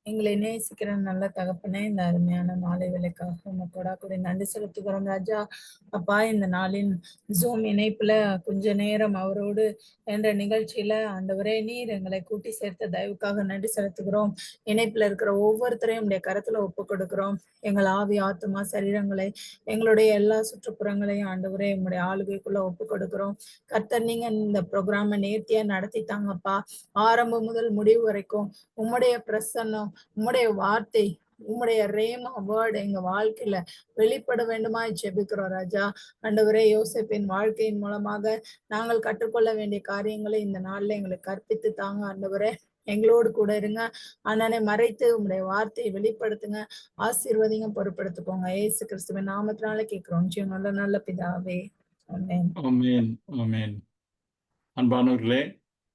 எங்களை நேசிக்கிற நல்ல தகப்பனே, இந்த அருமையான மாலை வேளைக்காக உமக்கு கொடாக்கூடி நன்றி செலுத்துகிறோம் ராஜா. அப்பா, இந்த நாளின் ஜூம் இணைப்புல கொஞ்ச நேரம் அவரோடு என்ற நிகழ்ச்சியில ஆண்டவரே நீர் எங்களை கூட்டி சேர்த்த தயவுக்காக நன்றி செலுத்துகிறோம். இணைப்புல இருக்கிற ஒவ்வொருத்தரையும் உடைய கரத்துல ஒப்புக் கொடுக்கிறோம். எங்கள் ஆவி, ஆத்துமா, சரீரங்களை, எங்களுடைய எல்லா சுற்றுப்புறங்களையும் ஆண்டவரே உம்முடைய ஆளுகைக்குள்ள ஒப்புக் கொடுக்கிறோம். கர்த்தர் நீங்க இந்த ப்ரோக்ராம நேர்த்தியா நடத்தி தாங்கப்பா. ஆரம்பம் முதல் முடிவு வரைக்கும் உம்முடைய பிரசன்னம், உம்முடைய வார்த்தை, உம்முடைய ரேமா வேர்ட் எங்க வாழ்க்கையில வெளிப்பட வேண்டுமாய் ஜெபிக்கிறோம் ராஜா. ஆண்டவரே, யோசேப்பின் வாழ்க்கையின் மூலமாக நாங்கள் கற்றுக்கொள்ள வேண்டிய காரியங்களை இந்த நாள்ல எங்களுக்கு கற்பித்து தாங்க ஆண்டவரே. எங்களோடு கூட இருங்க. அண்ணனை மறைத்து உம்முடைய வார்த்தையை வெளிப்படுத்துங்க. ஆசீர்வதிங்க, பொறுப்படுத்திக்கோங்க. இயேசு கிறிஸ்துவின் நாமத்தினால கேட்கிறோம் ஜீவனுள்ள நல்ல பிதாவே, ஆமென். ஆமென், ஆமென். அன்பானவர்களே,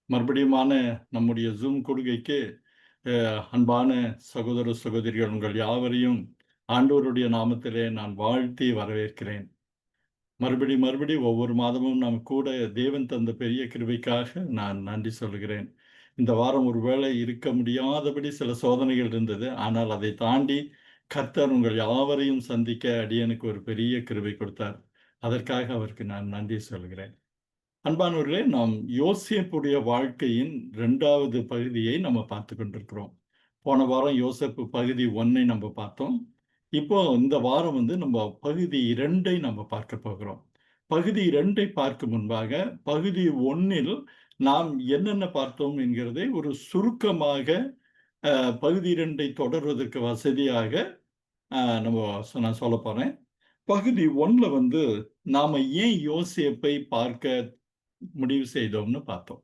மறுபடியுமான நம்முடைய ஜூம் கொடுகைக்கு அன்பான சகோதர சகோதரிகள் உங்கள் யாவரையும் ஆண்டவருடைய நாமத்திலே நான் வாழ்த்தி வரவேற்கிறேன். மறுபடி ஒவ்வொரு மாதமும் நாம் கூட தேவன் தந்த பெரிய கிருபைக்காக நான் நன்றி சொல்கிறேன். இந்த வாரம் ஒருவேளை இருக்க முடியாதபடி சில சோதனைகள் இருந்தது. ஆனால் அதை தாண்டி கர்த்தர் உங்கள் யாவரையும் சந்திக்க அடியேனுக்கு ஒரு பெரிய கிருபை கொடுத்தார். அதற்காக அவருக்கு நான் நன்றி சொல்கிறேன். அன்பானவர்களே, நாம் யோசேப்புடைய வாழ்க்கையின் 2வது பகுதியை நம்ம பார்த்து கொண்டிருக்கிறோம். போன வாரம் யோசேப்பு பகுதி 1ஐ நம்ம பார்த்தோம். இப்போ இந்த வாரம் நம்ம பகுதி 2ஐ நம்ம பார்க்க போகிறோம். பகுதி 2ஐ பார்க்கும் முன்பாக பகுதி 1ல் நாம் என்னென்ன பார்த்தோம் என்கிறதை ஒரு சுருக்கமாக பகுதி 2ஐ தொடர்வதற்கு வசதியாக நான் சொல்லப் போறேன். பகுதி 1ல நாம ஏன் யோசேப்பை பார்க்க முடிவு செய்தோம்னு பார்த்தோம்.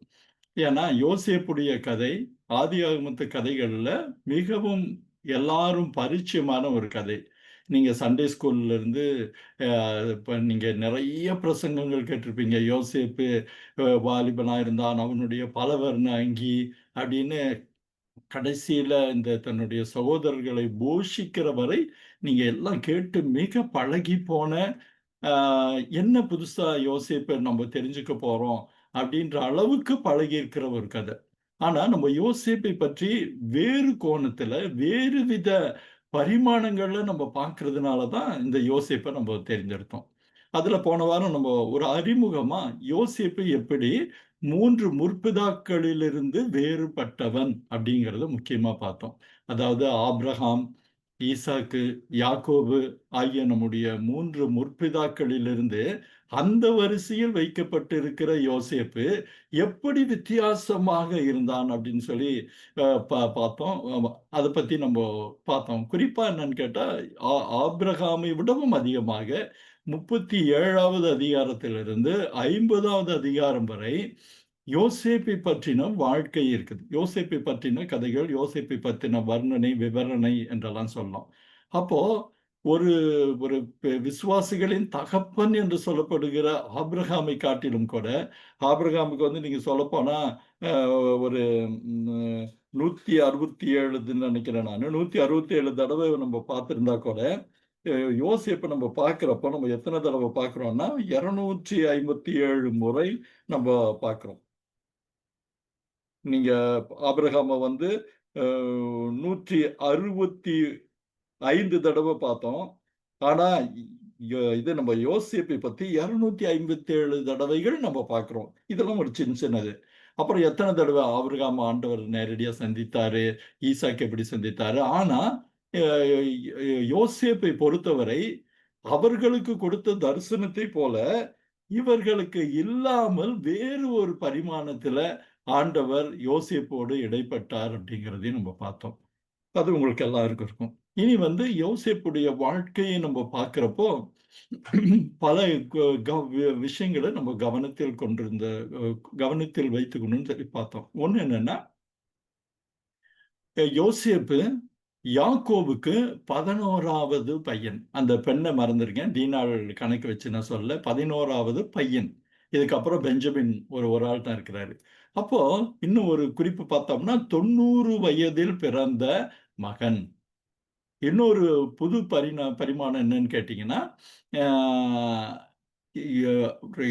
ஏன்னா யோசேப்புடைய கதை ஆதியாகமத்து கதைகள்ல மிகவும் எல்லாரும் பரிச்சயமான ஒரு கதை. நீங்க சண்டே ஸ்கூல்ல இருந்து இப்ப நீங்க நிறைய பிரசங்கங்கள் கேட்டிருப்பீங்க. யோசேப்பு வாலிபனா இருந்தான், அவனுடைய பலவர்ண அங்கி அப்படின்னு கடைசியில இந்த தன்னுடைய சகோதரர்களை போஷிக்கிற வரை நீங்க எல்லாம் கேட்டு மிக பழகி போன என்ன புதுசா யோசேப்பை நம்ம தெரிஞ்சுக்க போறோம் அப்படின்ற அளவுக்கு பழகி இருக்கிற ஒரு கதை. ஆனா நம்ம யோசேப்பை பற்றி வேறு கோணத்துல வேறு வித பரிமாணங்கள்ல நம்ம பார்க்கறதுனாலதான் இந்த யோசேப்பை நம்ம தெரிஞ்செடுத்தோம். அதுல போன வாரம் நம்ம ஒரு அறிமுகமா யோசேப்பு எப்படி 3 முற்பிதாக்களிலிருந்து வேறுபட்டவன் அப்படிங்கிறத முக்கியமா பார்த்தோம். அதாவது ஆபிரகாம், ஈசாக்கு, யாக்கோபு ஆகிய நம்முடைய 3 முற்பிதாக்களிலிருந்து அந்த வரிசையில் வைக்கப்பட்டிருக்கிற யோசேப்பு எப்படி வித்தியாசமாக இருந்தான் அப்படின்னு சொல்லி பார்த்தோம். அதை பத்தி நம்ம பார்த்தோம். குறிப்பா என்னன்னு கேட்டா ஆபிரகாமை விடவும் அதிகமாக 37வது அதிகாரத்திலிருந்து 50வது அதிகாரம் வரை யோசேப்பை பற்றின வாழ்க்கை இருக்குது. யோசேப்பை பற்றின கதைகள், யோசேப்பை பற்றின வர்ணனை, விவரணை என்றெல்லாம் சொல்லலாம். அப்போ ஒரு ஒரு விசுவாசிகளின் தகப்பன் என்று சொல்லப்படுகிற ஆபிரகாமை காட்டிலும் கூட, ஆபிரகாமுக்கு நீங்க சொல்லப்போனா ஒரு 167 நினைக்கிறேன் நானு. 167 தடவை நம்ம பார்த்திருந்தா கூட, யோசேப்பை நம்ம பார்க்கிறப்போ நம்ம எத்தனை தடவை பார்க்கிறோம்னா 257 முறை நம்ம பார்க்கிறோம். நீங்க ஆபிரகாம 165 தடவை பார்த்தோம். ஆனா இது நம்ம யோசேப்பை பத்தி 257 தடவைகள் நம்ம பார்க்கிறோம். இதெல்லாம் ஒரு சின்னது. அப்புறம் எத்தனை தடவை ஆபிரகாம் ஆண்டவர் நேரடியா சந்தித்தாரு, ஈசாக்கு எப்படி சந்தித்தாரு. ஆனா யோசேப்பை பொறுத்தவரை அவர்களுக்கு கொடுத்த தரிசனத்தை போல இவர்களுக்கு இல்லாமல் வேறு ஒரு பரிமாணத்துல ஆண்டவர் யோசேப்போடு இடைப்பட்டார் அப்படிங்கிறதையும் நம்ம பார்த்தோம். அது உங்களுக்கு எல்லாருக்கும் இருக்கும். இனி யோசேப்புடைய வாழ்க்கையை நம்ம பார்க்கிறப்போ பல விஷயங்களை நம்ம கவனத்தில் வைத்துக்கணும்னு சொல்லி பார்த்தோம். ஒண்ணு என்னன்னா, யோசேப்பு யாக்கோபுக்கு 11வது பையன். அந்த பெண்ணை மறந்துருக்கேன், தீனாள் கணக்கு வச்சு நான் சொல்ல. 11வது பையன். இதுக்கப்புறம் பெஞ்சமின் ஒரு ஆள் தான் இருக்கிறாரு. அப்போ இன்னும் ஒரு குறிப்பு பார்த்தோம்னா 90 வயதில் பிறந்த மகன். இன்னொரு புது பரிமாணம் என்னன்னு கேட்டீங்கன்னா,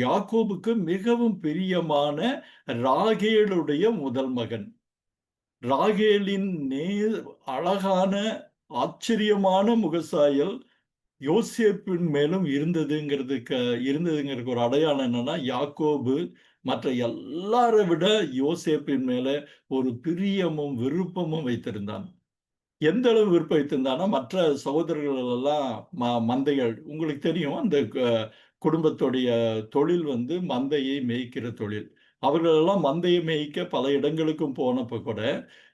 யாக்கோபுக்கு மிகவும் பிரியமான ராகேலுடைய முதல் மகன். ராகேலின் அழகான ஆச்சரியமான முகசாயல் யோசேப்பின் மேலும் இருந்ததுங்கிறதுக்கு ஒரு அடையாளம் என்னன்னா, யாக்கோபு மற்ற எல்லாரை விட யோசேப்பின் மேல ஒரு பிரியமும் விருப்பமும் வைத்திருந்தான். எந்த அளவு விருப்பம் வைத்திருந்தான்னா, மற்ற சகோதரர்கள் எல்லாம் மந்தைகள் உங்களுக்கு தெரியும். அந்த குடும்பத்துடைய தொழில் வந்து மந்தையை மேய்க்கிற தொழில். அவர்கள் எல்லாம் மந்தையை மேய்க்க பல இடங்களுக்கும் போனப்ப கூட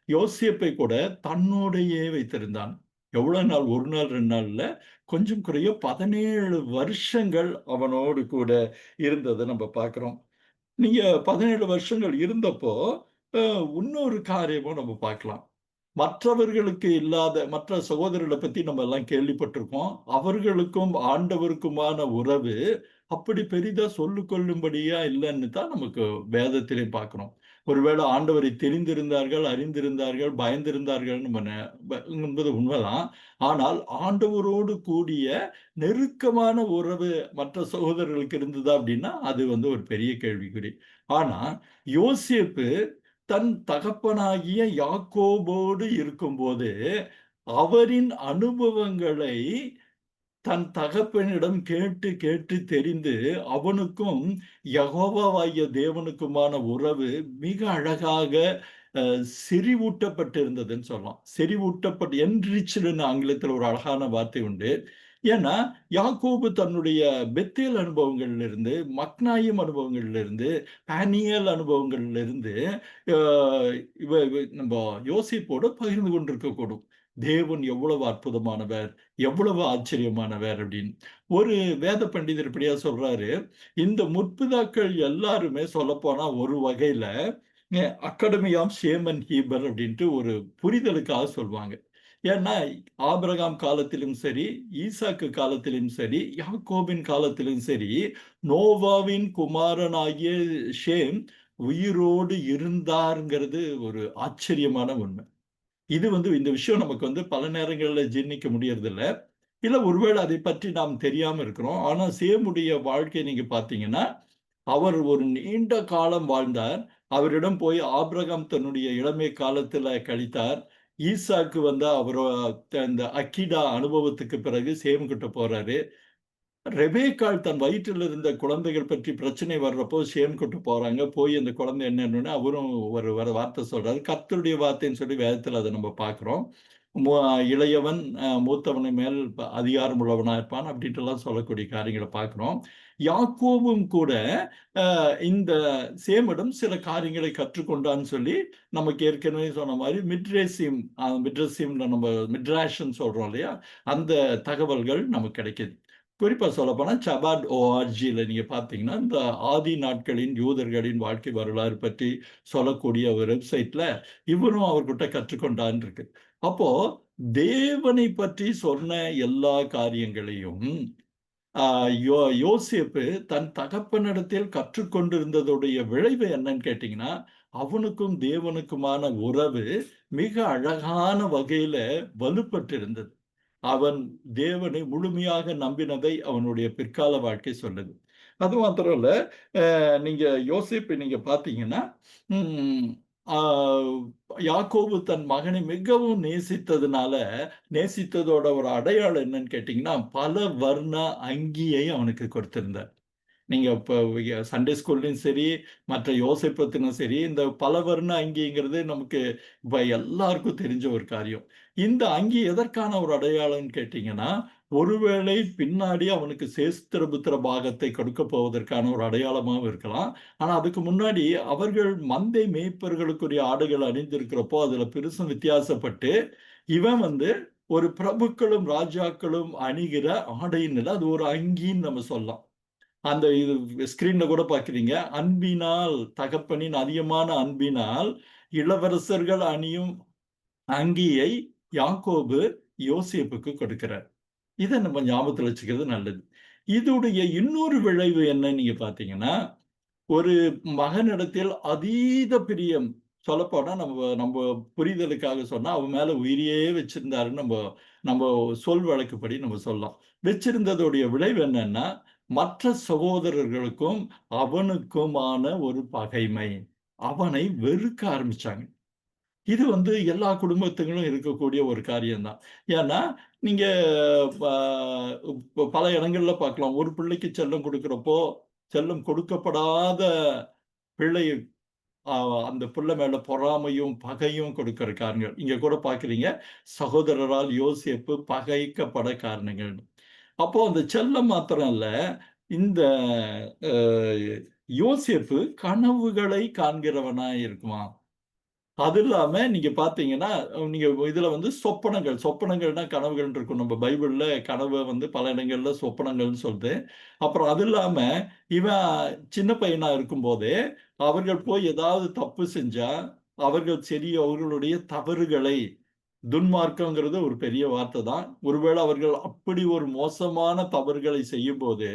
யோசேப்பை கூட தன்னோடையே வைத்திருந்தான். எவ்வளவு நாள்? 1 நாள் 2 நாள் இல்ல. கொஞ்சம் குறைய 17 வருஷங்கள் அவனோடு கூட இருந்ததை நம்ம பார்க்கிறோம். நீங்க 17 வருஷங்கள் இருந்தப்போ இன்னொரு காரியமும் நம்ம பார்க்கலாம். மற்றவர்களுக்கு இல்லாத மற்ற சகோதரர்களை பத்தி நம்ம எல்லாம் கேள்விப்பட்டிருக்கோம். அவர்களுக்கும் ஆண்டவருக்குமான உறவு அப்படி பெரிதா சொல்லிக் கொள்ளும்படியா இல்லைன்னு தான் நமக்கு வேதத்திலே பார்க்கிறோம். ஒருவேளை ஆண்டவரை தெரிந்திருந்தார்கள், அறிந்திருந்தார்கள், பயந்திருந்தார்கள் என்பது உண்மைதான். ஆனால் ஆண்டவரோடு கூடிய நெருக்கமான உறவு மற்ற சகோதரர்களுக்கு இருந்ததா அப்படின்னா அது வந்து ஒரு பெரிய கேள்விக்குறி. ஆனா யோசேப்பு தன் தகப்பனாகிய யாக்கோபோடு இருக்கும்போது அவரின் அனுபவங்களை தன் தகப்பனிடம் கேட்டு கேட்டு தெரிந்து அவனுக்கும் யெகோவாவாகிய தேவனுக்குமான உறவு மிக அழகாக செறிவூட்டப்பட்டிருந்ததுன்னு சொல்லலாம். செறிவூட்டப்பட்டு என்ரிச்டுன்னு ஆங்கிலத்தில் ஒரு அழகான வார்த்தை உண்டு. ஏன்னா யாக்கோபு தன்னுடைய பெத்தேல் அனுபவங்கள்ல இருந்து, மக்னாயிம் அனுபவங்கள்ல இருந்து, பானியேல் அனுபவங்கள்ல இருந்து நம்ம யோசேப்போடு பகிர்ந்து கொண்டிருக்கக்கூடும். தேவன் எவ்வளவு அற்புதமானவர், எவ்வளவு ஆச்சரியமானவர் அப்படின்னு. ஒரு வேத பண்டிதர் இப்படியா சொல்றாரு, இந்த முற்பிதாக்கள் எல்லாருமே சொல்லப்போனா ஒரு வகையில academy of Shem and Heber அப்படின்ட்டு ஒரு புரிதலுக்காக சொல்லுவாங்க. ஏன்னா ஆபிரகாம் காலத்திலும் சரி, ஈசாக்கு காலத்திலும் சரி, யாக்கோபின் காலத்திலும் சரி, நோவாவின் குமாரனாகிய ஷேம் உயிரோடு இருந்தாருங்கிறது ஒரு ஆச்சரியமான உண்மை. இது வந்து இந்த விஷயம் நமக்கு வந்து பல நேரங்கள்ல ஜீர்ணிக்க முடியறதில்ல. இல்ல ஒருவேளை அதை பற்றி நாம் தெரியாம இருக்கிறோம். ஆனா சேமுடைய வாழ்க்கையை நீங்க பார்த்தீங்கன்னா, அவர் ஒரு நீண்ட காலம் வாழ்ந்தார். அவரிடம் போய் ஆபிரகாம் தன்னுடைய இளமை காலத்துல கழித்தார். ஈசாக்கு வந்து இந்த அக்கீடா அனுபவத்துக்கு பிறகு சேம் கிட்ட போறாரு. ரெபேக்காள் தன் வயிற்றில் இருந்த குழந்தைகள் பற்றி பிரச்சனை வர்றப்போ ஷேம் கிட்ட போறாங்க. போய் அந்த குழந்தை என்னன்னு அவரும் ஒரு வார்த்தை சொல்றாரு. கர்த்தருடைய வார்த்தைன்னு சொல்லி வேதத்துல அதை நம்ம பார்க்கிறோம். இளையவன் மூத்தவனை மேல் அதிகாரம் உள்ளவனா இருப்பான் அப்படின்ட்டுலாம் சொல்லக்கூடிய காரியங்களை பார்க்கிறோம். யாக்கோபும் கூட இந்த சேமிடம் சில காரியங்களை கற்றுக்கொண்டான்னு சொல்லி நமக்கு ஏற்கனவே சொன்ன மாதிரி மிட்ரேசிம்ல நம்ம மிட்ராஷ்ன்னு சொல்றோம் இல்லையா? அந்த தகவல்கள் நமக்கு கிடைக்குது. குறிப்பா சொல்லப்போனா சபாட் ஓஆர்ஜில நீங்க பார்த்தீங்கன்னா, இந்த ஆதி நாட்களின் யூதர்களின் வாழ்க்கை வரலாறு பற்றி சொல்லக்கூடிய ஒரு வெப்சைட்ல இவரும் அவர்கிட்ட கற்றுக்கொண்டான்னு இருக்கு. அப்போ தேவனை பற்றி சொன்ன எல்லா காரியங்களையும் யோசேப்பு தன் தகப்பனிடத்தில் கற்றுக்கொண்டிருந்ததுடைய விளைவு என்னன்னு கேட்டீங்கன்னா, அவனுக்கும் தேவனுக்குமான உறவு மிக அழகான வகையில வலுப்பட்டிருந்தது. அவன் தேவனை முழுமையாக நம்பினதை அவனுடைய பிற்கால வாழ்க்கை சொல்லுது. அது மாத்திரம் இல்ல, நீங்க யோசேப்பை நீங்க பார்த்தீங்கன்னா, ம் ஆ யாக்கோபு தன் மகனை மிகவும் நேசித்ததோட ஒரு அடையாளம் என்னன்னு கேட்டீங்கன்னா, பல வர்ண அங்கியை அவனுக்கு கொடுத்திருந்தார். நீங்க இப்போ சண்டே ஸ்கூல்லயும் சரி, மற்ற யோசேப்பத்திலும் சரி, இந்த பலவர்ண அங்கிங்கிறது நமக்கு இப்ப எல்லாருக்கும் தெரிஞ்ச ஒரு காரியம். இந்த அங்கி எதற்கான ஒரு அடையாளம்னு கேட்டீங்கன்னா, ஒருவேளை பின்னாடி அவனுக்கு சேஸ்திரபுத்திர பாகத்தை கொடுக்கப் போவதற்கான ஒரு அடையாளமாவும் இருக்கலாம். ஆனா அதுக்கு முன்னாடி அவர்கள் மந்தை மேய்ப்பர்களுக்குரிய ஆடைகள் அணிந்திருக்கிறப்போ, அதுல பெருசும் வித்தியாசப்பட்டு, இவன் வந்து ஒரு பிரபுக்களும், ராஜாக்களும் அணிகிற ஆடைன்னு இல்ல, அது ஒரு அங்கின்னு நம்ம சொல்லலாம். அந்த இது ஸ்கிரீன்ல கூட பார்க்கிறீங்க. அன்பினால் தகப்பனின் அதிகமான அன்பினால் இளவரசர்கள் அணியும் அங்கியை யாக்கோபு யோசேப்புக்கு கொடுக்கிறார். இதை நம்ம ஞாபகத்துல வச்சுக்கிறது நல்லது. இதுடைய இன்னொரு விளைவு என்னன்னு நீங்க பார்த்தீங்கன்னா, ஒரு மகனிடத்தில் அதீத பிரியம். சொல்லப்போனா நம்ம நம்ம புரிதலுக்காக சொன்னா, அவன் மேல உயிரையே வச்சிருந்தாருன்னு நம்ம நம்ம சொல் வழக்குப்படி நம்ம சொல்லலாம். வச்சிருந்ததுடைய விளைவு என்னன்னா, மற்ற சகோதரர்களுக்கும் அவனுக்குமான ஒரு பகைமை. அவனை வெறுக்க ஆரம்பிச்சாங்க. இது வந்து எல்லா குடும்பத்துங்களும் இருக்கக்கூடிய ஒரு காரியம்தான். ஏன்னா, நீங்க பல இடங்கள்ல பார்க்கலாம். ஒரு பிள்ளைக்கு செல்லம் கொடுக்கிறப்போ, செல்லம் கொடுக்கப்படாத பிள்ளை அ அந்த பிள்ளை மேல பொறாமையும், பகையும் கொடுக்கிற காரணங்கள். இங்க கூட பார்க்கிறீங்க, சகோதரரால் யோசேப்பு பகைக்கப்பட காரணங்கள்னு. அப்போ அந்த செல்லம் மாத்திரம் இல்ல, இந்த அ யோசேப்பு கனவுகளை காண்கிறவனா இருக்குமாம். அது இல்லாம நீங்க பார்த்தீங்கன்னா, நீங்க இதுல வந்து சொப்பனங்கள், சொப்பனங்கள்னா கனவுகள்ன்னு இருக்கும். நம்ம பைபிள்ல கனவ வந்து பல இடங்கள்ல சொப்பனங்கள்ன்னு சொல்லுது. அப்புறம் அது இல்லாம, இவன் சின்ன பையனா இருக்கும்போதே, அவர்கள் போய் ஏதாவது தப்பு செஞ்சா, அவர்களுடைய தவறுகளை துன்மார்க்கம்ங்கிறது ஒரு பெரிய வார்த்தை தான். ஒருவேளை அவர்கள் அப்படி ஒரு மோசமான தவறுகளை செய்யும்போது,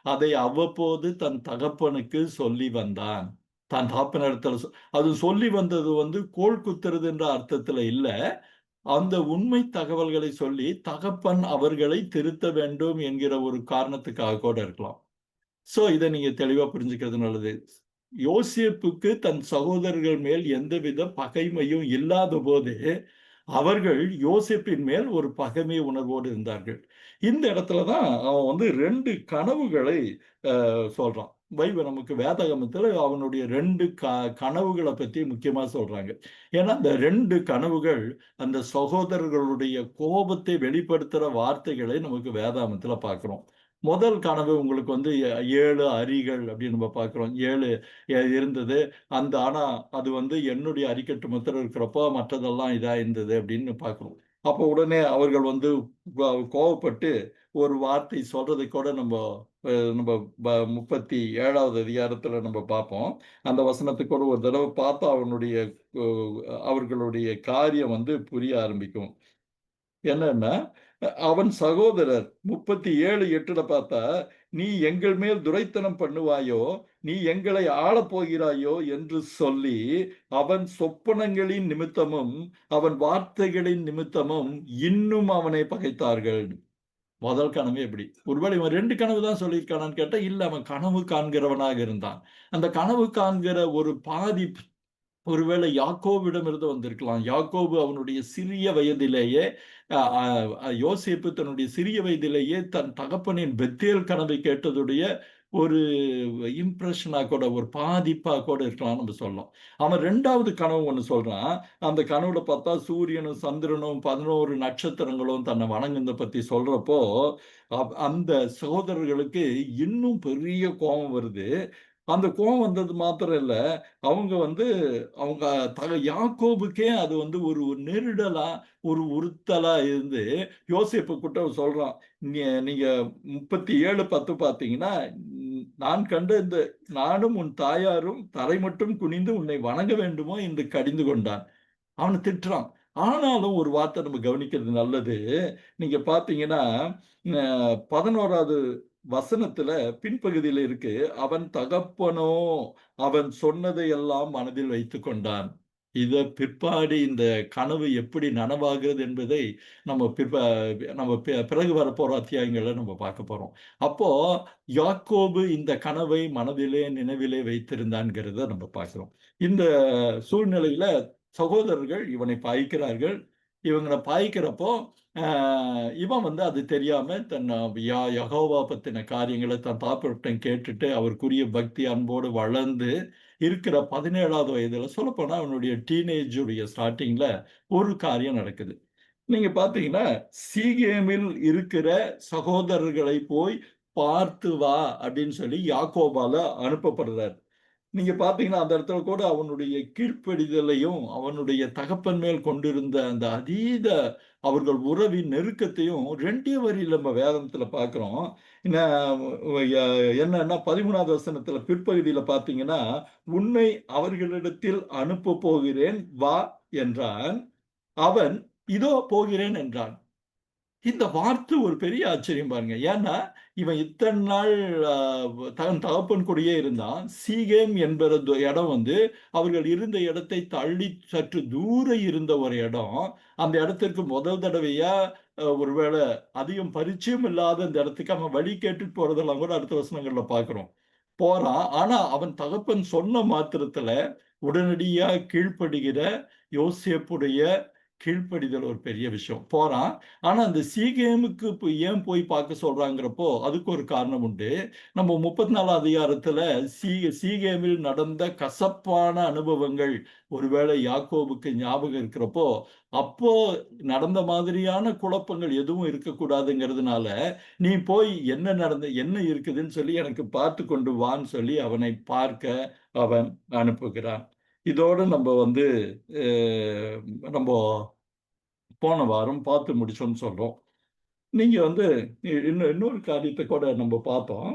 அதை அவ்வப்போது தன் தகப்பனுக்கு சொல்லி வந்தான். தன் தகப்பனிடத்துல அது சொல்லி வந்தது வந்து கோல் குத்துறது என்ற அர்த்தத்துல இல்ல. அந்த உண்மை தகவல்களை சொல்லி, தகப்பன் அவர்களை திருத்த வேண்டும் என்கிற ஒரு காரணத்துக்காக கூட இருக்கலாம். இத நீங்க தெளிவா புரிஞ்சுக்கிறது நல்லது. யோசேப்புக்கு தன் சகோதரர்கள் மேல் எந்தவித பகைமையும் இல்லாதபோது, அவர்கள் யோசேப்பின் மேல் ஒரு பகைமை உணர்வோடு இருந்தார்கள். இந்த இடத்துல தான் அவன் வந்து 2 கனவுகளை சொல்றான். நமக்கு வேதாகமத்துல அவனுடைய 2 கனவுகள பத்தி முக்கியமா சொல்றாங்க. ஏன்னா, அந்த 2 கனவுகள் அந்த சகோதரர்களுடைய கோபத்தை வெளிப்படுத்துற வார்த்தைகளை நமக்கு வேதாகமத்துல பார்க்கிறோம். முதல் கனவு உங்களுக்கு வந்து 7 அரிகள் அப்படின்னு நம்ம பார்க்கிறோம். 7 இருந்தது. ஆனா அது வந்து என்னுடைய அரிக்கட்டு மாத்திரம் இருக்கிறப்போ, மற்றதெல்லாம் இதா இருந்தது அப்படின்னு பார்க்கிறோம். அப்போ உடனே அவர்கள் வந்து கோவப்பட்டு ஒரு வார்த்தை சொல்றதை கூட நம்ம 37வது அதிகாரத்துல நம்ம பார்ப்போம். அந்த வசனத்தை கூட ஒரு தடவ பார்த்தா அ அவர்களுடைய காரியம் வந்து புரிய ஆரம்பிக்கும். என்னன்னா, அவன் சகோதரர் 37:8ல பார்த்தா, "நீ எங்கள் மேல் துரைத்தனம் பண்ணுவாயோ! நீ எங்களை ஆளப் போகிறாயோ!" என்று சொல்லி, அவன் சொப்பனங்களின் நிமித்தமும், அவன் வார்த்தைகளின் நிமித்தமும் இன்னும் அவனை பகைத்தார்கள். முதல் கனவு எப்படி? ஒருவேளை இவன் 2 கனவு தான் சொல்லியிருக்கானான்னு கேட்டா, இல்ல அவன் கனவு காண்கிறவனாக இருந்தான். அந்த கனவு காண்கிற ஒரு பாதி ஒருவேளை யாக்கோபிடமிருந்து வந்திருக்கலாம். யாக்கோபு அவனுடைய சிறிய வயதிலேயே அ அ யோசேப்பு தன்னுடைய சிறிய வயதிலேயே தன் தகப்பனின் பெத்தேல் கனவை கேட்டதுடைய ஒரு இம்ப்ரஷனா கூட, ஒரு பாதிப்பா கூட இருக்கலாம்னு நம்ம சொல்லலாம். அவன் 2வது கனவு ஒண்ணு சொல்றான். அந்த கனவுல பார்த்தா சூரியனும், சந்திரனும், 11 நட்சத்திரங்களும் தன்னை வணங்குனத பத்தி சொல்றப்போ, அந்த சகோதரர்களுக்கு இன்னும் பெரிய கோபம் வருது. அந்த கோவம் வந்தது மாத்திரம் இல்ல, அவங்க வந்து அவங்க யாக்கோபுக்கே அது வந்து ஒரு நெருடலா, ஒரு உறுத்தலா இருந்து, யோசேப்பு கிட்ட சொல்றான். நீங்க 37:10 பார்த்தீங்கன்னா, நான் கண்ட இந்த நானும் உன் தாயாரும் தரை மட்டும் குனிந்து உன்னை வணங்க வேண்டுமோ என்று கடிந்து கொண்டான். அவன திட்டுறான். ஆனாலும் ஒரு வார்த்தை நம்ம கவனிக்கிறது நல்லது. நீங்க பார்த்தீங்கன்னா, 11வது வசனத்துல பின்பகுதியில இருக்கு. அவன் தகப்பனோ, அவன் சொன்னதை எல்லாம் மனதில் வைத்துக் கொண்டான். பிற்பாடு இந்த கனவு எப்படி நனவாகிறது என்பதை நம்ம பிறகு வரப்போற அத்தியாயங்கள்ல நம்ம பார்க்க போறோம். அப்போ யாக்கோபு இந்த கனவை மனதிலே, நினைவிலே வைத்திருந்தான்கிறத நம்ம பார்க்கிறோம். இந்த சூழ்நிலையில சகோதரர்கள் இவனை பாய்க்கிறார்கள். இவங்கள பாய்க்கிறப்போ, அ இவன் வந்து அது தெரியாம தன் யெகோவா பத்தின காரியங்கள தன் தகப்பனிடம் கேட்டுட்டு, அவருக்குரிய பக்தி அன்போடு வளர்ந்து இருக்கிற 17வது வயதுல சொல்லப்போனா அவனுடைய டீனேஜ் உடைய ஸ்டார்ட்டிங்ல ஒரு காரியம் நடக்குது. நீங்க பார்த்தீங்கன்னா, சீகேமில் இருக்கிற சகோதரர்களை போய் பார்த்து வா அப்படின்னு சொல்லி யாக்கோபால அனுப்பப்படுறார். நீங்க பார்த்தீங்கன்னா, அந்த இடத்துல கூட அவனுடைய கீழ்ப்படிதலையும், அவனுடைய தகப்பன் மேல் கொண்டிருந்த அந்த அதீத அவர்கள் உறவின் நெருக்கத்தையும் 2 வரியில நம்ம வேதத்துல பார்க்கிறோம். என்ன ய என்னன்னா 13வது வசனத்துல பிற்பகுதியில பார்த்தீங்கன்னா, "உன்னை அவர்களிடத்தில் அனுப்பப் போகிறேன், வா" என்றான். அவன், "இதோ போகிறேன்" என்றான். இந்த வார்த்தை ஒரு பெரிய ஆச்சரியம் பாருங்க. ஏன்னா, இவன் இத்தன நாள் அ தன் தகப்பன் கூடயே இருந்தான். சீகேம் என்கிற இடம் வந்து அவர்கள் இருந்த இடத்தை தள்ளி சற்று தூர இருந்த ஒரு இடம். அந்த இடத்திற்கு முதல் தடவையா ஒருவேள அதிகம் பரிச்சயம் இல்லாத இந்த இடத்துக்கு அவன் வழி கேட்டுட்டு போறதெல்லாம் கூட அடுத்த வசனங்கள்ல பார்க்கிறோம். போறான். ஆனா, அவன் தகப்பன் சொன்ன மாத்திரத்துல உடனடியா கீழ்ப்படுகிற யோசேப்புடைய கீழ்ப்படிதல் ஒரு பெரிய விஷயம். போறான். ஆனா அந்த சீகேமுக்கு ஏன் போய் பார்க்க சொல்றாங்கிறப்போ அதுக்கு ஒரு காரணம் உண்டு. நம்ம 34 அதிகாரத்துல சீகேமில் நடந்த கசப்பான அனுபவங்கள் ஒருவேளை யாக்கோபுக்கு ஞாபகம் இருக்கிறப்போ, அப்போ நடந்த மாதிரியான குழப்பங்கள் எதுவும் இருக்கக்கூடாதுங்கிறதுனால, நீ போய் என்ன இருக்குதுன்னு சொல்லி எனக்கு பார்த்து கொண்டு வான்னு சொல்லி அவனை பார்க்க அவன் அனுப்புகிறான். இதோட நம்ம வந்து நம்ம போன வாரம் பார்த்து முடிச்சோம்னு சொல்றோம். நீங்க வந்து இன்னொரு காரியத்தை கூட நம்ம பார்த்தோம்.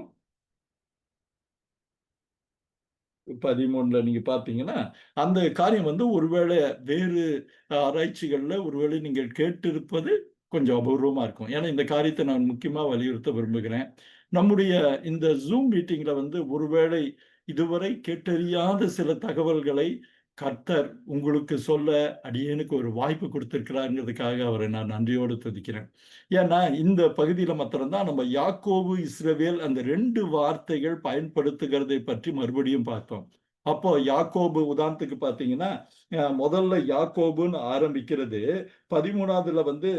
13ல நீங்க பார்த்தீங்கன்னா, அந்த காரியம் வந்து ஒருவேளை வேறு ஆராய்ச்சிகள்ல ஒருவேளை நீங்கள் கேட்டிருப்பது கொஞ்சம் அபூர்வமா இருக்கும். ஏன்னா இந்த காரியத்தை நான் முக்கியமா வலியுறுத்த விரும்புகிறேன். நம்முடைய இந்த Zoom மீட்டிங்ல வந்து ஒருவேளை இதுவரை கேட்டறியாத சில தகவல்களை கர்த்தர் உங்களுக்கு சொல்ல அடியேனுக்கு ஒரு வாய்ப்பு கொடுத்திருக்கிறாருங்கிறதுக்காக அவரை நான் நன்றியோடு துதிக்கிறேன். ஏன்னா இந்த பகுதியில மாத்திரம் தான் நம்ம யாக்கோபு, இஸ்ரவேல் அந்த 2 வார்த்தைகள் பயன்படுத்துகிறதை பற்றி மறுபடியும் பார்த்தோம். அப்போ யாக்கோபு உதாரணத்துக்கு பார்த்தீங்கன்னா, முதல்ல யாக்கோபுன்னு ஆரம்பிக்கிறது 13வதுல வந்து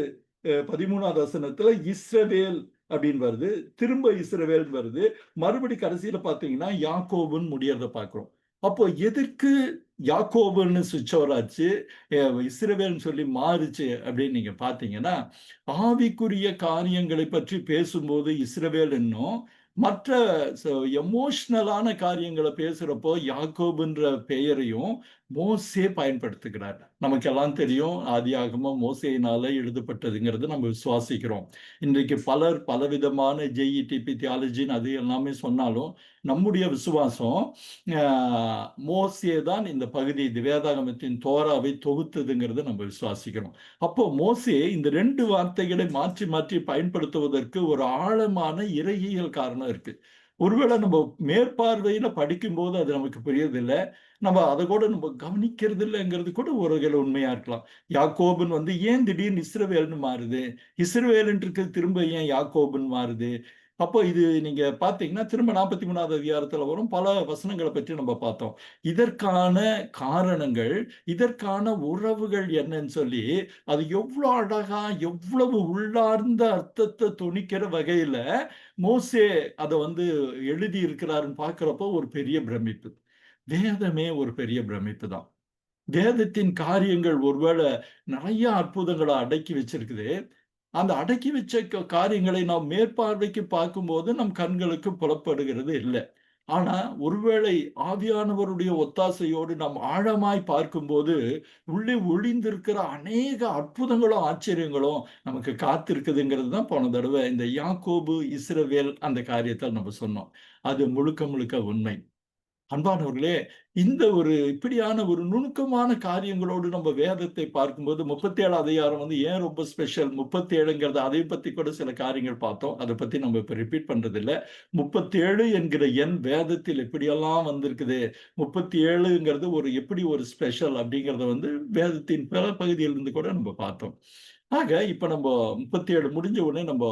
13வது வசனத்துல இஸ்ரவேல் அப்படின்னு வருது. திரும்ப இஸ்ரவேல் வருது. மறுபடி கடைசியில பார்த்தீங்கன்னா யாக்கோபுன்னு முடியறத பார்க்கிறோம். அப்போ எதற்கு யாக்கோபுன்னு சுவிட்ச் ஓவர் ஆச்சு, இஸ்ரவேல்னு சொல்லி மாறுச்சு அப்படின்னு நீங்க பார்த்தீங்கன்னா, ஆவிக்குரிய காரியங்களை பற்றி பேசும்போது இஸ்ரவேல் என்னும், மற்ற எமோஷனலான காரியங்களை பேசுறப்போ யாக்கோபுன்ற பெயரையும் மோசே பயன்படுத்துகிறார். நமக்கெல்லாம் தெரியும் ஆதியாகமம் மோசேயினால எழுதப்பட்டதுங்கிறது நம்ம விசுவாசிக்கிறோம். இன்றைக்கு பலர் பலவிதமான ஜேஇடிபி தியாலஜின்னு அது எல்லாமே சொன்னாலும் நம்முடைய விசுவாசம் மோசே தான் இந்த பகுதி வேதாகமத்தின் தோராவை தொகுத்ததுங்கிறத நம்ம விசுவாசிக்கிறோம். அப்போ மோசே இந்த 2 வார்த்தைகளை மாற்றி மாற்றி பயன்படுத்துவதற்கு ஒரு ஆழமான இறையியல் காரணம் இருக்கு. ஒருவேளை நம்ம மேற்பார்வையில படிக்கும்போது அது நமக்கு புரியறதில்லை, நம்ம அதை கூட நம்ம கவனிக்கிறது இல்லைங்கிறது கூட ஒரு வகையில் உண்மையா இருக்கலாம். யாக்கோபுன்னு வந்து ஏன் திடீர்னு இஸ்ரவேல்னு மாறுது, இஸ்ரவேல்ன்னு இருக்கு திரும்ப ஏன் யாக்கோபுன்னு மாறுது. அப்போ இது நீங்க பார்த்தீங்கன்னா திரும்ப 43வது அதிகாரத்துல வரும் பல வசனங்களை பற்றி நம்ம பார்த்தோம். இதற்கான காரணங்கள், இதற்கான உறவுகள் என்னன்னு சொல்லி அது எவ்வளவு அழகா எவ்வளவு உள்ளார்ந்த அர்த்தத்தை துணிக்கிற வகையில மோசே அதை வந்து எழுதி இருக்கிறாருன்னு பார்க்கிறப்போ ஒரு பெரிய பிரமிப்பு. வேதமே ஒரு பெரிய பிரமிப்பு தான். வேதத்தின் காரியங்கள் ஒருவேளை நிறைய அற்புதங்களை அடக்கி வச்சிருக்குது. அந்த அடக்கி வச்ச காரியங்களை நாம் மேற்பார்வைக்கு பார்க்கும்போது நம் கண்களுக்கு புலப்படுகிறது இல்லை. ஆனா ஒருவேளை ஆவியானவருடைய ஒத்தாசையோடு நாம் ஆழமாய் பார்க்கும்போது உள்ளே ஒளிந்திருக்கிற அநேக அற்புதங்களும் ஆச்சரியங்களும் நமக்கு காத்திருக்குதுங்கிறது தான் போன தடவை இந்த யாக்கோபு இஸ்ரவேல் அந்த காரியத்தை நம்ம சொன்னோம். அது முழுக்க முழுக்க உண்மை. அன்பானவர்களே, இந்த ஒரு இப்படியான ஒரு நுணுக்கமான காரியங்களோடு நம்ம வேதத்தை பார்க்கும்போது 37 அதிகாரம் வந்து ஏன் ரொம்ப ஸ்பெஷல் 37ங்கிறது அதை பத்தி கூட சில காரியங்கள் பார்த்தோம். அதை பத்தி நம்ம இப்ப ரிப்பீட் பண்றது இல்ல. 37 என்கிற எண் வேதத்தில் எப்படியெல்லாம் வந்திருக்குது, 37ங்கிறது ஒரு எப்படி ஒரு ஸ்பெஷல் அப்படிங்கிறத வந்து வேதத்தின் பல பகுதியிலிருந்து கூட நம்ம பார்த்தோம். ஆக இப்ப நம்ம 37 முடிஞ்ச உடனே நம்ம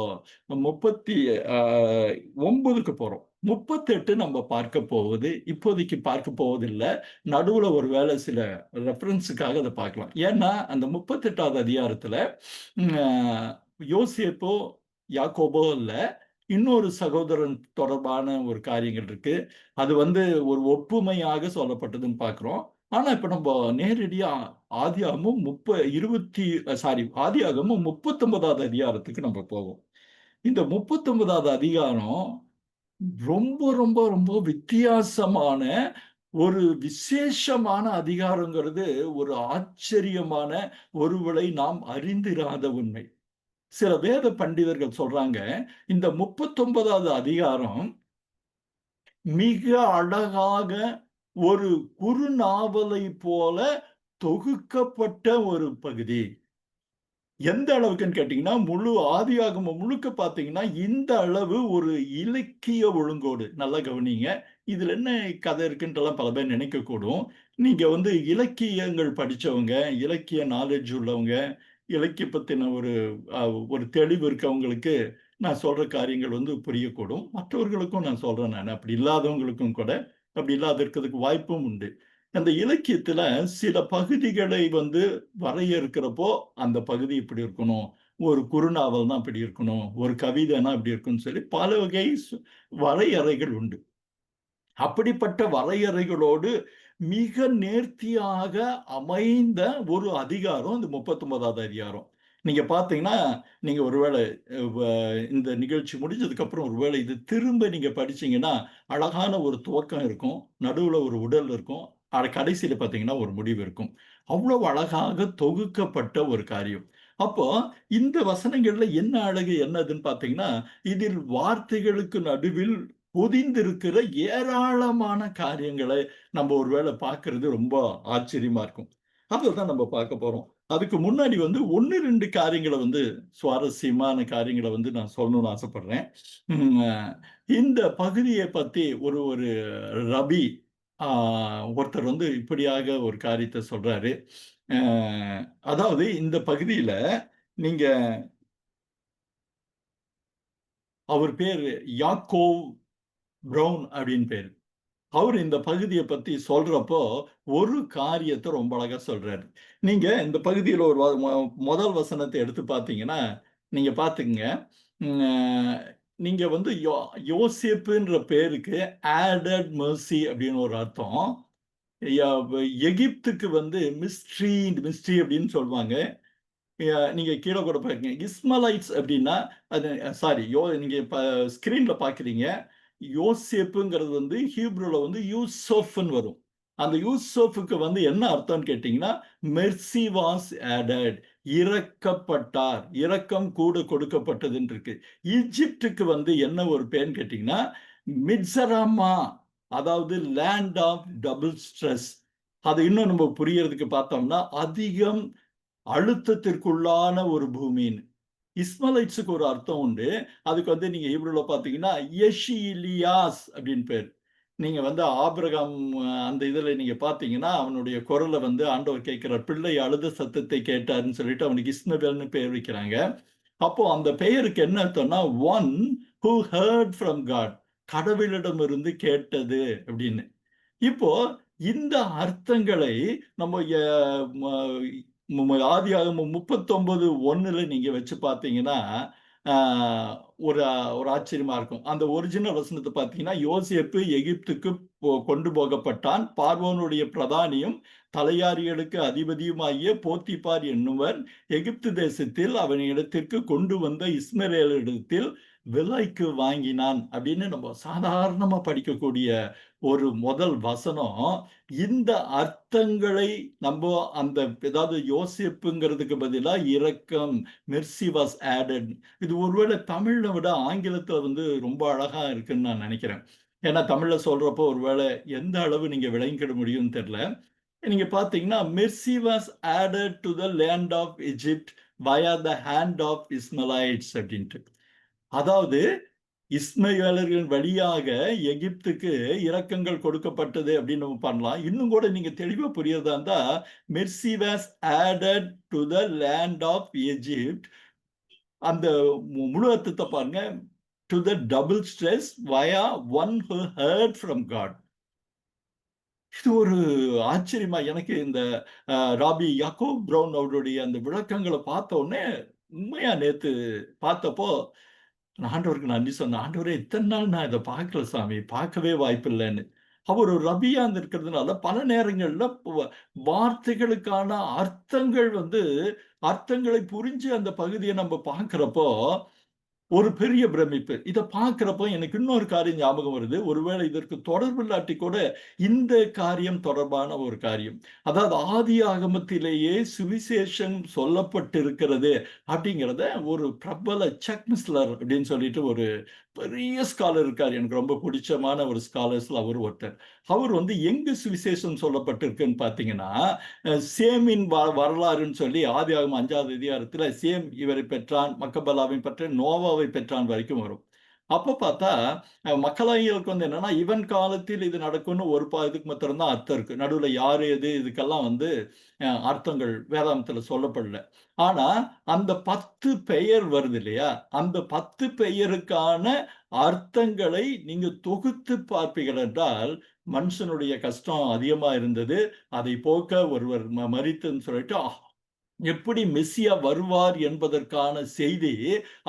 39க்கு போறோம். 38 நம்ம பார்க்க போவது இப்போதைக்கு பார்க்க போவதில்லை. நடுவுல ஒரு வேளை சில ரெஃபரன்ஸுக்காக அதை பார்க்கலாம். ஏன்னா அந்த 38வது அதிகாரத்துல யோசேப்போ யாக்கோபோ இல்ல, இன்னொரு சகோதரன் தொடர்பான ஒரு காரியங்கள் இருக்கு. அது வந்து ஒரு ஒப்புமையாக சொல்லப்பட்டதுன்னு பார்க்கிறோம். ஆனா இப்ப நம்ம நேரடியா ஆதியாகமம் 39வது அதிகாரத்துக்கு நம்ம போவோம். இந்த 39வது அதிகாரம் ரொம்ப ரொம்ப ரொம்ப வித்தியாசமான ஒரு விசேஷமான அதிகாரங்கிறது ஒரு ஆச்சரியமான ஒருவளை நாம் அறிந்திராத உண்மை. சில வேத பண்டிதர்கள் சொல்றாங்க இந்த 39வது அதிகாரம் மிக அழகாக ஒரு குறுநாவலை போல தொகுக்கப்பட்ட ஒரு பகுதி. எந்த அளவுக்குன்னு கேட்டீங்கன்னா முழு ஆதியாகமம் முழுக்க பார்த்தீங்கன்னா இந்த அளவு ஒரு இலக்கிய ஒழுங்கோடு நல்லா கவனிங்க. இதுல என்ன கதை இருக்குன்றலாம் பல பேர் நினைக்கக்கூடும். நீங்க வந்து இலக்கியங்கள் படிச்சவங்க, இலக்கிய நாலேஜ் உள்ளவங்க, இலக்கிய பத்தின ஒரு தெளிவு இருக்கவங்களுக்கு நான் சொல்ற காரியங்கள் வந்து புரியக்கூடும். மற்றவர்களுக்கும் நான் சொல்றேன் நானு. அப்படி இல்லாதவங்களுக்கும் கூட அப்படி இல்லாத இருக்கிறதுக்கு வாய்ப்பும் உண்டு. அந்த இலக்கியத்துல சில பகுதிகளை வந்து வரையறுக்கிறப்போ அந்த பகுதி இப்படி இருக்கணும், ஒரு குறுநாவல்னா இப்படி இருக்கணும், ஒரு கவிதைனா இப்படி இருக்கும்னு சொல்லி பல வகை வரையறைகள் உண்டு. அப்படிப்பட்ட வரையறைகளோடு மிக நேர்த்தியாக அமைந்த ஒரு அதிகாரம் இந்த 39வது அதிகாரம். நீங்க பார்த்தீங்கன்னா, நீங்க ஒருவேளை இந்த நிகழ்ச்சி முடிஞ்சதுக்கு அப்புறம் ஒருவேளை இது திரும்ப நீங்க படிச்சீங்கன்னா, அழகான ஒரு துவக்கம் இருக்கும். நடுவுல ஒரு உடல் இருக்கும். கடைசியில பார்த்தீங்கன்னா, ஒரு முடிவு இருக்கும். அவ்வளவு அழகாக தொகுக்கப்பட்ட ஒரு காரியம். அப்போ இந்த வசனங்கள்ல என்ன அழகு என்னதுன்னு பார்த்தீங்கன்னா, இதில் வார்த்தைகளுக்கு நடுவில் பொதிந்திருக்கிற ஏராளமான காரியங்களை நம்ம ஒருவேளை பார்க்கிறது ரொம்ப ஆச்சரியமா இருக்கும். அததான் நம்ம பார்க்க போறோம். அதுக்கு முன்னாடி வந்து 1, 2 காரியங்கள வந்து சுவாரஸ்யமான காரியங்கள வந்து நான் சொல்லணும்னு ஆசைப்படுறேன். ம் அ இந்த பகுதிய பத்தி ஒரு ஒரு ரபி ஆ ஒருத்தர் வந்து இப்படியாக ஒரு காரியத்த சொல்றாரு. அ அதாவது இந்த பகுதியில நீங்க அவர் பேரு யாக்கோவ் ப்ரவுன் அப்படின்னு பேரு. அவரு இந்த பகுதிய பத்தி சொல்றப்போ, ஒரு காரியத்த ரொம்ப அழகா சொல்றாரு. நீங்க இந்த பகுதியில ஒரு முதல் வசனத்த எடுத்து பார்த்தீங்கன்னா, நீங்க பார்த்துக்கங்க. ம் அ நீங்க வந்து யோசேப்புன்ற பேருக்கு ஆடட் மெர்சி அப்படின்னு ஒரு அர்த்தம். ய எகிப்துக்கு வந்து மிஸ்ட்ரி அப்படின்னு சொல்வாங்க. நீங்க கீழ கூட பாருங்க. இஸ்மலைட்ஸ் அப்டின்னா, அது சாரி நீங்க இப்ப ஸ்கிரீன்ல பார்க்கிறீங்க. யோசேப்புங்கிறது வந்து ஹீப்ருல வந்து யூசோஃப்ன்னு வரும். அந்த யூசோஃப்க்கு வந்து என்ன அர்த்தம்னு கேட்டீங்கன்னா, மெர்சி வாஸ் ஆடட். இரக்கப்பட்டார். இரக்கம் கூட கொடுக்கப்பட்டதுன்னு இருக்கு. ஈஜிப்டுக்கு வந்து என்ன ஒரு பேர்ன்னு கேட்டீங்கன்னா, மிட்சராமா. அதாவது லேண்ட் ஆஃப் டபுள் ஸ்ட்ரெஸ். அது இன்னும் நம்ம புரியறதுக்கு பார்த்தோம்னா, அதிகம் அழுத்தத்திற்குள்ளான ஒரு பூமின்னு. இஸ்மலைட்ஸுக்கு ஒரு அர்த்தம் உண்டு. அதுக்கு வந்து நீங்க ஹீப்ருல பார்த்தீங்கன்னா, எஷிலியாஸ் அப்படின்னு பேரு. நீங்க வந்து ஆபிரகாம் அந்த இதுல நீங்க பார்த்தீங்கன்னா, அவனுடைய குரல வந்து ஆண்டவர் கேட்கிறார். பிள்ளை அழுத சத்தத்தை கேட்டார்ன்னு சொல்லிட்டு அவனுக்கு இஸ்மவேல்ன்னு பெயர் வைக்கிறாங்க. அப்போ அந்த பெயருக்கு என்ன அர்த்தம்னா, one who heard from God. கடவுளிடமிருந்து கேட்டது அப்படின்னு. இப்போ இந்த அர்த்தங்களை நம்ம ஆதியாகமம் 39:1ல நீங்க வச்சு பார்த்தீங்கன்னா, ஆ ஒரு ஒரு ஆச்சரியமா இருக்கும். அந்த ஒரிஜினல் வசனத்த பார்த்தீங்கன்னா, யோசேப்பு எகிப்துக்கு கொண்டு போகப்பட்டான். பார்வோனுடைய பிரதானியும், தலையாரிகளுக்கு அதிபதியுமாகிய போத்திபார் என்னுவர் எகிப்து தேசத்தில் அவனிடத்திற்கு கொண்டு வந்த இஸ்மவேலரிடத்தில் விலைக்கு வாங்கினான். அப்படின்னு நம்ம சாதாரணமா படிக்கக்கூடிய ஒரு முதல் வசனம், இந்த அர்த்தங்களை நம்ப அந்த ஏதாவது யோசேப்புங்கிறதுக்கு பதிலா இரக்கம், மெர்சி வாஸ் ஆடட். இது ஒருவேளை தமிழ்ல விட ஆங்கிலத்துல வந்து ரொம்ப அழகா இருக்குன்னு நான் நினைக்கிறேன். ஏன்னா தமிழ்ல சொல்றப்போ ஒருவேளை எந்த அளவு நீங்க விளங்கிக்கிட முடியும்னு தெரியல. நீங்க பார்த்தீங்கன்னா, mercy was added to the land of Egypt via the hand of Ishmaelites அப்படின்ட்டு. அதாவது இஸ்மவேலர்கள் வழியாக எகிப்துக்கு இரக்கங்கள் கொடுக்கப்பட்டது அப்படின்னு நம்ம பண்ணலாம். இன்னும் கூட நீங்க தெளிவா புரியறதா இருந்தா, mercy was added to the land of Egypt. அந்த முழு அர்த்தத்த பாருங்க. To the double stress via one who heard from God. இது ஒரு ஆச்சரியமா எனக்கு இந்த ராபி யாக்கோப் ப்ரவுன் அவருடைய அந்த விளக்கங்கள பார்த்த உடனே, உண்மையா நேத்து பார்த்தப்போ நான் ஆண்டவருக்கு நன்றி சொன்னேன். ஆண்டவரே இத்தன நாள் நான் இத பார்க்கல சாமி. பார்க்கவே வாய்ப்பில்லன்னு. அவர் ஒரு ரபியா இருக்கிறதுனால பல நேரங்கள்ல வார்த்தைகளுக்கான அர்த்தங்கள் வந்து அர்த்தங்களை புரிஞ்சு அந்த பகுதிய நம்ம பார்க்கிறப்போ, ஒரு பெரிய பிரமிப்பு. இத பார்க்கிறப்போ எனக்கு இன்னொரு காரியம் ஞாபகம் வருது. ஒருவேளை இதற்கு தொடர்பு இல்லாட்டி கூட, இந்த காரியம் தொடர்பான ஒரு காரியம். அதாவது ஆதியாகமத்திலேயே சுவிசேஷம் சொல்லப்பட்டிருக்கிறது அப்படிங்கிறத ஒரு பிரபல சக் மிஸ்லர் அப்படின்னு சொல்லிட்டு ஒரு பெரிய ஸ்காலர் இருக்காரு. எனக்கு ரொம்ப பிடிச்சமான ஒரு ஸ்காலர்ஸ்ல அவரு ஒருத்தர். அவர் வந்து எங்க சுவிசேஷம் சொல்லப்பட்டிருக்குன்னு பார்த்தீங்கன்னா, சேமின் வரலாறுன்னு சொல்லி ஆதியாகமம் 5வது அதிகாரத்துல சேம் இவரை பெற்றான், மக்கபலாவை பெற்றான், நோவாவை பெற்றான் வரைக்கும் வரும். அப்ப பார்த்தா, மக்களாகிகளுக்கு வந்து என்னன்னா, இவன் காலத்தில் இது நடக்கும்னு ஒரு இதுக்கு மாத்திரம் தான் அர்த்தம் இருக்கு. நடுவுல யாரு, எது இதுக்கெல்லாம் வந்து அர்த்தங்கள் வேதாந்தத்துல சொல்லப்படல. ஆனா, அந்த 10 பெயர் வருது இல்லையா? அந்த 10 பெயருக்கான அர்த்தங்களை நீங்க தொகுத்து பார்ப்பீர்கள் என்றால், மனுஷனுடைய கஷ்டம் அதிகமா இருந்தது. அதை போக்க ஒருவர் மரித்துன்னு சொல்லிட்டு எப்படி மெஸ்ஸியா வருவார் என்பதற்கான செய்தி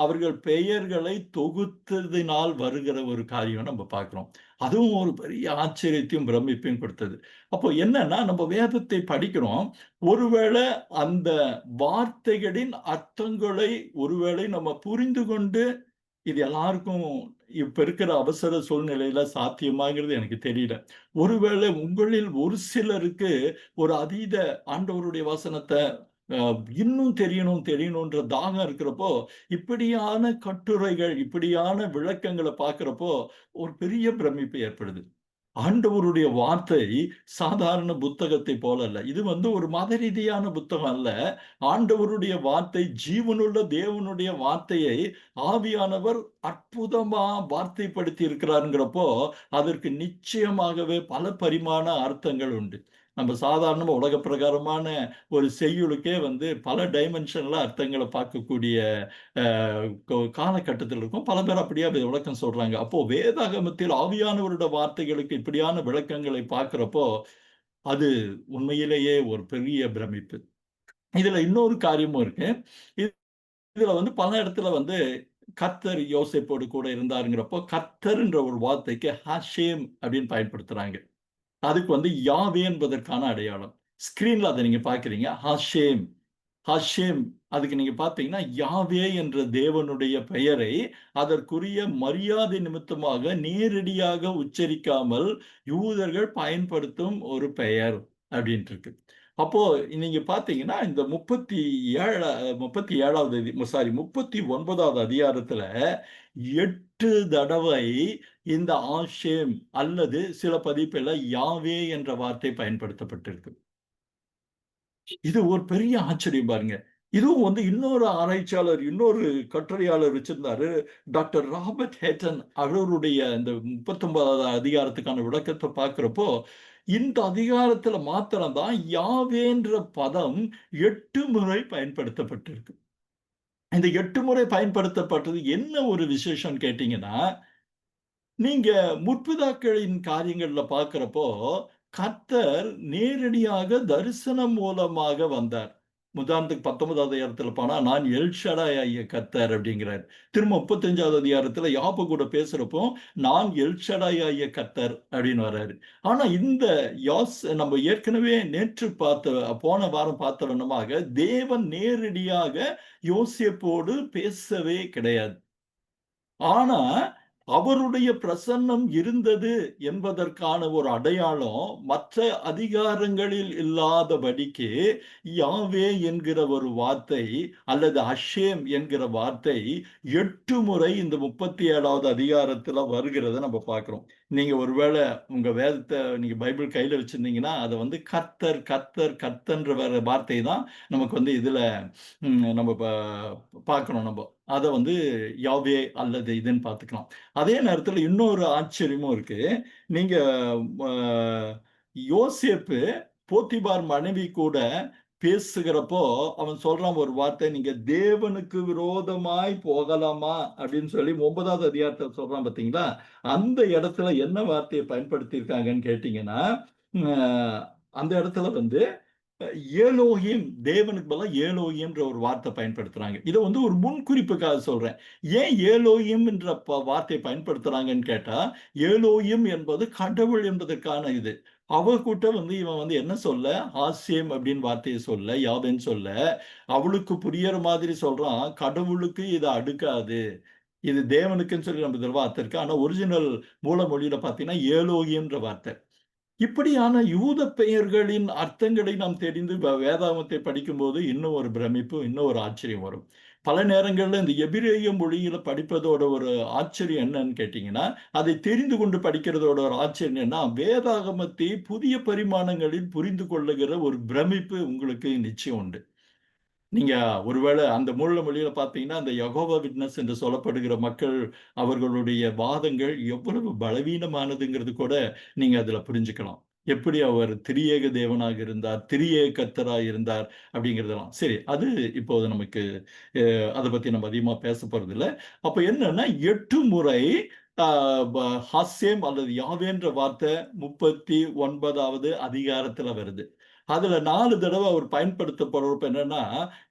அவர்கள் பெயர்களை தொகுத்ததினால் வருகிற ஒரு காரியம் நம்ம பார்க்கிறோம். அதுவும் ஒரு பெரிய ஆச்சரியத்தையும் பிரமிப்பையும் கொடுத்தது. அப்போ என்னன்னா, நம்ம வேதத்தை படிக்கிறோம். ஒருவேளை அந்த வார்த்தைகளின் அர்த்தங்களை ஒருவேளை நம்ம புரிந்து கொண்டு இது எல்லாருக்கும் இப்ப இருக்கிற அவசர சூழ்நிலையில சாத்தியமாங்கிறது எனக்கு தெரியல. ஒருவேளை உங்களில் ஒரு சிலருக்கு ஒரு அதீத ஆண்டவருடைய வசனத்த இன்னும் தெரியணும் தெரியணுன்ற தாகம் இருக்கிறப்போ, இப்படியான கட்டுரைகள், இப்படியான விளக்கங்கள பார்க்கிறப்போ, ஒரு பெரிய பிரமிப்பு ஏற்படுது. ஆண்டவருடைய வார்த்தை சாதாரண புத்தகத்தை போல அல்ல. இது ஒரு மத ரீதியான புத்தகம் அல்ல. ஆண்டவருடைய வார்த்தை ஜீவனுள்ள தேவனுடைய வார்த்தையை ஆவியானவர் அற்புதமா வார்த்தைப்படுத்தி இருக்கிறாருங்கிறப்போ, அதற்கு நிச்சயமாகவே பல பரிமாண அர்த்தங்கள் உண்டு. நம்ம சாதாரணமா உலக பிரகாரமான ஒரு செய்யுளுக்கே பல டைமென்ஷன்ல அர்த்தங்கள பார்க்கக்கூடிய காலகட்டத்தில் இருக்கும். பல பேர் அப்படியே அதை விளக்கம் சொல்றாங்க. அப்போ வேதாகமத்தில் ஆவியானவருடைய வார்த்தைகளுக்கு இப்படியான விளக்கங்களை பார்க்கிறப்போ, அது உண்மையிலேயே ஒரு பெரிய பிரமிப்பு. இதுல இன்னொரு காரியமும் இருக்கு. இதுல பல இடத்துல கர்த்தர் யோசேப்போடு கூட இருந்தாருங்கிறப்போ, கர்த்தர்ன்ற ஒரு வார்த்தைக்கு ஹஷேம் அப்படின்னு பயன்படுத்துறாங்க. அதுக்கு யாவே என்பதற்கான அடையாளம். ஸ்கிரீன்ல அதை நீங்க பார்க்கிறீங்க. ஹஷேம் ஹஷேம் அதுக்கு நீங்க பார்த்தீங்கன்னா, யாவே என்ற தேவனுடைய பெயரை அதற்குரிய மரியாதை நிமித்தமாக நேரடியாக உச்சரிக்காமல் யூதர்கள் பயன்படுத்தும் ஒரு பெயர் அப்படின்ட்டு இருக்கு. அப்போ நீங்க பார்த்தீங்கன்னா, இந்த 39வது அதிகாரத்துல 8 தடவை இந்த ஆஷேம் அல்லது சில பதிப்புல யாவே என்ற வார்த்தை பயன்படுத்தப்பட்டிருக்கு. இது ஒரு பெரிய ஆச்சரியம் பாருங்க. இதுவும் இன்னொரு ஆராய்ச்சியாளர், இன்னொரு கட்டுரையாளர் வச்சிருந்தாரு. டாக்டர் ராபர்ட் ஹேட்டன் அவருடைய இந்த 39வது அதிகாரத்துக்கான விளக்கத்தை பார்க்கிறப்போ, இந்த அதிகாரத்துல மாத்திரம் தான் யாவேன்ற பதம் 8 முறை பயன்படுத்தப்பட்டிருக்கு. இந்த 8 முறை பயன்படுத்தப்பட்டது என்ன ஒரு விசேஷம் கேட்டீங்கன்னா, நீங்க முற்பிதாக்களின் காரியங்கள்ல பார்க்கிறப்போ, கர்த்தர் நேரடியாக தரிசனம் மூலமாக வந்தார். உதாரணத்துக்கு 19வது அதிகாரத்துல போனா, நான் எல் ஷடாய் ஆகிய கர்த்தர் அப்படிங்கிறார். திரும்ப 35வது அதிகாரத்துல யாப்பு கூட பேசுறப்போ, நான் எல் ஷடாய் ஆகிய கர்த்தர் அப்படின்னு வர்றாரு. ஆனா இந்த நம்ம ஏற்கனவே நேற்று போன வாரம் பார்த்த வண்ணமாக தேவன் நேரடியாக யோசேப்போடு பேசவே கிடையாது. ஆனா அவருடைய பிரசன்னம் இருந்தது என்பதற்கான ஒரு அடையாளம் மற்ற அதிகாரங்களில் இல்லாதபடிக்கு யாவே என்கிற ஒரு வார்த்தை அல்லது அஷேம் என்கிற வார்த்தை 8 முறை இந்த 37வது அதிகாரத்துல வருகிறத நம்ம பார்க்கிறோம். நீங்க ஒருவேளை உங்க வேதத்தை நீங்க பைபிள் கையில வச்சிருந்தீங்கன்னா, அதை கர்த்தர் கர்த்தர் கர்த்தன்ற வார்த்தை தான் நமக்கு இதுல நம்ம பார்க்கணும். நம்ம அதை யாவே அல்லது இதுன்னு பார்த்துக்கலாம். அதே நேரத்துல இன்னொரு ஆச்சரியமும் இருக்கு. நீங்க யோசேப்பு போத்திபார் மனைவி கூட பேசுகிறப்போ அவன் சொல்றான் ஒரு வார்த்தை, நீங்க தேவனுக்கு விரோதமாய் போகலாமா அப்படின்னு சொல்லி 9வது அதிகாரத்துல சொல்றான் பாத்தீங்களா? அந்த இடத்துல என்ன வார்த்தையை பயன்படுத்தி இருக்காங்கன்னு கேட்டீங்கன்னா, அந்த இடத்துல ஏலோஹிம் தேவனுக்கு பதிலா ஏலோஹிம்ன்ற ஒரு வார்த்தை பயன்படுத்துறாங்க. இதை ஒரு முன்குறிப்புக்காக சொல்றேன். ஏன் ஏலோஹிம் என்ற வார்த்தையை பயன்படுத்துறாங்கன்னு கேட்டா, ஏலோஹிம் என்பது கடவுள் என்பதற்கான இது. அவகிட்ட இவன் என்ன சொல்ல, ஆசேம் அப்படின்னு வார்த்தையை சொல்ல, யாவேன்னு சொல்ல, அவளுக்கு புரியற மாதிரி சொல்றான். கடவுளுக்கு இதை அடுக்காது, இது தேவனுக்குன்னு சொல்லி நம்ம வார்த்தை இருக்கு. ஆனா ஒரிஜினல் மூல மொழியில பாத்தீங்கன்னா ஏலோஹிம்ன்ற வார்த்தை. இப்படியான யூத பெயர்களின் அர்த்தங்களை நாம் தெரிந்து வேதாகமத்தை படிக்கும்போது இன்னும் ஒரு பிரமிப்பு, இன்னும் ஒரு ஆச்சரியம் வரும். பல நேரங்கள்ல இந்த எபிரேய மொழியில படிப்பதோட ஒரு ஆச்சரியம் என்னன்னு கேட்டீங்கன்னா, அதை தெரிந்து கொண்டு படிக்கிறதோட ஒரு ஆச்சரியம் என்னன்னா, வேதாகமத்தை புதிய பரிமாணங்களில் புரிந்து கொள்ளுகிற ஒரு பிரமிப்பு உங்களுக்கு நிச்சயம் உண்டு. நீங்க ஒருவேளை அந்த மூல மொழியில பார்த்தீங்கன்னா, அந்த யெகோவா விட்னஸ் என்று சொல்லப்படுகிற மக்கள், அவர்களுடைய வாதங்கள் எவ்வளவு பலவீனமானதுங்கிறது கூட நீங்க அதுல புரிஞ்சுக்கலாம். எப்படி அவர் திரியேக தேவனாக இருந்தார், திரியேக கர்த்தராய் இருந்தார் அப்படிங்கிறதெல்லாம். சரி, அது இப்போது நமக்கு அத பத்தி நம்ம அதிகமா பேச போறதில்ல. அப்ப என்னன்னா 8 முறை ஹாஸ்யம் அல்லது யாவேன்ற வார்த்தை 39வது அதிகாரத்துல வருது. அதுல 4 தடவை அவர் பயன்படுத்தப்படுறப்ப என்னன்னா,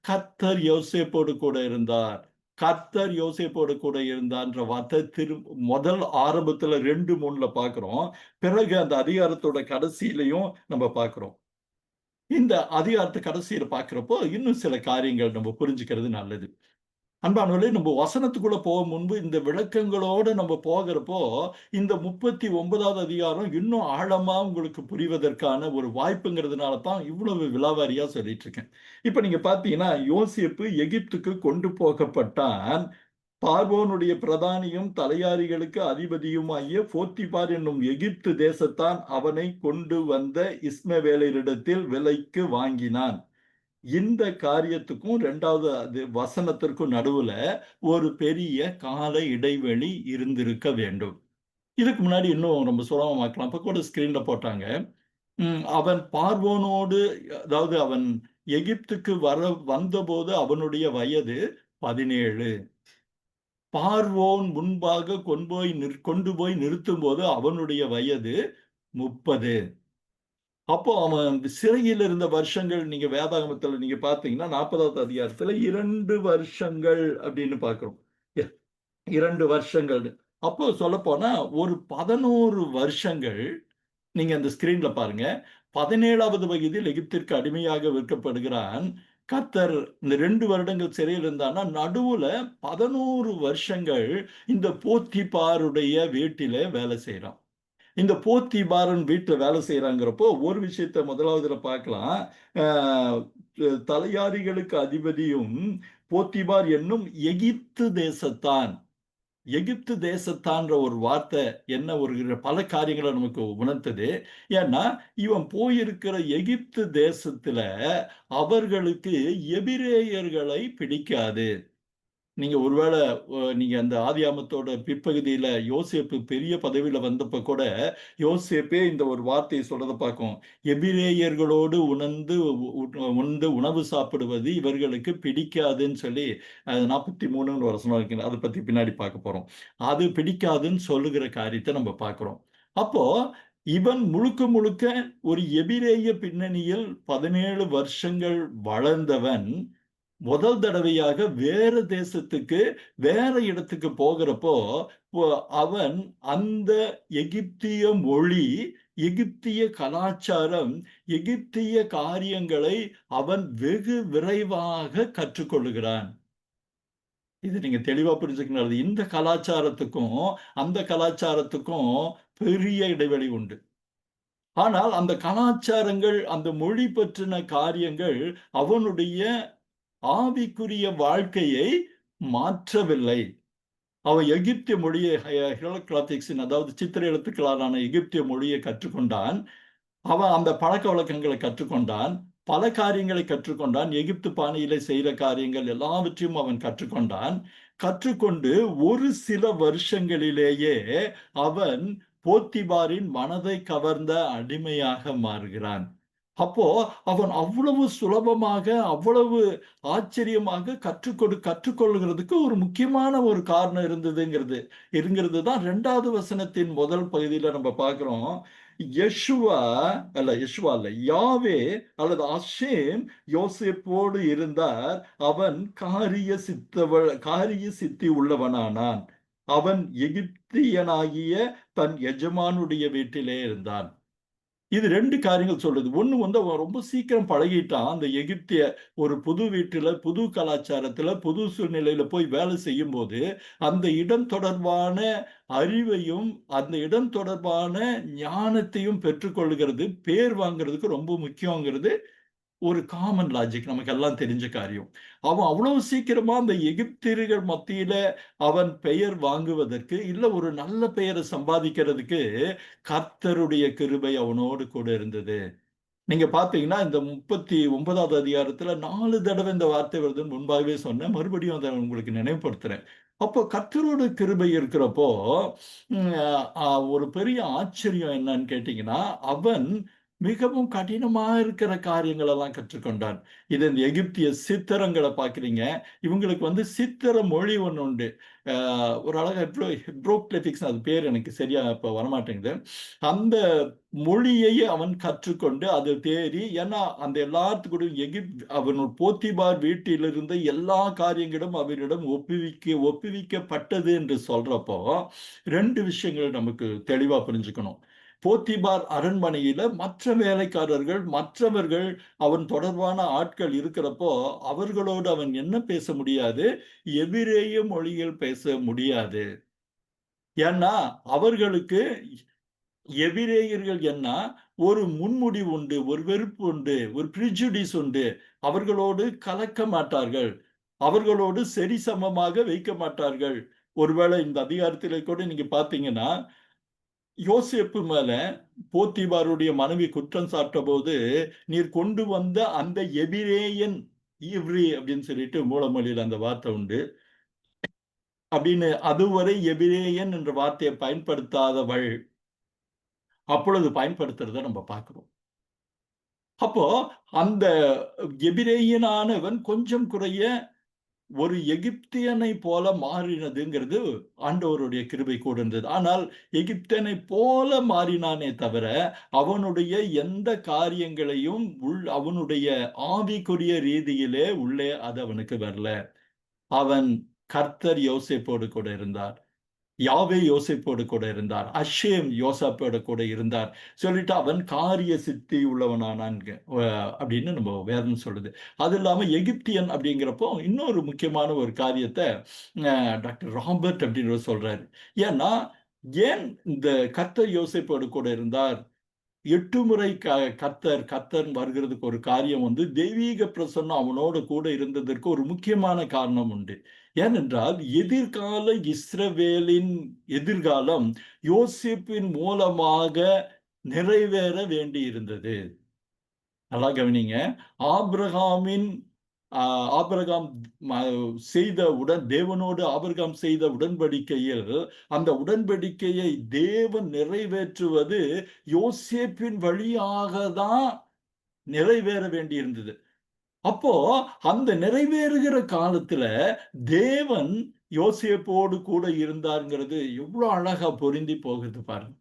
கர்த்தர் யோசேப்போடு கூட இருந்தார். கர்த்தர் யோசேப்போடு கூட இருந்தார்ன்ற வார்த்தை முதல் ஆரம்பத்துல 2, 3ல பார்க்கிறோம். பிறகு அந்த அதிகாரத்தோட கடைசியிலையும் நம்ம பார்க்கிறோம். இந்த அதிகாரத்து கடைசியில பார்க்கிறப்போ, இன்னும் சில காரியங்கள் நம்ம புரிஞ்சுக்கிறது நல்லது. அன்பானவர்களே, நம்ம வசனத்துக்குள்ள போக முன்பு இந்த விளக்கங்களோட நம்ம போகிறப்போ, இந்த 39வது அதிகாரம் இன்னும் ஆழமா உங்களுக்கு புரிவதற்கான ஒரு வாய்ப்புங்கிறதுனால தான் இவ்வளவு விலாவாரியா சொல்லிட்டு இருக்கேன். இப்ப நீங்க பார்த்தீங்கன்னா, யோசேப்பு எகிப்துக்கு கொண்டு போகப்பட்டான். பார்வோனுடைய பிரதானியும் தலையாரிகளுக்கு அதிபதியுமாகிய போத்திபார் என்னும் எகிப்து தேசத்தான் அவனை கொண்டு வந்த இஸ்மவேலரிடத்தில் விலைக்கு வாங்கினான். இந்த காரியத்துக்கும் 2வது வசனத்திற்கும் நடுவுல ஒரு பெரிய கால இடைவெளி இருந்திருக்க வேண்டும். இதுக்கு முன்னாடி இன்னும் நம்ம சுலபமாக்கலாம். இப்ப கூட ஸ்கிரீன்ல போட்டாங்க. அவன் பார்வோனோடு, அதாவது அவன் எகிப்துக்கு வந்தபோது அவனுடைய வயது 17. பார்வோன் முன்பாக கொண்டு போய் நிறுத்தும் போது அவனுடைய வயது 30. அப்போ அவன் சிறையில் இருந்த வருஷங்கள் நீங்க வேதாகமத்துல நீங்க பார்த்தீங்கன்னா 40வது அதிகாரத்துல 2 வருஷங்கள் அப்படின்னு பார்க்கிறோம். 2 வருஷங்கள். அப்போ சொல்லப்போனா ஒரு 11 வருஷங்கள் நீங்க அந்த ஸ்கிரீன்ல பாருங்க. 17வது வயதில் எகிப்திற்கு அடிமையாக விற்கப்படுகிறான். கர்த்தர் இந்த 2 வருடங்கள் சிறையில் இருந்தான்னா, நடுவுல 11 வருஷங்கள் இந்த போத்திபாருடைய வீட்டிலே வேலை செய்றான். இந்த போத்திபாரன் வீட்டுல வேலை செய்யறாங்கிறப்போ ஒரு விஷயத்த முதலாவதுல பார்க்கலாம். தலையாரிகளுக்கு அதிபதியும் போத்திபார் என்னும் எகிப்து தேசத்தான். எகிப்து தேசத்தான்ற ஒரு வார்த்தை என்ன ஒரு பல காரியங்களை நமக்கு உணர்த்தது. ஏன்னா இவன் போயிருக்கிற எகிப்து தேசத்துல அவர்களுக்கு எபிரேயர்களை பிடிக்காது. நீங்க ஒருவேளை நீங்க அந்த ஆதியாமத்தோட பிற்பகுதியில யோசேப்பு பெரிய பதவியில வந்தப்ப கூட யோசேப்பே இந்த ஒரு வார்த்தையை சொல்றதை பார்க்கும். எபிரேயர்களோடு உண்டு உணவு சாப்பிடுவது இவர்களுக்கு பிடிக்காதுன்னு சொல்லி 43ன்னு ஒரு வசனம் இருக்கு. அதை பத்தி பின்னாடி பார்க்க போறோம். அது பிடிக்காதுன்னு சொல்லுகிற காரியத்தை நம்ம பார்க்கிறோம். அப்போ இவன் முழுக்க முழுக்க ஒரு எபிரேய பின்னணியில் 17 வருஷங்கள் வளர்ந்தவன் முதல் தடவையாக வேற தேசத்துக்கு வேற இடத்துக்கு போகிறப்போ அவன் அந்த எகிப்திய மொழி, எகிப்திய கலாச்சாரம், எகிப்திய காரியங்களை அவன் வெகு விரைவாக கற்றுக்கொள்ளுகிறான். இது நீங்க தெளிவா புரிஞ்சுக்கணும். இந்த கலாச்சாரத்துக்கும் அந்த கலாச்சாரத்துக்கும் பெரிய இடைவெளி உண்டு. ஆனால் அந்த கலாச்சாரங்கள், அந்த மொழி பற்றின காரியங்கள் அவனுடைய ஆவிக்குரிய வாழ்க்கையை மாற்றவில்லை. அவன் எகிப்திய மொழியை ஹியரோகிராபிக்ஸின், அதாவது சித்திர எழுத்துக்களாலான எகிப்திய மொழியை கற்றுக்கொண்டான். அவன் அந்த பழக்க வழக்கங்களை கற்றுக்கொண்டான். பல காரியங்களை கற்றுக்கொண்டான். எகிப்து பாணியிலே செய்கிற காரியங்கள் எல்லாவற்றையும் அவன் கற்றுக்கொண்டான். கற்றுக்கொண்டு ஒரு சில வருஷங்களிலேயே அவன் போத்திபாரின் மனதை கவர்ந்த அடிமையாக மாறுகிறான். அப்போ அவன் அவ்வளவு சுலபமாக, அவ்வளவு ஆச்சரியமாக கற்றுக்கொள்கிறதுக்கு ஒரு முக்கியமான ஒரு காரணம் இருந்ததுங்கிறது தான் 2வது வசனத்தின் முதல் பகுதியில நம்ம பார்க்கிறோம். யெஷுவா அல்ல, யாவே அல்லது அஷேம் யோசேப்போடு இருந்தார். அவன் காரிய சித்தி உள்ளவனானான். அவன் எகிப்தியனாகிய தன் எஜமானுடைய வீட்டிலே இருந்தான். இது 2 காரியங்கள் சொல்லுது. ஒண்ணு அவன் ரொம்ப சீக்கிரம் பழகிட்டான். அந்த எகிப்திய ஒரு புது வீட்டுல, புது கலாச்சாரத்துல, புது சூழ்நிலையில போய் வேலை செய்யும் போது அந்த இடம் தொடர்பான அறிவையும் அந்த இடம் தொடர்பான ஞானத்தையும் பெற்றுக்கொள்கிறது, பேர் வாங்குறதுக்கு ரொம்ப முக்கியங்கிறது ஒரு காமன் லாஜிக், நமக்கு எல்லாம் தெரிஞ்ச காரியம். அவன் அவ்வளவு சீக்கிரமா அந்த எகிப்தியர்கள் மத்தியில அவன் பெயர் வாங்குவதற்கு, இல்ல ஒரு நல்ல பெயரை சம்பாதிக்கிறதுக்கு கர்த்தருடைய கிருபை அவனோடு கூட இருந்தது. நீங்க பாத்தீங்கன்னா இந்த 39வது அதிகாரத்துல 4 தடவை இந்த வார்த்தை வருதுன்னு முன்பாகவே சொன்னேன். மறுபடியும் அதை உங்களுக்கு நினைவுபடுத்துறேன். அப்போ கர்த்தரோட கிருபை இருக்கிறப்போ ஒரு பெரிய ஆச்சரியம் என்னன்னு கேட்டீங்கன்னா, அவன் மிகவும் கடினமா இருக்கிற காரியங்கள் எல்லாம் கற்றுக்கொண்டான். இது இந்த எகிப்திய சித்திரங்களை பார்க்கிறீங்க. இவங்களுக்கு வந்து சித்திர மொழி ஒண்ணு உண்டு. ஒரு அழகா ஹிப்ரோகிளிபிக்ஸ் அது பேர் எனக்கு சரியா இப்ப வரமாட்டேங்குது. அந்த மொழியை அவன் கற்றுக்கொண்டு அதை தேறி, ஏன்னா அந்த எல்லாத்துக்கூடயும் அவன் போத்திபார் வீட்டிலிருந்து எல்லா காரியங்களும் அவரிடம் ஒப்புவிக்கப்பட்டது என்று சொல்றப்போ 2 விஷயங்கள் நமக்கு தெளிவா புரிஞ்சுக்கணும். போத்திபார் அரண்மனையில மற்ற வேலைக்காரர்கள், மற்றவர்கள், அவன் தொடர்பான ஆட்கள் இருக்கிறப்போ அவர்களோடு அவன் என்ன பேச முடியாது? எபிரேய மொழியில் பேச முடியாது. ஏன்னா அவர்களுக்கு எபிரேயர்கள் என்ன ஒரு முன்முடிவு உண்டு, ஒரு வெறுப்பு உண்டு, ஒரு பிரிஜுடிஸ் உண்டு. அவர்களோடு கலக்க மாட்டார்கள், அவர்களோடு சரிசமமாக வைக்க மாட்டார்கள். ஒருவேளை இந்த அதிகாரத்திலே கூட நீங்க பார்த்தீங்கன்னா, யோசேப்பு மேல போத்திபாருடைய மனைவி குற்றம் சாட்டபோது, நீர் கொண்டு வந்த அந்த எபிரேயன், ஈவ்ரி அப்படின்னு சொல்லிட்டு மூலமொழியில அந்த வார்த்தை உண்டு. அப்படின்னு அதுவரை எபிரேயன் என்ற வார்த்தையை பயன்படுத்தாதவள் அப்பொழுது பயன்படுத்துறத நம்ம பார்க்கிறோம். அப்போ அந்த எபிரேயனானவன் கொஞ்சம் குறைய ஒரு எகிப்தியனை போல மாறினதுங்கிறது ஆண்டவருடைய கிருபை கூட இருந்தது. ஆனால் எகிப்தியனை போல மாறினானே தவிர அவனுடைய எந்த காரியங்களையும் அவனுடைய ஆவிக்குரிய ரீதியிலே உள்ளே அது அவனுக்கு வரல. அவன் கர்த்தர் யோசேப்போடு கூட இருந்தார், யாவே யோசேப்போடு கூட இருந்தார், அஷேம் யோசேப்போடு கூட இருந்தார் சொல்லிட்டு அவன் காரிய சித்தி உள்ளவனானாங்க அப்படின்னு நம்ம வேதம் சொல்லுது. அது இல்லாம எகிப்தியன் அப்படிங்கிறப்போ இன்னொரு முக்கியமான ஒரு காரியத்தை டாக்டர் ராபர்ட் அப்படின்னு சொல்றாரு. ஏன்னா ஏன் இந்த கர்த்தர் யோசேப்போடு கூட இருந்தார்? 8 முறை கர்த்தர் வருகிறதுக்கு ஒரு காரியம் வந்து தெய்வீக பிரசன்னம் அவனோடு கூட இருந்ததற்கு ஒரு முக்கியமான காரணம் உண்டு. ஏனென்றால் எதிர்கால இஸ்ரவேலின் எதிர்காலம் யோசேப்பின் மூலமாக நிறைவேற வேண்டி இருந்தது. நல்லா கவனிங்க. ஆபிரகாமின் ஆபிரகாம் தேவனோடு ஆபிரகாம் செய்த உடன்படிக்கையில் அந்த உடன்படிக்கையை தேவன் நிறைவேற்றுவது யோசேப்பின் வழியாக தான் நிறைவேற வேண்டி இருந்தது. அப்போ அந்த நிறைவேறுகிற காலத்துல தேவன் யோசேப்போடு கூட இருந்தாருங்கிறது எவ்வளவு அழகா பொருந்தி போகுது பாருங்க.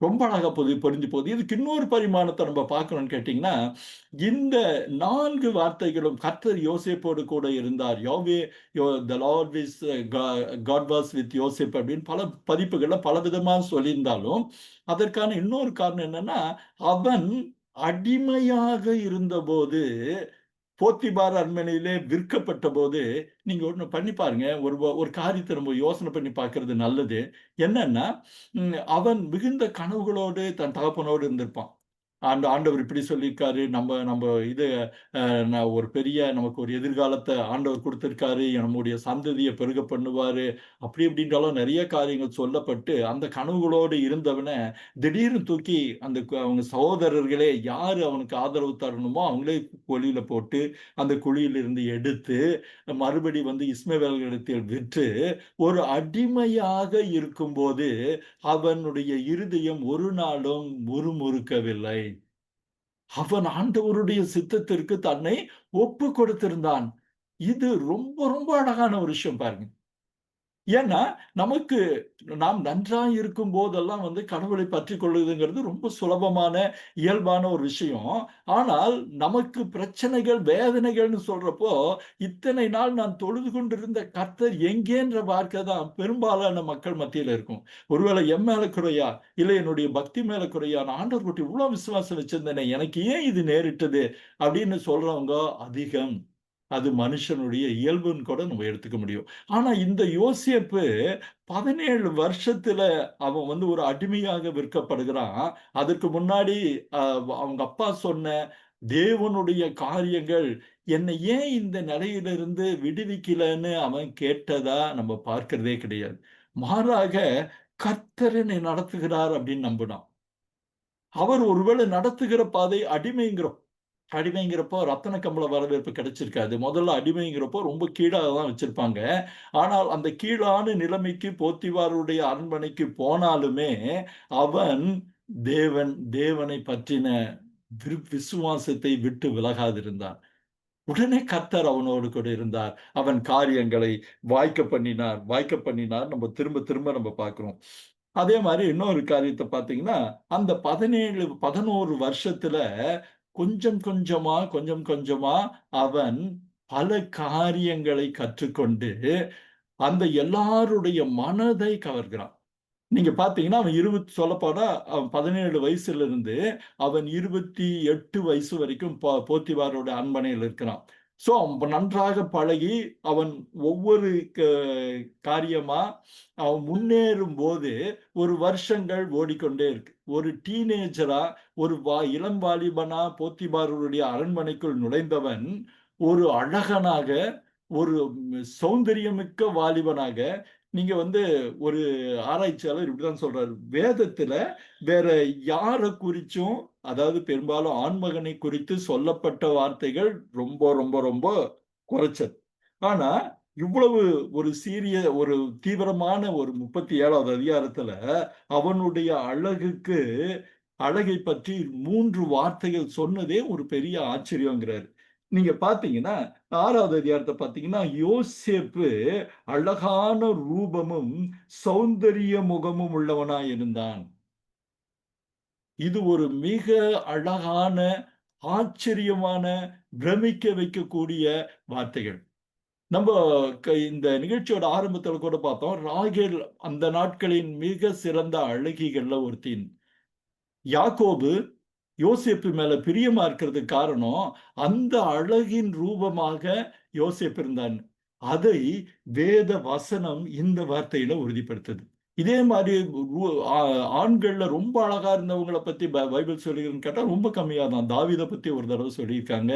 ரொம்ப அழகா பொருந்தி போகுது. இதுக்கு இன்னொரு பரிமாணத்தை நம்ம பார்க்கணும்னு கேட்டீங்கன்னா, இந்த 4 வார்த்தைகளும் கர்த்தர் யோசேப்போடு கூட இருந்தார். The Lord is God was with Joseph அப்படின்னு பல பதிப்புகள்ல பலவிதமா சொல்லியிருந்தாலும், அதற்கான இன்னொரு காரணம் என்னன்னா, அவன் அடிமையாக இருந்தபோது போத்திபார் அரண்மனையிலே விற்கப்பட்ட போது, நீங்க ஒண்ணு பண்ணி பாருங்க. ஒரு காரியத்தை நம்ம யோசனை பண்ணி பார்க்கிறது நல்லது. என்னன்னா, அவன் மிகுந்த கனவுகளோடு தன் தகப்பனோடு இருந்திருப்பான். ஆண்டவர் இப்படி சொல்லியிருக்காரு. நம்ம நம்ம இது ஒரு பெரிய நமக்கு ஒரு எதிர்காலத்தை ஆண்டவர் கொடுத்திருக்காரு. நம்முடைய சந்ததியை பெருக பண்ணுவாரு. அப்படி இப்படின்றாலும் நிறைய காரியங்கள் சொல்லப்பட்டு, அந்த கனவுகளோடு இருந்தவனை திடீர்னு தூக்கி அவங்க சகோதரர்களே யாரு அவனுக்கு ஆதரவு தரணுமோ அவங்களே குழியில போட்டு, அந்த குழியிலிருந்து எடுத்து மறுபடி வந்து இஸ்மவேலர்களிடத்தில் விற்று, ஒரு அடிமையாக இருக்கும்போது அவனுடைய இருதயம் ஒரு நாளும் முறுமுறுக்கவில்லை. அவன் ஆண்டவருடைய சித்தத்திற்கு தன்னை ஒப்பு கொடுத்திருந்தான். இது ரொம்ப ரொம்ப அழகான ஒரு விஷயம் பாருங்க. ஏன்னா நமக்கு நாம் நன்றாய் இருக்கும் போதெல்லாம் வந்து கடவுளை பற்றிக் கொள்ளுதுங்கிறது ரொம்ப சுலபமான இயல்பான ஒரு விஷயம். ஆனால் நமக்கு பிரச்சனைகள் வேதனைகள்னு சொல்றப்போ இத்தனை நாள் நான் தொழுது கொண்டிருந்த கர்த்தர் எங்கேன்ற வார்த்தை தான் பெரும்பாலான மக்கள் மத்தியில இருக்கும். ஒருவேளை என் மேல குறையா, இல்ல என்னுடைய பக்தி மேல குறையா, நான் ஆண்டவர் கிட்ட இவ்வளவு விசுவாசம் வச்சிருந்தேனே, எனக்கு ஏன் இது நேரிட்டது அப்படின்னு சொல்றவங்க அதிகம். அது மனுஷனுடைய இயல்புன்னு கூட நம்ம எடுத்துக்க முடியும். ஆனா இந்த யோசேப்பு 17 வருஷத்துல அவன் வந்து ஒரு அடிமையாக விற்கப்படுகிறான். அதற்கு முன்னாடி அவங்க அப்பா சொன்ன தேவனுடைய காரியங்கள் என்னை ஏன் இந்த நிலையிலிருந்து விடுவிக்கலன்னு அவன் கேட்டதா நம்ம பார்க்கிறதே கிடையாது. மாறாக கர்த்தர் என்னை நடத்துகிறார் அப்படின்னு நம்பினான். அவர் ஒருவேளை நடத்துகிற பாதை அடிமைங்கிறப்போ ரத்தன கம்பள வரவேற்பு கிடைச்சிருக்காது. முதல்ல அடிமைங்கிறப்போ ரொம்ப கீழா தான் வச்சிருப்பாங்க. ஆனால் அந்த கீழான நிலைமைக்கு போத்திபாருடைய அரண்மனைக்கு போனாலுமே அவன் தேவனை பற்றின விசுவாசத்தை விட்டு விலகாதிருந்தான். உடனே கர்த்தர் அவனோடு கூட இருந்தார். அவன் காரியங்களை வாய்க்க பண்ணினார். நம்ம திரும்ப திரும்ப நம்ம பார்க்கிறோம். அதே மாதிரி இன்னொரு காரியத்தை பார்த்தீங்கன்னா, அந்த 11 வருஷத்துல கொஞ்சம் கொஞ்சமா அவன் பல காரியங்களை கற்றுக்கொண்டு அந்த எல்லாருடைய மனதை கவர்கிறான். நீங்க பார்த்தீங்கன்னா, அவன் சொல்லப்போனா அவன் 17 வயசுல இருந்து அவன் 28 வயசு வரைக்கும் போத்திபாரோட அரண்மனையில் இருக்கிறான். அவன் நன்றாக பழகி அவன் ஒவ்வொரு காரியமா அவன் முன்னேறும்போது ஒரு வருஷங்கள் ஓடிக்கொண்டே இருக்கு. ஒரு டீனேஜரா ஒரு இளம் வாலிபனா போத்திபாருடைய அரண்மனைக்குள் நுழைந்தவன் ஒரு அழகனாக, ஒரு சௌந்தரியமிக்க வாலிபனாக, நீங்க ஒரு ஆராய்ச்சியாளர் இப்படிதான் சொல்றாரு. வேதத்துல வேற யார குறிச்சும், அதாவது பெரும்பாலும் ஆண்மகனை குறித்து சொல்லப்பட்ட வார்த்தைகள் ரொம்ப ரொம்ப ரொம்ப குறைச்சது. ஆனா இவ்வளவு ஒரு தீவிரமான ஒரு 37வது அதிகாரத்துல அவனுடைய அழகை பற்றி 3 வார்த்தைகள் சொன்னதே ஒரு பெரிய ஆச்சரியங்கிறாரு. நீங்க பாத்தீங்கன்னா 6வது அதிகாரத்தை பாத்தீங்கன்னா, யோசேப்பு அழகான ரூபமும் சௌந்தரிய முகமும் உள்ளவனாய் இருந்தான். இது ஒரு மிக அழகான, ஆச்சரியமான, பிரமிக்க வைக்கக்கூடிய வார்த்தைகள். நம்ம இந்த நிகழ்ச்சியோட ஆரம்பத்துல கூட பார்த்தோம். ராகேல் அந்த நாட்களின் மிக சிறந்த அழகிகள்ல ஒருத்தி. யாக்கோபு யோசேப்பு மேல பிரியமா இருக்கிறதுக்கு காரணம், அந்த அழகின் ரூபமாக யோசேப்பு இருந்தான். அதை வேத வசனம் இந்த வார்த்தையில உறுதிப்படுத்துது. இதே மாதிரி ஆண்கள்ல ரொம்ப அழகா இருந்தவங்களை பத்தி பைபிள் சொல்லிருக்குன்னு கேட்டா ரொம்ப கம்மியா தான். தாவீதை பத்தி ஒரு தடவை சொல்லியிருக்காங்க.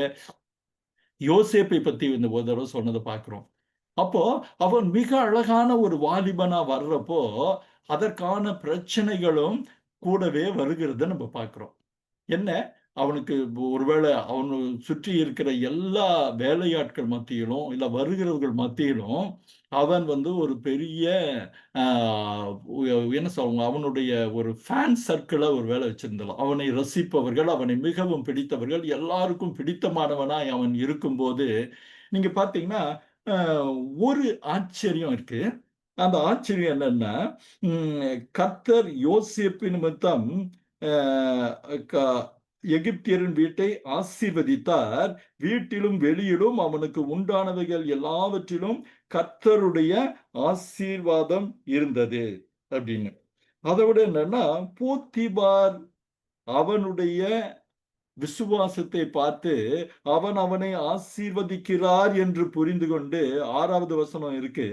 யோசேப்பை பத்தி ஒரு தடவை சொன்னதை பார்க்கிறோம். அப்போ அவன் மிக அழகான ஒரு வாலிபனா வர்றப்போ அதற்கான பிரச்சனைகளும் கூடவே வருகிறத நம்ம பார்க்கிறோம். என்ன அவனுக்கு ஒருவேளை அவனு சுற்றி இருக்கிற எல்லா வேலையாட்கள் மத்தியிலும், இல்ல வருகிறவர்கள் மத்தியிலும் அவன் ஒரு பெரிய என்ன சொல்லுவாங்க, அவனுடைய ஒரு ஃபேன் சர்க்கிள ஒரு வேலை வச்சிருந்தான். அவனை ரசிப்பவர்கள், அவனை மிகவும் பிடித்தவர்கள், எல்லாருக்கும் பிடித்தமானவனாய் அவன் இருக்கும்போது, நீங்க பார்த்தீங்கன்னா, அ ஒரு ஆச்சரியம் இருக்கு. அந்த ஆச்சரியம் என்னன்னா, கர்த்தர் யோசேப்பு நிமித்தம் அ க எகிப்தியரின் வீட்டை ஆசீர்வதித்தார். வீட்டிலும் வெளியிலும் அவனுக்கு உண்டானவைகள் எல்லாவற்றிலும் கர்த்தருடைய ஆசீர்வாதம் இருந்தது அப்படின்னு. அதை விட என்னன்னா, போத்திபார் அவனுடைய விசுவாசத்தை பார்த்து அவனை ஆசீர்வதிக்கிறார் என்று புரிந்து கொண்டு 6வது வசனம் இருக்கு.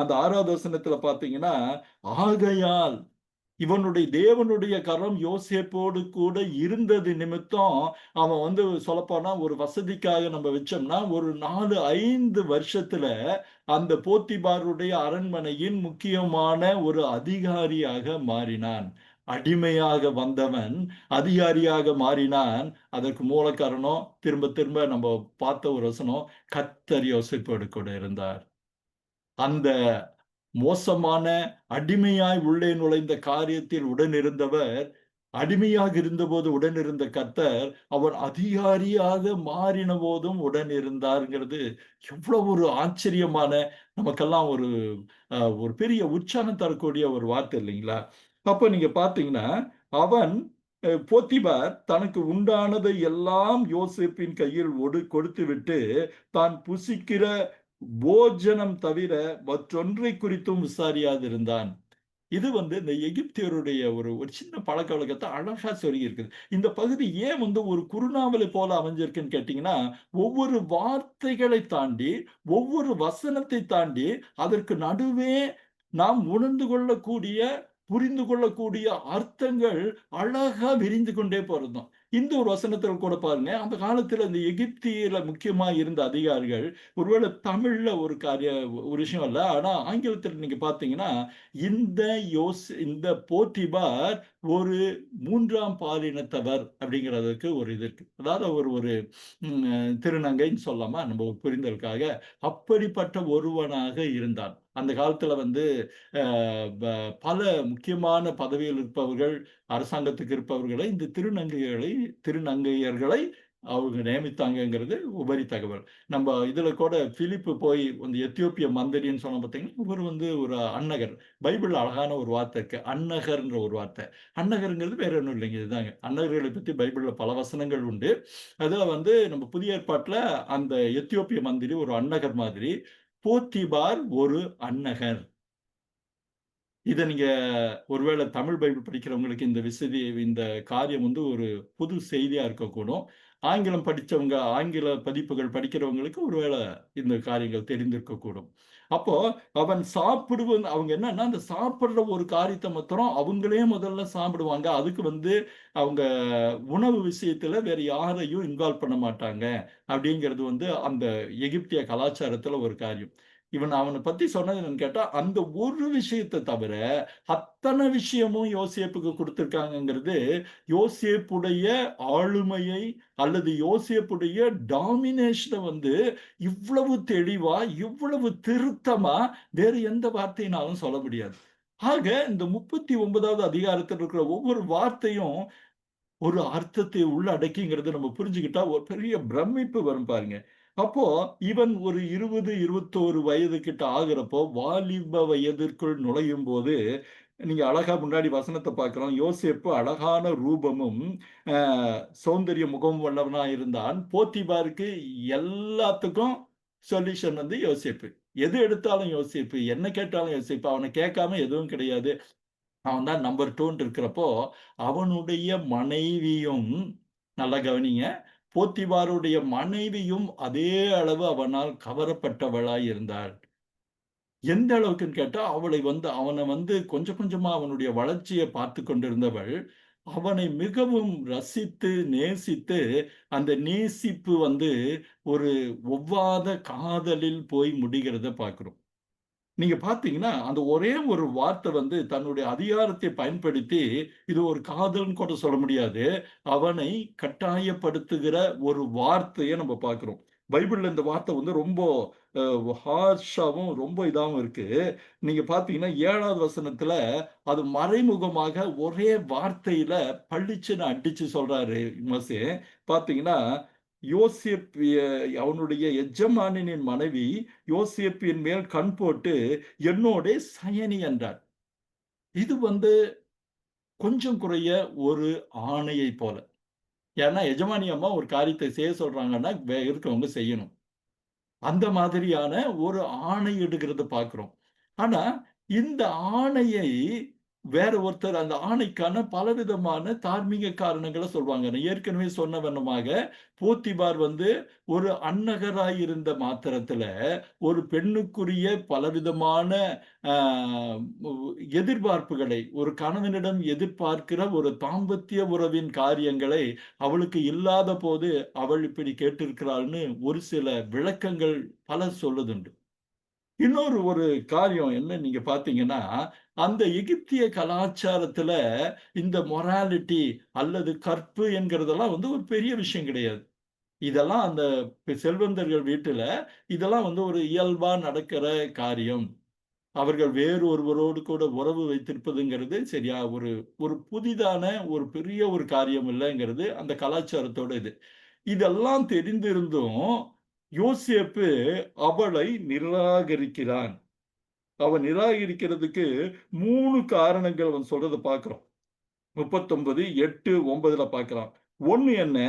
அந்த 6வது வசனத்துல பாத்தீங்கன்னா, ஆகையால் இவனுடைய தேவனுடைய கரம் யோசேப்போடு கூட இருந்தது நிமித்தம் அவன் சொல்லப்போனா ஒரு வசதிக்காக நம்ம வச்சோம்னா ஒரு 4-5 வருஷத்துல அந்த போத்திபாருடைய அரண்மனையின் முக்கியமான ஒரு அதிகாரியாக மாறினான். அடிமையாக வந்தவன் அதிகாரியாக மாறினான். அதற்கு மூல காரணம் திரும்ப திரும்ப நம்ம பார்த்த ஒரு வசனம், கர்த்தர் யோசேப்போடு கூட இருந்தார். அந்த மோசமான அடிமையாய் உள்ளே நுழைந்த காரியத்தில் உடனிருந்தவர், அடிமையாக இருந்தபோது உடனிருந்த கர்த்தர், அவர் அதிகாரியாக மாறின போதும் உடன் இருந்தார்ங்கிறது எவ்வளவு ஒரு ஆச்சரியமான, நமக்கெல்லாம் ஒரு பெரிய உற்சாகம் தரக்கூடிய ஒரு வார்த்தை இல்லைங்களா? அப்ப நீங்க பார்த்தீங்கன்னா, அவன் போத்திபார் தனக்கு உண்டானதை எல்லாம் யோசேப்பின் கையில் கொடுத்துவிட்டு, தான் புசிக்கிற போஜனம் தவிர மற்றொன்றை குறித்தும் விசாரியாதிருந்தான். இது இந்த எகிப்தியருடைய ஒரு சின்ன பழக்கவழக்கத்தை அழகா சொல்லியிருக்குது. இந்த பகுதி ஏன் ஒரு குறுநாவலை போல அமைஞ்சிருக்குன்னு கேட்டீங்கன்னா, ஒவ்வொரு வார்த்தைகளை தாண்டி, ஒவ்வொரு வசனத்தை தாண்டி, அதற்கு நடுவே நாம் உணர்ந்து கொள்ளக்கூடிய, புரிந்து கொள்ளக்கூடிய அர்த்தங்கள் அழகா விரிந்து கொண்டே போறதுதான். இந்த ஒரு வசனத்துல கூட பாருங்க, அந்த காலத்துல இந்த எகிப்தியில முக்கியமா இருந்த அதிகாரிகள், ஒருவேளை தமிழ்ல ஒரு விஷயம் இல்ல. ஆனா ஆங்கிலத்துல நீங்க பார்த்தீங்கன்னா, இந்த போத்திபார் ஒரு 3ஆம் பாலினத்தவர் அப்படிங்கிறதுக்கு ஒரு இது இருக்கு. அதாவது அவர் ஒரு திருநங்கைன்னு சொல்லாமா நம்ம புரிதலுக்காக அப்படிப்பட்ட ஒருவனாக இருந்தான். அந்த காலத்துல வந்து பல முக்கியமான பதவியில் இருப்பவர்கள், அரசாங்கத்துக்கு இருப்பவர்களை இந்த திருநங்கையர்களை அவங்க நியமித்தாங்கங்கிறது உபரி தகவல். நம்ம இதுல கூட பிலிப்பு போய் அந்த எத்தியோப்பிய மந்திரின்னு சொன்னோம் பார்த்தீங்கன்னா, இவர் வந்து ஒரு அன்னகர். பைபிள்ல அழகான ஒரு வார்த்தை இருக்கு. அன்னகர்ன்ற ஒரு வார்த்தை. அன்னகர்ங்கிறது வேற ஒண்ணும் இல்லைங்க. இதுதாங்க. அன்னகர்களை பத்தி பைபிள்ல பல வசனங்கள் உண்டு. அதுல வந்து நம்ம புதிய ஏற்பாட்டுல அந்த எத்தியோப்பிய மந்திரி ஒரு அன்னகர் மாதிரி. போத்திபார் ஒரு அன்னகர். இத நீங்க ஒருவேளை தமிழ் பைபிள் படிக்கிறவங்களுக்கு இந்த காரியம் வந்து ஒரு புது செய்தியா இருக்கக்கூடும். ஆங்கிலம் படிச்சவங்க, ஆங்கில பதிப்புகள் படிக்கிறவங்களுக்கு ஒருவேளை இந்த காரியங்கள் தெரிந்திருக்கக்கூடும். அப்போ அவன் அவங்க என்னன்னா, அந்த சாப்பிடுற ஒரு காரியத்த மாத்திரம் அவங்களே முதல்ல சாப்பிடுவாங்க. அதுக்கு வந்து அவங்க உணவு விஷயத்துல வேற யாரையும் இன்வால்வ் பண்ண மாட்டாங்க. அப்படிங்கிறது வந்து அந்த எகிப்திய கலாச்சாரத்துல ஒரு காரியம். அவன பத்தி சொன்னது என்னன்னு கேட்டா, அந்த ஒரு விஷயத்த தவிர, அத்தன விஷயமும் யோசேப்புக்கு குடுத்திருக்காங்கங்கிறது, யோசேப்புடைய ஆளுமையை அல்லது யோசேப்புடைய டாமினேஷன வந்து இவ்வளவு தெளிவா, இவ்வளவு திருத்தமா வேறு எந்த வார்த்தையினாலும் சொல்ல முடியாது. ஆக இந்த 39வது அதிகாரத்தில் இருக்கிற ஒவ்வொரு வார்த்தையும் ஒரு அர்த்தத்தை உள்ளடக்கிங்கிறத நம்ம புரிஞ்சுக்கிட்டா ஒரு பெரிய பிரமிப்பு வரும் பாருங்க. அப்போ இவன் ஒரு 20, 21 வயது கிட்ட ஆகுறப்போ, வாலிப வயதிற்குள் நுழையும்போது, நீங்க அழகா முன்னாடி வசனத்த பார்க்கிறோம். யோசேப்பு அழகான ரூபமும், அ சௌந்தரிய முகமும் உள்ளவனா இருந்தான். போத்திபாருக்கு எல்லாத்துக்கும் சொல்யூஷன் வந்து யோசேப்பு. எது எடுத்தாலும் யோசேப்பு, என்ன கேட்டாலும் யோசேப்பு. அவன கேட்காம எதுவும் கிடையாது. அவன் தான் நம்பர் 2ன்னு இருக்கிறப்போ, அவனுடைய மனைவியும் நல்லா கவனிங்க. போத்திபாருடைய மனைவியும் அதே அளவு அவனால் கவரப்பட்டவளாய் இருந்தாள். எந்த அளவுக்குன்னு கேட்டா, அவன வந்து கொஞ்சம் கொஞ்சமா அவனுடைய வளர்ச்சிய பார்த்துக் கொண்டிருந்தவள், அவனை மிகவும் ரசித்து, நேசித்து, அந்த நேசிப்பு வந்து ஒரு ஒவ்வாத காதலில் போய் முடிகிறத பார்க்கிறோம். நீங்க பார்த்தீங்கன்னா, அந்த ஒரே ஒரு வார்த்தை வந்து தன்னுடைய அதிகாரத்தை பயன்படுத்தி, இது ஒரு காதல்ன்னு கூட சொல்ல முடியாது. அவனை கட்டாயப்படுத்துகிற ஒரு வார்த்தைய நம்ம பார்க்கிறோம். பைபிள்ல இந்த வார்த்தை வந்து ரொம்ப அ ஹார்ஷாவும், ரொம்ப இதாவும் இருக்கு. நீங்க பார்த்தீங்கன்னா 7வது வசனத்துல அது மறைமுகமாக ஒரே வார்த்தையில பளிச்சுன்னு அடிச்சு சொல்றாரு மோசே. பார்த்தீங்கன்னா, யோசேப் அவனுடைய எஜமானனின் மனைவி யோசேப்பின் மேல் கண் போட்டு என்னோடே சயனி என்றார். இது வந்து கொஞ்சம் குறைய ஒரு ஆணையைப் போல. ஏன்னா எஜமானி அம்மா ஒரு காரியத்தை செய்ய சொல்றாங்கன்னா, இருக்கவங்க செய்யணும். அந்த மாதிரியான ஒரு ஆணையிடுகிறத பார்க்கிறோம். ஆனா, இந்த ஆணையை வேற ஒருத்தர் அந்த ஆணைக்கான பலவிதமான தார்மீக காரணங்கள சொல்வாங்க. நான் ஏற்கனவே சொன்ன வண்ணமாக, போத்திபார் வந்து ஒரு அன்னகராய் இருந்த மாத்திரத்தில, ஒரு பெண்ணுக்குரிய பலவிதமான அ எதிர்பார்ப்புகளை, ஒரு கணவனிடம் எதிர்பார்க்கிற ஒரு தாம்பத்திய உறவின் காரியங்களை அவளுக்கு இல்லாதபோது, அவள் இப்படி கேட்டிருக்கிறாள்ன்னு ஒரு சில விளக்கங்கள் பலர் சொல்லுதுண்டு. இன்னொரு ஒரு காரியம் என்ன நீங்க பார்த்தீங்கன்னா, அந்த எகிப்திய கலாச்சாரத்துல இந்த மொராலிட்டி அல்லது கற்பு என்கிறதெல்லாம் வந்து ஒரு பெரிய விஷயம் கிடையாது. இதெல்லாம் அந்த செல்வந்தர்கள் வீட்டுல, இதெல்லாம் வந்து ஒரு இயல்பா நடக்கிற காரியம். அவர்கள் வேறு ஒருவரோடு கூட உறவு வைத்திருப்பதுங்கிறது சரியா ஒரு ஒரு புதிதான ஒரு பெரிய ஒரு காரியம் இல்லங்கிறது அந்த கலாச்சாரத்தோட இது. இதெல்லாம் தெரிந்திருந்தும், யோசேப்பு அவளை நிராகரிக்கிறான். அவன் நிராகரிக்கிறதுக்கு 3 காரணங்கள் அவன் சொல்றத பார்க்கிறோம். 39, 8, 9ல பார்க்கலாம். 1 என்ன?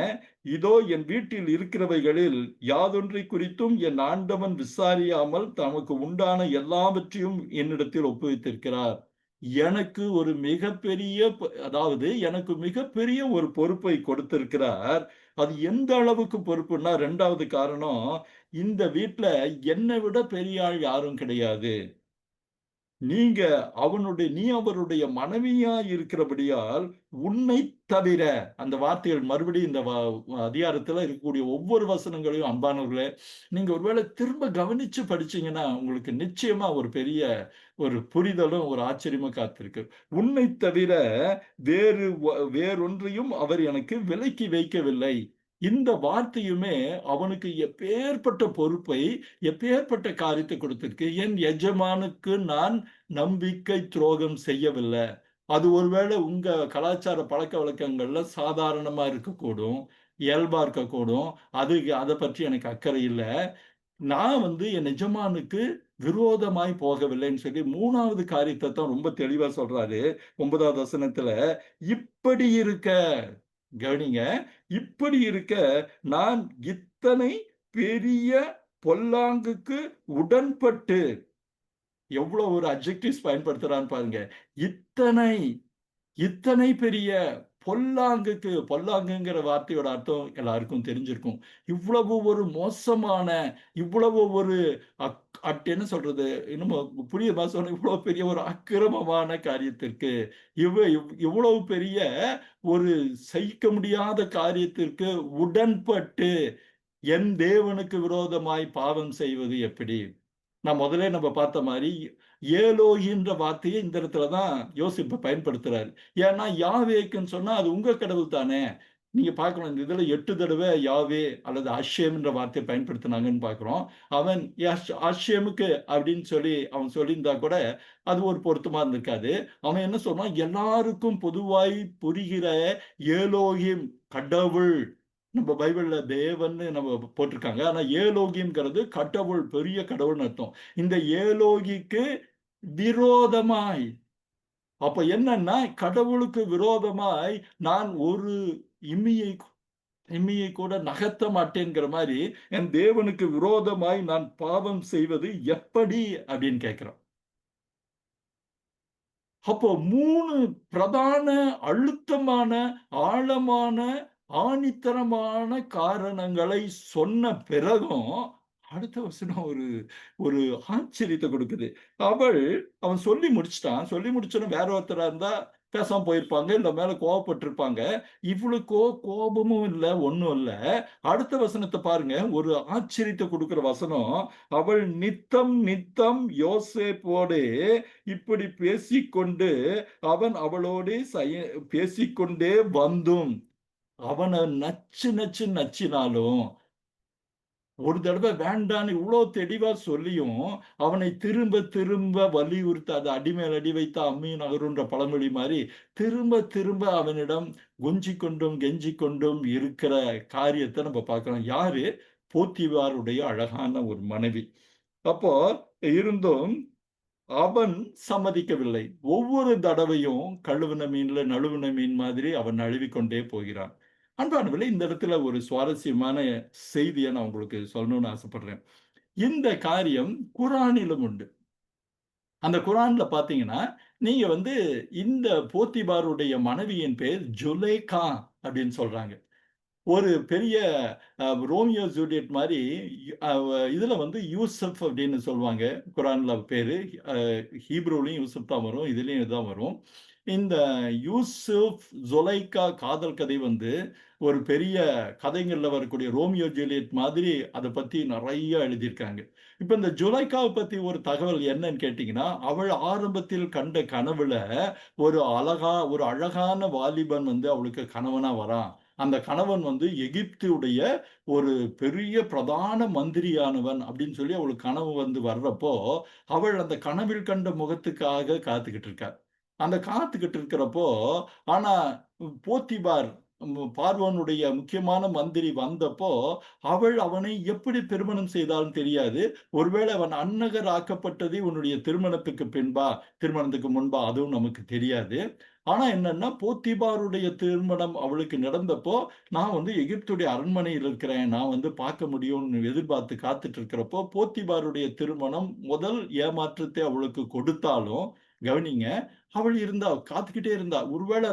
இதோ என் வீட்டில் இருக்கிறவைகளில் யாதொன்றை குறித்தும் என் ஆண்டவன் விசாரியாமல் தமக்கு உண்டான எல்லாவற்றையும் என்னிடத்தில் ஒப்புவித்திருக்கிறார். எனக்கு ஒரு மிகப்பெரிய அதாவது எனக்கு மிகப்பெரிய ஒரு பொறுப்பை கொடுத்திருக்கிறார். அது எந்த அளவுக்கு பொறுப்புன்னா 2வது காரணம், இந்த வீட்ல என்னை விட பெரிய ஆள் யாரும் கிடையாது. நீங்க நீ அவருடைய மனைவியா இருக்கிறபடியால் உன்னை தவிர, அந்த வார்த்தைகள் மறுபடியும் இந்த அதிகாரத்துல இருக்கக்கூடிய ஒவ்வொரு வசனங்களையும் அன்பானவர்களே, நீங்க ஒருவேளை திரும்ப கவனிச்சு படிச்சீங்கன்னா உங்களுக்கு நிச்சயமா ஒரு பெரிய ஒரு புரிதலும் ஒரு ஆச்சரியமும் காத்திருக்கு. உன்னை தவிர வேறொன்றையும் அவர் எனக்கு விலக்கி வைக்கவில்லை. இந்த வார்த்தையுமே அவனுக்கு எப்பேற்பட்ட பொறுப்பை, எப்பேற்பட்ட காரியத்தை கொடுத்திருக்கு. என் எஜமானுக்கு நான் நம்பிக்கை துரோகம் செய்யவில்லை. அது ஒருவேளை உங்க கலாச்சார பழக்க வழக்கங்கள்ல சாதாரணமா இருக்கக்கூடும், இயல்பா இருக்கக்கூடும். அதை பற்றி எனக்கு அக்கறை இல்ல. நான் என் எஜமானுக்கு விரோதமாய் போகவில்லைன்னு சொல்லி 3வது காரியத்தை தான் ரொம்ப தெளிவா சொல்றாரு. 9வது வசனத்துல, இப்படி இருக்க, கவனிங்க, இப்படி இருக்க நான் இத்தனை பெரிய பொல்லாங்குக்கு உடன்பட்டு, எவ்வளவு ஒரு அட்ஜெக்டிவ்ஸ் பயன்படுத்துறான்னு பாருங்க. இத்தனை இத்தனை பெரிய பொல்லாங்குங்கிற வார்த்தையோட அர்த்தம் எல்லாருக்கும் தெரிஞ்சிருக்கும். இவ்வளவு ஒரு மோசமான, இவ்வளவு ஒரு என்ன சொல்றது, இன்னும் புரியுமா சொன்ன, இவ்வளவு பெரிய ஒரு அக்கிரமமான காரியத்திற்கு, இவ்வளவு பெரிய ஒரு சகிக்க முடியாத காரியத்திற்கு உடன்பட்டு என் தேவனுக்கு விரோதமாய் பாவம் செய்வது எப்படி? நம்ம பார்த்த மாதிரி ஏலோகின்ற வார்த்தையை இந்த இடத்துல தான் யோசிப்பு பயன்படுத்துறாரு. ஏன்னா யாவேக்குன்னு சொன்னா அது உங்க கடவுள் தானே. நீங்க பார்க்கணும், இந்த இதுல 8 தடவை யாவே அல்லது அஷ்ஷேம்ன்ற வார்த்தையை பயன்படுத்தினாங்கன்னு பார்க்கிறோம். அவன் அஷ்ஷேமுக்கு அப்படின்னு சொல்லி அவன் சொல்லியிருந்தா கூட அது ஒரு பொருத்தமா இருந்திருக்காது. அவன் என்ன சொன்னான், எல்லாருக்கும் பொதுவாய் புரிகிற ஏலோகிம், கடவுள். நம்ம பைபிள்ல தேவன்னு நம்ம போட்டிருக்காங்க. ஆனா ஏலோகிங்கிறது கடவுள், பெரிய கடவுள்னு அர்த்தம். இந்த ஏலோகிக்கு விரோதமாய், அப்ப என்னன்னா கடவுளுக்கு விரோதமாய் நான் ஒரு இம்மியை கூட நகர்த்த மாட்டேங்கிற மாதிரி, என் தேவனுக்கு விரோதமாய் நான் பாவம் செய்வது எப்படி அப்படின்னு கேட்கிறோம். அப்போ 3 பிரதான அழுத்தமான, ஆழமான, ஆணித்தரமான காரணங்களை சொன்ன பிறகும் அடுத்த வசனம் ஒரு ஒரு ஆச்சரியத்தை கொடுக்குது. அவன் சொல்லி முடிச்சுட்டான். சொல்லி முடிச்சோன்னு வேற ஒருத்தரா இருந்தா பேசாம போயிருப்பாங்க, இல்ல மேல கோவப்பட்டிருப்பாங்க. இவளுக்கோ கோபமும் இல்ல, ஒண்ணும் இல்ல. அடுத்த வசனத்தை பாருங்க, ஒரு ஆச்சரியத்தை கொடுக்கிற வசனம். அவள் நித்தம் நித்தம் யோசேப்போடே இப்படி பேசிக்கொண்டு, அவன் அவளோடே பேசிக்கொண்டே வந்தும், அவனை நச்சு நச்சு நச்சினாலும், ஒரு தடவை வேண்டான்னு இவ்வளோ தெளிவா சொல்லியும் அவனை திரும்ப திரும்ப வலியுறுத்த, அது அடிமேல் அடி வைத்த அம்மியும் நகருன்ற பழமொழி மாதிரி திரும்ப திரும்ப அவனிடம் கொஞ்சிக் கொண்டும் கெஞ்சிக் கொண்டும் இருக்கிற காரியத்தை நம்ம பார்க்கிறோம். யாரு? போத்திபாருடைய அழகான ஒரு மனைவி. அப்போ இருந்தும் அவன் சம்மதிக்கவில்லை. ஒவ்வொரு தடவையும் கழுவின மீன்ல நழுவின மீன் மாதிரி அவன் நழுவிக்கொண்டே போகிறான். அன்பானவர்களே, இந்த இடத்துல ஒரு சுவாரஸ்யமான செய்தியை நான் உங்களுக்கு சொல்லணும்னு ஆசைப்படுறேன். இந்த காரியம் குரானிலும் உண்டு. அந்த குரான்ல பார்த்தீங்கன்னா, நீங்க இந்த போத்திபாருடைய மனைவியின் பேர் ஜுலேகா அப்படின்னு சொல்றாங்க. ஒரு பெரிய ரோமியோ ஜூலியட் மாரி, இதுல யூசப் அப்படின்னு சொல்லுவாங்க. குரான்ல பேரு. அ ஹீப்ருலயும் யூசப் தான் வரும். இதுலயும் இதான் வரும். இந்த யூசுப், ஜுலைக்கா காதல் கதை ஒரு பெரிய கதைகள்ல வரக்கூடிய ரோமியோ ஜூலியட் மாதிரி அத பத்தி நெறைய எழுதியிருக்காங்க. இப்ப இந்த ஜுலைக்காவ பத்தி ஒரு தகவல் என்னன்னு கேட்டீங்கன்னா, அவள் ஆரம்பத்தில் கண்ட கனவுல ஒரு அழகான வாலிபன் அவளுக்கு கணவனா வரான். அந்த கணவன் எகிப்துடைய ஒரு பெரிய பிரதான மந்திரியானவன் அப்படின்னு சொல்லி அவளுக்கு கனவு வர்றப்போ, அவள் அந்த கனவில் கண்ட முகத்துக்காக காத்துக்கிட்டு இருக்கா. அந்த காத்துக்கிட்டு இருக்கிறப்போ, ஆனா போத்திபார், பார்வோனுடைய முக்கியமான மந்திரி வந்தப்போ, அவள் அவனை எப்படி திருமணம் செய்தாலும் தெரியாது. ஒருவேளை அவன் அந்நகர் ஆக்கப்பட்டது உன்னுடைய திருமணத்துக்கு முன்பா அதுவும் நமக்கு தெரியாது. ஆனா என்னன்னா, போத்திபாருடைய திருமணம் அவளுக்கு நடந்தப்போ, நான் எகிப்துடைய அரண்மனையில் இருக்கிறேன். நான் பார்க்க முடியும்னு எதிர்பார்த்து காத்துட்டு இருக்கிறப்போ, போத்திபாருடைய திருமணம் முதல் ஏமாற்றத்தை அவளுக்கு கொடுத்தாலும், கவனிங்க, காத்துக்கிட்டே இருந்தா. ஒருவேளை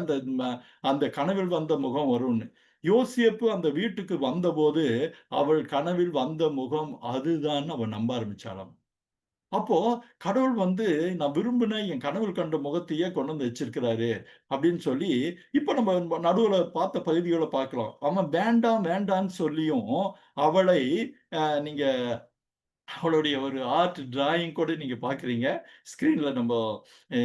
அந்த கனவில் வந்த முகம் வரும்னு. யோசேப்பு அந்த வீட்டுக்கு வந்தபோது, அவள் கனவில் வந்த முகம் அதுதான்னு அவள் நம்ப ஆரம்பிச்சாளாம். அப்போ கடவுள் வந்து நான் விரும்பின என் கனவில் கண்ட முகத்தையே கொண்டு வந்து வச்சிருக்கிறாரு அப்படின்னு சொல்லி, இப்ப நம்ம நடுவுல பார்த்த பகுதிகள பார்க்கலாம். அவன் வேண்டாம் வேண்டான்னு சொல்லியும் அவளை நீங்க அவளுடைய ஒரு ஆர்ட் டிராயிங் கூட நீங்க பார்க்குறீங்க. ஸ்க்ரீன்ல நம்ப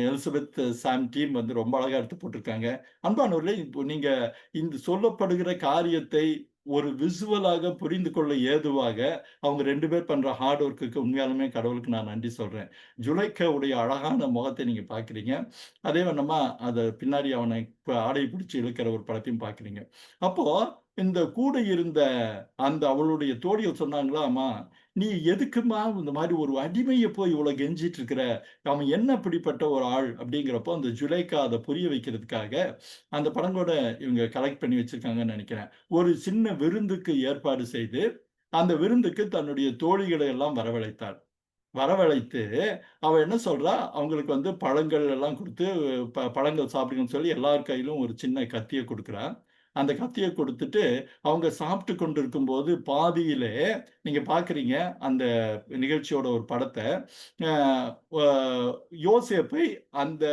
எலிசபெத் சாம் டீம் வந்து ரொம்ப அழகா எடுத்து போட்டிருக்காங்க. அன்பானவர்களே, இப்போ நீங்க இந்த சொல்லப்படுகிற காரியத்தை ஒரு விசுவலாக புரிந்து கொள்ள ஏதுவாக, அவங்க 2 பேர் பண்ற ஹார்ட் ஒர்க்குக்கு உண்மையாலுமே கடவுளுக்கு நான் நன்றி சொல்றேன். ஜுலைக்காவுடைய அழகான முகத்த நீங்க பார்க்குறீங்க. அதே வண்ணமா அத பின்னாடி அவனை ஆடைய பிடிச்சு இழுக்கிற ஒரு படத்தையும் பார்க்குறீங்க. அப்போ இந்த கூட இருந்த அந்த அவளுடைய தோழிகள் சொன்னாங்களாமா, "நீ எதுக்கும்மா இந்த மாரி ஒரு அடிமைய போய் இவ்வளோ கெஞ்சிட்டு இருக்கிற? அவன் என்ன அப்படிப்பட்ட ஒரு ஆள்?" அப்படிங்கிறப்போ, அந்த ஜுலைக்கா அத புரிய வைக்கிறதுக்காக, அந்த படம் கூட இவங்க கலெக்ட் பண்ணி வச்சிருக்காங்கன்னு நெனைக்கிறேன். ஒரு சின்ன விருந்துக்கு ஏற்பாடு செய்து, அந்த விருந்துக்கு தன்னுடைய தோழிகளை எல்லாம் வரவழைத்தாள். வரவழைத்து, அவ என்ன சொல்றா, அவங்களுக்கு வந்து பழங்கள் எல்லாம் குடுத்து, பழங்கள் சாப்பிடுங்கன்னு சொல்லி எல்லார் கையிலும் ஒரு சின்ன கத்திய குடுக்குறா. அந்த கத்திய குடுத்துட்டு, அவங்க சாப்பிட்டு கொண்டிருக்கும்போது பாதியிலே நீங்க பார்க்கிறீங்க, அந்த நிகழ்ச்சியோட ஒரு படத்த. அ வ யோசேப்பை அந்த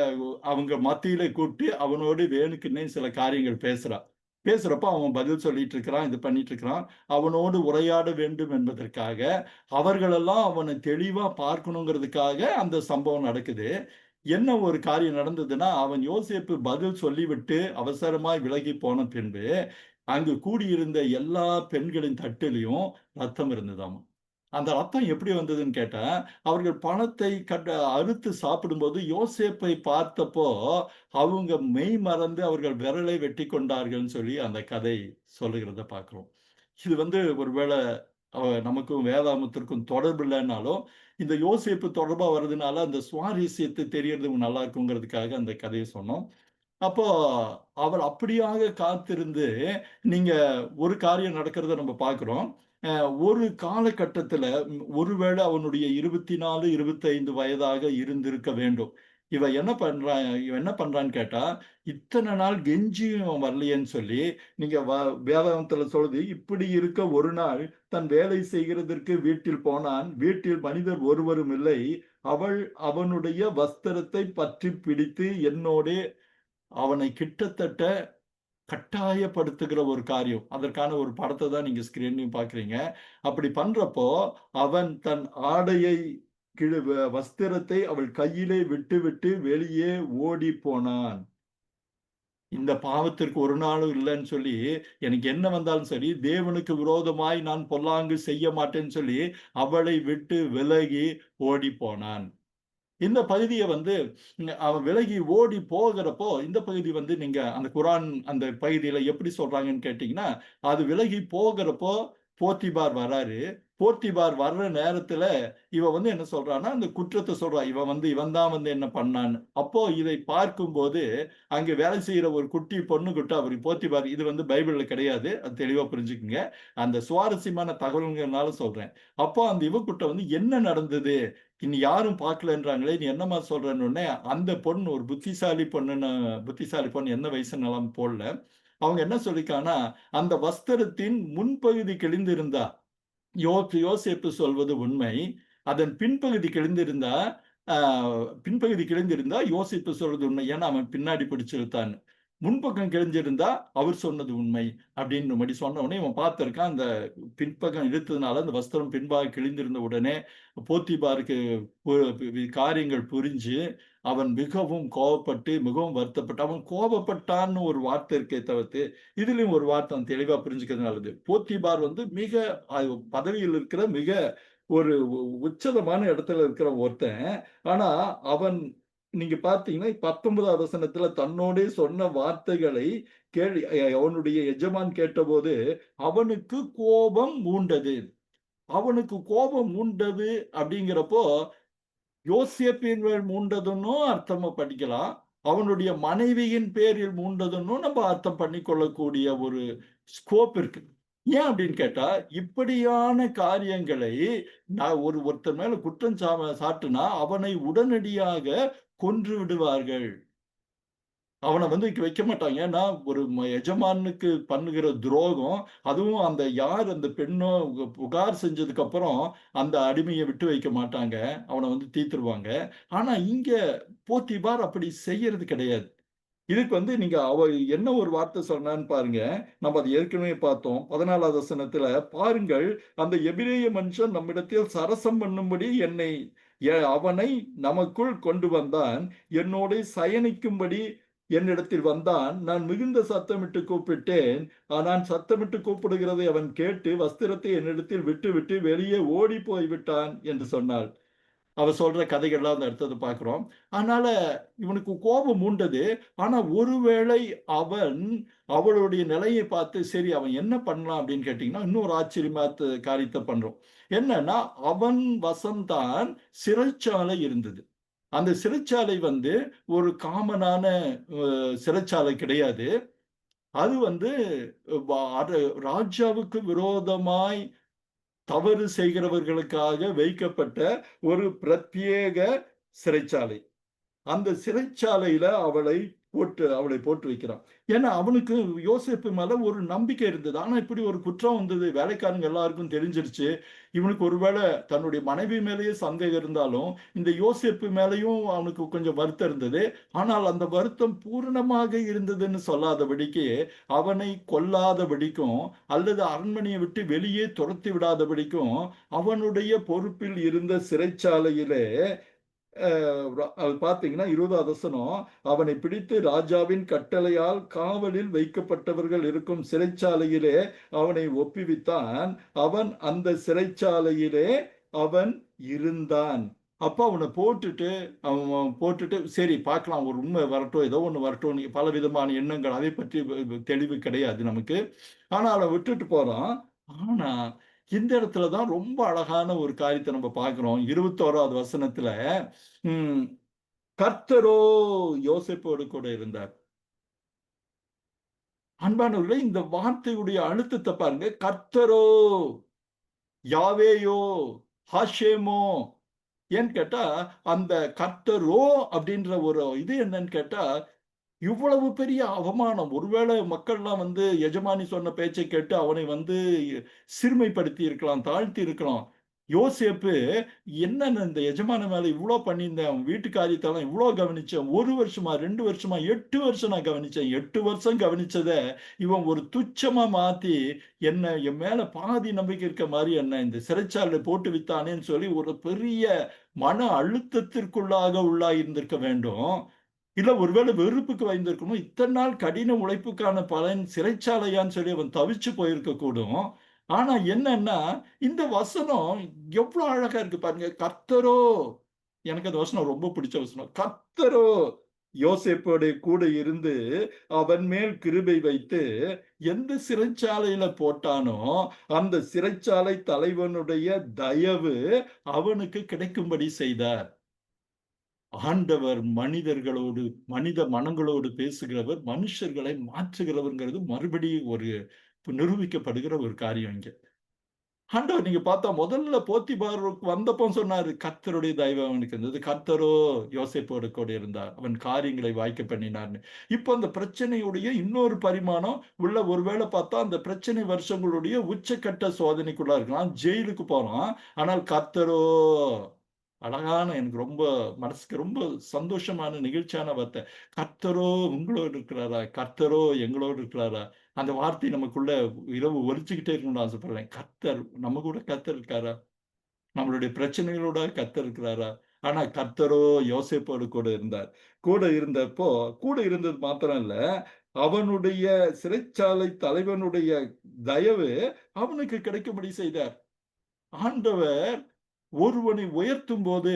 அவங்க மத்தியில கூப்பிட்டு, அவனோடு வேணுக்குன்னே சில காரியங்கள் பேசுறா. பேசுறப்ப அவன் பதில் சொல்லிட்டு இருக்கிறான், இது பண்ணிட்டு இருக்கிறான். அவனோடு உரையாட வேண்டும் என்பதற்காக, அவர்களெல்லாம் அவன தெளிவா பார்க்கணுங்கிறதுக்காக அந்த சம்பவம் நடக்குது. என்ன ஒரு காரியம் நடந்ததுன்னா, அவன் யோசேப்பு பதில் சொல்லிவிட்டு அவசரமாய் விலகிப் போன பின்பு, அங்கு கூடியிருந்த எல்லா பெண்களின் தட்டிலும் ரத்தம் இருந்ததாம். அந்த ரத்தம் எப்படி வந்ததுன்னு கேட்டா, அவர்கள் பணத்தை அறுத்து சாப்பிடும்போது யோசேப்பை பார்த்தப்போ, அவங்க மெய் மறந்து அவர்கள் விரலை வெட்டிக் கொண்டார்கள்ன்னு சொல்லி அந்த கதை சொல்லுகிறத பார்க்கிறோம். இது வந்து ஒருவேள நமக்கும் வேதாகமத்திற்கும் தொடர்பு இல்லன்னாலும், இந்த யோசேப்பு தொடர்பா வர்றதுனால அந்த சுவாரஸ்யத்த தெரியறது நல்லா இருக்குங்கிறதுக்காக அந்த கதைய சொன்னோம். அப்போ அவர் அப்படியாக காத்திருந்து, நீங்க ஒரு காரியம் நடக்கிறத நம்ம பார்க்கிறோம். அ ஒரு காலகட்டத்தில ஒருவேள அவனுடைய 24, 25 வயதாக இருந்திருக்க வேண்டும். இவன் என்ன பண்றான்னு கேட்டா, இத்தன நாள் கெஞ்சியும் அவன் வரலையேன்னு சொல்லி, நீங்க வேதாகமத்தில சொல்லுது, இப்படி இருக்க ஒரு நாள் தன் வேலை செய்கிறதற்கு வீட்டில் போனான். வீட்டில் மனிதர் ஒருவரும் இல்லை. அவள் அவனுடைய வஸ்திரத்தை பற்றிப் பிடித்து என்னோடே அவனை கிட்டத்தட்ட கட்டாயப்படுத்துகிற ஒரு காரியம். அதற்கான ஒரு படத்த தான் நீங்க ஸ்க்ரீன்லயும் பார்க்கிறீங்க. அப்படி பண்றப்போ, அவன் தன் ஆடையை வஸ்திரத்தை அவள் கையிலே விட்டுவிட்டு வெளியே ஓடிப் போனான். இந்த பாவத்திற்கு ஒரு நாளும் இல்லன்னு சொல்லி, எனக்கு என்ன வந்தாலும் சரி, தேவனுக்கு விரோதமாய் நான் பொல்லாங்கு செய்ய மாட்டேன்னு சொல்லி, அவளை விட்டு விலகி ஓடிப்போனான். இந்த பகுதிய வந்து அவன் விலகி ஓடி போகிறப்போ, இந்த பகுதி வந்து நீங்க அந்த குரான் அந்த பகுதியில எப்படி சொல்றாங்கன்னு கேட்டீங்கன்னா, அது விலகி போகிறப்போ போத்திபார் வராரு. போத்திபார் வர்ற நேரத்துல இவ வந்து என்ன சொல்றான்னா, அந்த குற்றத்த சொல்றா. இவன் தான் வந்து என்ன பண்ணான்னு. அப்போ இதை பார்க்கும்போது, அங்க வேலை செய்ற ஒரு குட்டி பொண்ணு கிட்ட அவரு போத்திபார் இது வந்து பைபிள்ல கிடையாது. அது தெளிவா புரிஞ்சுக்கங்க. அந்த சுவாரஸ்யமான தகவல்கள்னால சொல்றேன். அப்போ அந்த இவகிட்ட வந்து என்ன நடந்தது? இனி யாரும் பார்க்கலன்றாங்களே! நீ என்னம்மா சொல்றன்னோனே, அந்த பொண்ணு ஒரு புத்திசாலி பொண்ணு என்ன வயசுன்னலாம் போடல. அவங்க என்ன சொல்லியிருக்காங்கன்னா, அந்த வஸ்திரத்தின் முன்பகுதி கிழிந்திருந்தா, யோசேப்பு சொல்வது உண்மை. அதன் பின்பகுதி கிழிந்திருந்தா, ஆ பின்பகுதி கிழிந்திருந்தா யோசேப்பு சொல்றது உண்மை. ஏன்னா, அவன் பின்னாடி பிடிச்சு இழுத்தான்னு. முன்பக்கம் கிழிஞ்சிருந்தா, அவர் சொன்னது உண்மை. அப்படின்றபடி சொன்ன உடனே இவன் பார்த்திருக்கான். அந்த பின்பக்கம் இழுத்ததுனால அந்த வஸ்திரம் பின்பாக கிழிந்திருந்த உடனே போத்திபாருக்கு பு பு காரியங்கள் புரிஞ்சு, அவன் மிகவும் கோபப்பட்டு, மிகவும் வருத்தப்பட்டு அவன் கோபப்பட்டான்னு ஒரு வார்த்தை இருக்கே தவிர்த்து, இதிலயும் ஒரு வார்த்தை அவன் தெளிவா புரிஞ்சுக்கிறது நல்லது. போத்திபார் வந்து மிக பதவியில் இருக்கிற மிக ஒரு உச்சதமான இடத்துல இருக்கிற ஒருத்தன். ஆனா, அவன் நீங்க பார்த்தீங்கன்னா 19வது வசனத்துல தன்னோடே சொன்ன வார்த்தைகளை கேள்வி அவனுடைய எஜமான் கேட்டபோது, அவனுக்கு கோபம் மூண்டது. அவனுக்கு கோபம் மூண்டது அப்படிங்கிறப்போ, யோசேப்பின் மேல் மூண்டதுன்னும் அர்த்தமா படிக்கலாம். அவனுடைய மனைவியின் பேரில் மூண்டதுன்னும் நம்ம அர்த்தம் பண்ணிக்கொள்ளக்கூடிய ஒரு ஸ்கோப் இருக்கு. ஏன் அப்படின்னு கேட்டா, இப்படியான காரியங்களை நான் ஒருத்தன் மேல குற்றம் சாட்டுனா, அவனை உடனடியாக கொன்று விடுவார்கள். அவன வந்து வைக்க மாட்டாங்க. ஏன்னா, ஒரு எஜமானுக்கு பண்ணுகிற துரோகம், அதுவும் அந்த யார் அந்த பெண்ணோ புகார் செஞ்சதுக்கு அப்புறம், அந்த அடிமைய விட்டு வைக்க மாட்டாங்க. அவன வந்து தீர்த்துருவாங்க. ஆனா இங்க போத்திபார் அப்படி செய்யறது கிடையாது. இதுக்கு வந்து நீங்க என்ன ஒரு வார்த்தை சொன்னான்னு பாருங்க. நம்ம அத ஏற்கனவே பார்த்தோம். 14வது வசனத்துல, "பாருங்கள், அந்த எபிரெய மனுஷன் நம்மிடத்தில் சரசம் பண்ணும்படி அவனை நமக்குள் கொண்டு வந்தான். என்னோடே சயனிக்கும்படி என்னிடத்தில் வந்தான். நான் மிகுந்த சத்தமிட்டு கூப்பிட்டேன். நான் சத்தமிட்டு கூப்பிடுகிறதை அவன் கேட்டு, வஸ்திரத்தை என்னிடத்தில் விட்டுவிட்டு வெளியே ஓடிப்போய் விட்டான்" என்று சொன்னாள். அவ சொல்ற கதைகள்லாம் அந்த அடுத்தது பார்க்கிறோம். அதனால இவனுக்கு கோபம் மூண்டது. ஆனா ஒருவேளை அவன் அவளுடைய நிலையை பார்த்து, சரி அவன் என்ன பண்ணலாம் அப்படின்னு கேட்டீங்கன்னா, இன்னொரு ஆச்சரியமான காரியத்த பண்றோம். என்னன்னா, அவன் வசம் தான் சிறைச்சாலை இருந்தது. அந்த சிறைச்சாலை வந்து ஒரு காமனான சிறைச்சாலை கிடையாது. அது வந்து அது ராஜாவுக்கு விரோதமாய் தவறு செய்கிறவர்களுக்காக வைக்கப்பட்ட ஒரு பிரத்யேக சிறைச்சாலை. அந்த சிறைச்சாலையில அவளை போட்டு வைக்கிறான். ஏன்னா அவனுக்கு யோசேப்பு மேல ஒரு நம்பிக்கை இருந்தது. ஆனா இப்படி ஒரு குற்றம் வந்தது. வேலைக்காரங்க எல்லாருக்கும் தெரிஞ்சிருச்சு. இவனுக்கு ஒருவேளை தன்னுடைய மனைவி மேலேயே சந்தேகம் இருந்தாலும், இந்த யோசேப்பு மேலயும் அவனுக்கு கொஞ்சம் வருத்தம் இருந்தது. ஆனால் அந்த வருத்தம் பூரணமாக இருந்ததுன்னு சொல்லாதபடிக்கு, அவனை கொல்லாதபடிக்கும், அல்லது அரண்மனையை விட்டு வெளியே துரத்தி விடாதபடிக்கும், அவனுடைய பொறுப்பில் இருந்த சிறைச்சாலையிலே அது பார்த்தீங்கன்னா 20வது வசனம், அவனை பிடித்து ராஜாவின் கட்டளையால் காவலில் வைக்கப்பட்டவர்கள் இருக்கும் சிறைச்சாலையிலே அவனை ஒப்புவித்தான். அவன் அந்த சிறைச்சாலையிலே அவன் இருந்தான். அப்ப அவனை போட்டுட்டு சரி பார்க்கலாம், ஒரு உண்மை வரட்டும், ஏதோ ஒண்ணு வரட்டும், பலவிதமான எண்ணங்கள் அதை பற்றி தெளிவு கிடையாது நமக்கு. ஆனா அவனை விட்டுட்டு போறான். ஆனா இந்த இடத்துல தான் ரொம்ப அழகான ஒரு காரியத்தை நம்ம பார்க்கிறோம். 21வது வசனத்துல, ம் கர்த்தரோ யோசேப்போடு கூட இருந்தார். அன்பானவர்களே, இந்த வார்த்தையுடைய அழுத்தத்தை பாருங்க. கர்த்தரோ, யாவேயோ, ஹாஷேமோ, ஏன்னு கேட்டா, அந்த கர்த்தரோ அப்படின்ற ஒரு இது என்னன்னு கேட்டா, இவ்வளவு பெரிய அவமானம். ஒருவேளை மக்கள்லாம் வந்து எஜமானி சொன்ன பேச்சை கேட்டு அவனை வந்து சிறுமைப்படுத்தி இருக்கலாம், தாழ்த்தி இருக்கலாம். யோசேப்பு, என்னன்னு இந்த எஜமானன் மேல இவ்ளோ பண்ணியிருந்தேன். அவன் வீட்டு காரியத்தெல்லாம் இவ்ளோ கவனிச்சேன். 1 வருஷமா, 2 வருஷமா, 8 வருஷம் நான் கவனிச்சேன். 8 வருஷம் கவனிச்சத இவன் ஒரு துச்சமா மாத்தி, என் மேல பாதி நம்பிக்கை இருக்க மாரி என்ன இந்த சிறைச்சாலையில போட்டு வித்தானேன்னு சொல்லி ஒரு பெரிய மன அழுத்தத்திற்குள்ளாக உள்ளாயிருந்திருக்க வேண்டும். இல்ல ஒருவேளை வெறுப்புக்கு பயந்திருக்கணும். இத்தன நாள் கடின உழைப்புக்கான பலன் சிறைச்சாலையான்னு சொல்லி அவன் தவிச்சு போயிருக்கக்கூடும். ஆனா என்னன்னா, இந்த வசனம் எவ்ளோ அழகா இருக்கு பாருங்க. கர்த்தரோ, எனக்கு அந்த வசனம் ரொம்ப பிடிச்ச வசனம். கர்த்தரோ யோசேப்போட கூட இருந்து அவன் மேல் கிருபை வைத்து எந்த சிறைச்சாலையில போட்டானோ, அந்த சிறைச்சாலை தலைவனுடைய தயவு அவனுக்கு கிடைக்கும்படி செய்தார். ஆண்டவர் மனிதர்களோடு, மனித மனங்களோடு பேசுகிறவர், மனுஷர்களை மாற்றுகிறவர்ங்கிறது மறுபடியும் ஒரு நிரூபிக்கப்படுகிற ஒரு காரியம் இங்க. ஆண்டவர் நீங்க பார்த்தா முதல்ல போத்திபாருக்கு வந்தப்போ சொன்னாரு, கர்த்தருடைய தயவு அவனுக்கு இருந்தது. கர்த்தரோ யோசேப்போடு கூட இருந்தார். அவன் காரியங்களை வாய்க்க பண்ணினார்ன்னு. இப்ப அந்த பிரச்சனையுடைய இன்னொரு பரிமாணம் உள்ள ஒருவேளை பார்த்தா, அந்த பிரச்சனை வருஷங்களுடைய உச்சக்கட்ட சோதனைக்குள்ளா இருக்கலாம். ஜெயிலுக்கு போறான். ஆனால் கர்த்தரோ, அழகான எனக்கு ரொம்ப மனசுக்கு ரொம்ப சந்தோஷமான நெகிழ்ச்சியான வார்த்தை. கர்த்தரோ உங்களோடு இருக்கிறாரா? கர்த்தரோ எங்களோடு இருக்கிறாரா? அந்த வார்த்தை நமக்குள்ள இரவு ஒலிச்சுக்கிட்டே இருக்கணும்னு ஆசைப்படுறேன். கர்த்தர் நம்ம கூட கர்த்தர் இருக்காரா? நம்மளுடைய பிரச்சனைகளோட கர்த்தர் இருக்கிறாரா? ஆனா கர்த்தரோ யோசேப்போடு கூட இருந்தார். கூட இருந்தப்போ கூட இருந்தது மாத்திரம் இல்ல, அவனுடைய சிறைச்சாலை தலைவனுடைய தயவு அவனுக்கு கிடைக்கும்படி செய்தார். ஆண்டவர் ஒருவனை உயர்த்தும்போது,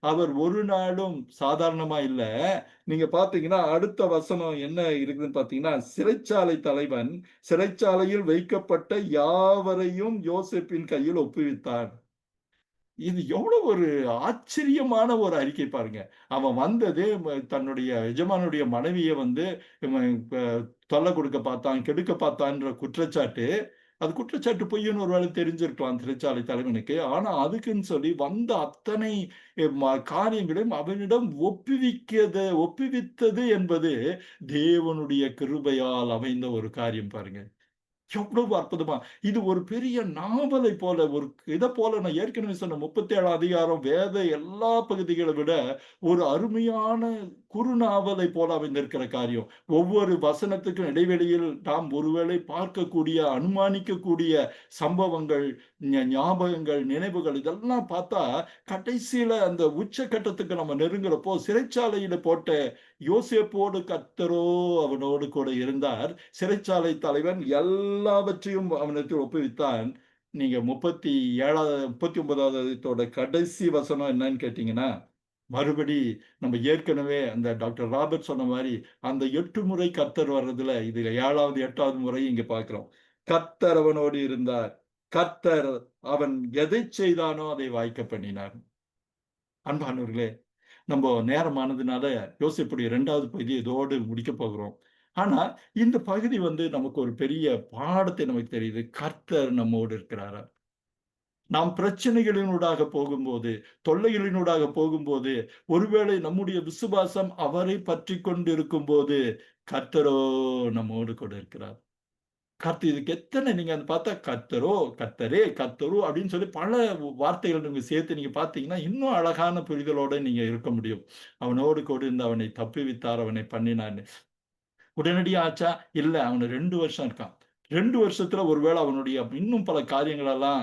அவர் ஒரு நாளும் சாதாரணமா இல்ல. நீங்க பார்த்தீங்கன்னா, அடுத்த வசனம் என்ன இருக்குதுன்னு பார்த்தீங்கன்னா, சிறைச்சாலை தலைவன் சிறைச்சாலையில் வைக்கப்பட்ட யாவரையும் யோசேப்பின் கையில் ஒப்புவித்தான். இது எவ்வளவு ஒரு ஆச்சரியமான ஒரு அறிக்கை பாருங்க. அவன் வந்தது தன்னுடைய எஜமானுடைய மனைவிய வந்து இவன் தொல்ல கொடுக்க பார்த்தான், கெடுக்க பார்த்தான்ற குற்றச்சாட்டு. அது குற்றச்சாட்டு பொய்ன்னு ஒரு வேளை தெரிஞ்சிருக்கலாம் சிறைச்சாலை தலைவனுக்கு. ஆனா அதுக்குன்னு சொல்லி வந்த அத்தனை காரியங்களையும் அவனிடம் ஒப்புவித்தது என்பது தேவனுடைய கிருபையால் அமைந்த ஒரு காரியம் பாருங்க. எவ்வளவு அற்புதமா! இது ஒரு பெரிய நாவலை போல, ஒரு இத போல நான் ஏற்கனவே சொன்ன 37 அதிகாரம் வேத எல்லா பகுதிகளை விட ஒரு அருமையான குறுநாவலை போல அமைந்திருக்கிற காரியம். ஒவ்வொரு வசனத்துக்கும் இடைவெளியில் நாம் ஒருவேளை பார்க்கக்கூடிய, அனுமானிக்கக்கூடிய சம்பவங்கள், ஞாபகங்கள், நினைவுகள் இதெல்லாம் பார்த்தா, கடைசியில அந்த உச்சகட்டத்துக்கு நம்ம நெருங்குறப்போ, சிறைச்சாலையில போட்ட யோசேப்போடு கர்த்தரோ அவனோடு கூட இருந்தார். சிறைச்சாலை தலைவன் எல்லாவற்றையும் அவனுக்கு ஒப்புவித்தான். நீங்க 39வது கடைசி வசனம் என்னன்னு கேட்டீங்கன்னா, மறுபடி நம்ம ஏற்கனவே அந்த டாக்டர் ராபர்ட் சொன்ன மாதிரி அந்த 8 முறை கர்த்தர் வர்றதுல இது 7வது 8வது முறை இங்க பார்க்கிறோம். கர்த்தர் அவனோடு இருந்தார். கர்த்தர் அவன் எதைச் செய்தானோ அதை வாய்க்க பண்ணினார். அன்பானவர்களே, நம்ம நேரமானதுனால யோசேப்புடைய 2வது பகுதியை இதோடு முடிக்க போகிறோம். ஆனா இந்த பகுதி நமக்கு ஒரு பெரிய பாடத்தை நமக்கு தெரியுது. கர்த்தர் நம்மோடு இருக்கிறாரா? நாம் பிரச்சனைகளினூடாக போகும்போது, தொல்லைகளினூடாக போகும்போது, ஒருவேளை நம்முடைய விசுவாசம் அவரை பற்றிக் கொண்டிருக்கும்போது, கர்த்தரோ நம்மோடு கூட இருக்கிறார். இதுக்கு எத்தனை நீங்க பார்த்தா கர்த்தரோ, கர்த்தரே, கர்த்தரோ அப்படின்னு சொல்லி பல வார்த்தைகள் நீங்க சேர்த்து நீங்க பார்த்தீங்கன்னா, இன்னும் அழகான புரிதலோட நீங்க இருக்க முடியும். அவனோடு கூட இருந்து அவனை தப்புவித்தார், அவனை பண்ணினான்னு. உடனடியா ஆச்சா? இல்ல. அவன் 2 வருஷம் இருக்கான். 2 வருஷத்துல ஒருவேள அவனுடைய இன்னும் பல காரியங்கள் எல்லாம்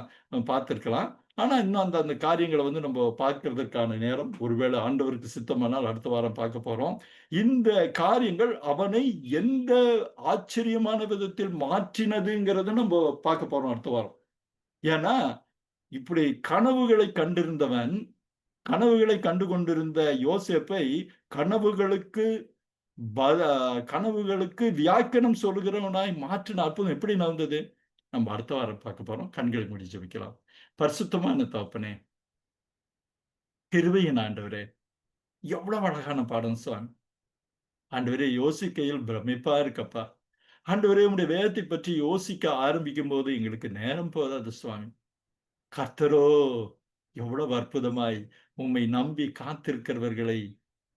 பார்த்திருக்கலாம். ஆனா, இன்னும் அந்த அந்த காரியங்கள நம்ம பார்க்கிறதற்கான நேரம் ஒருவேள ஆண்டவருக்கு சித்தமானால் அடுத்த வாரம் பார்க்க போறோம். இந்த காரியங்கள் அவனை எந்த ஆச்சரியமான விதத்தில் மாற்றினதுங்கிறத பார்க்க போறோம் அடுத்த வாரம். ஏன்னா, இப்படி கனவுகளை கண்டிருந்தவன், கனவுகளை கண்டு கொண்டிருந்த யோசேப்பை கனவுகளுக்கு பல கனவுகளுக்கு வியாக்கியானம் சொல்லுகிறவனாய் மாற்றின அற்புதம் எப்படி நடந்தது? நம்ம அடுத்த வாரம் பார்க்க போறோம். கண்களை மூடி ஜெபிக்கலாம். பரிசுத்தமான தகப்பனே, கிருபையின் ஆண்டவரே, எவ்வளவு அழகான பாடம் சுவாமி. ஆண்டவரே, யோசிக்கையில் பிரமிப்பா இருக்கப்பா. ஆண்டவரே, உம்முடைய வேதத்தை பற்றி யோசிக்க ஆரம்பிக்கும்போது எங்களுக்கு நேரம் போதாது சுவாமி. கர்த்தரோ எவ்வளவு அற்புதமாய் உம்மை நம்பி காத்திருக்கிறவர்களை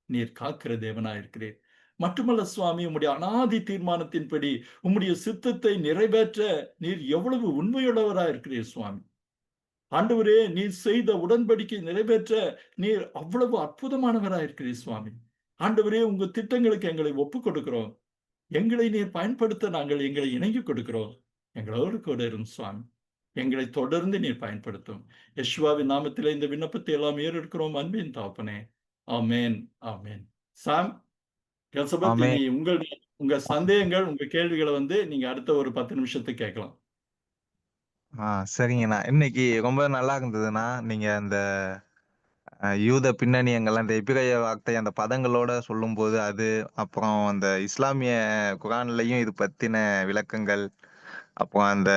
நீர் காக்கிற தேவனாய் இருக்கிறீர். மட்டுமல்ல சுவாமி, உம்முடைய அநாதி தீர்மானத்தின்படி உம்முடைய சித்தத்தை நிறைவேற்ற நீர் எவ்வளவு உண்மையுள்ளவராய் இருக்கிறீர் சுவாமி. ஆண்டவரே, நீர் செய்த உடன்படிக்கை நிறைவேற்ற நீர் அவ்வளவு அற்புதமானவராய் இருக்கிறீர் சுவாமி. ஆண்டவரே, உங்க திட்டங்களுக்கு எங்களை ஒப்புக் கொடுக்கிறோம். எங்களை நீர் பயன்படுத்த நாங்கள் எங்களை இணங்கிக் கொடுக்கிறோம். எங்களோடு கூட இரும் சுவாமி. எங்களை தொடர்ந்து நீர் பயன்படுத்தும். யெஷுவாவின் நாமத்திலே இந்த விண்ணப்பத்தை எல்லாம் ஏறெடுக்கிறோம் அன்பின் தகப்பனே. ஆமென், ஆமென். சாம், எலிசபெத், ஆமென். இனி உங்க சந்தேகங்கள், உங்க கேள்விகளை நீங்க அடுத்த ஒரு 10 நிமிஷத்துக்கு கேட்கலாம். சரிங்கண்ணா. இன்னைக்கு ரொம்ப நல்லா இருந்ததுண்ணா. நீங்க அந்த யூத பின்னணியங்கள்லாம் இந்த எபிரேய வார்த்தை அந்த பதங்களோட சொல்லும்போது அது, அப்புறம் அந்த இஸ்லாமிய குரான்லயும் இது பத்தின விளக்கங்கள், அப்புறம் அந்த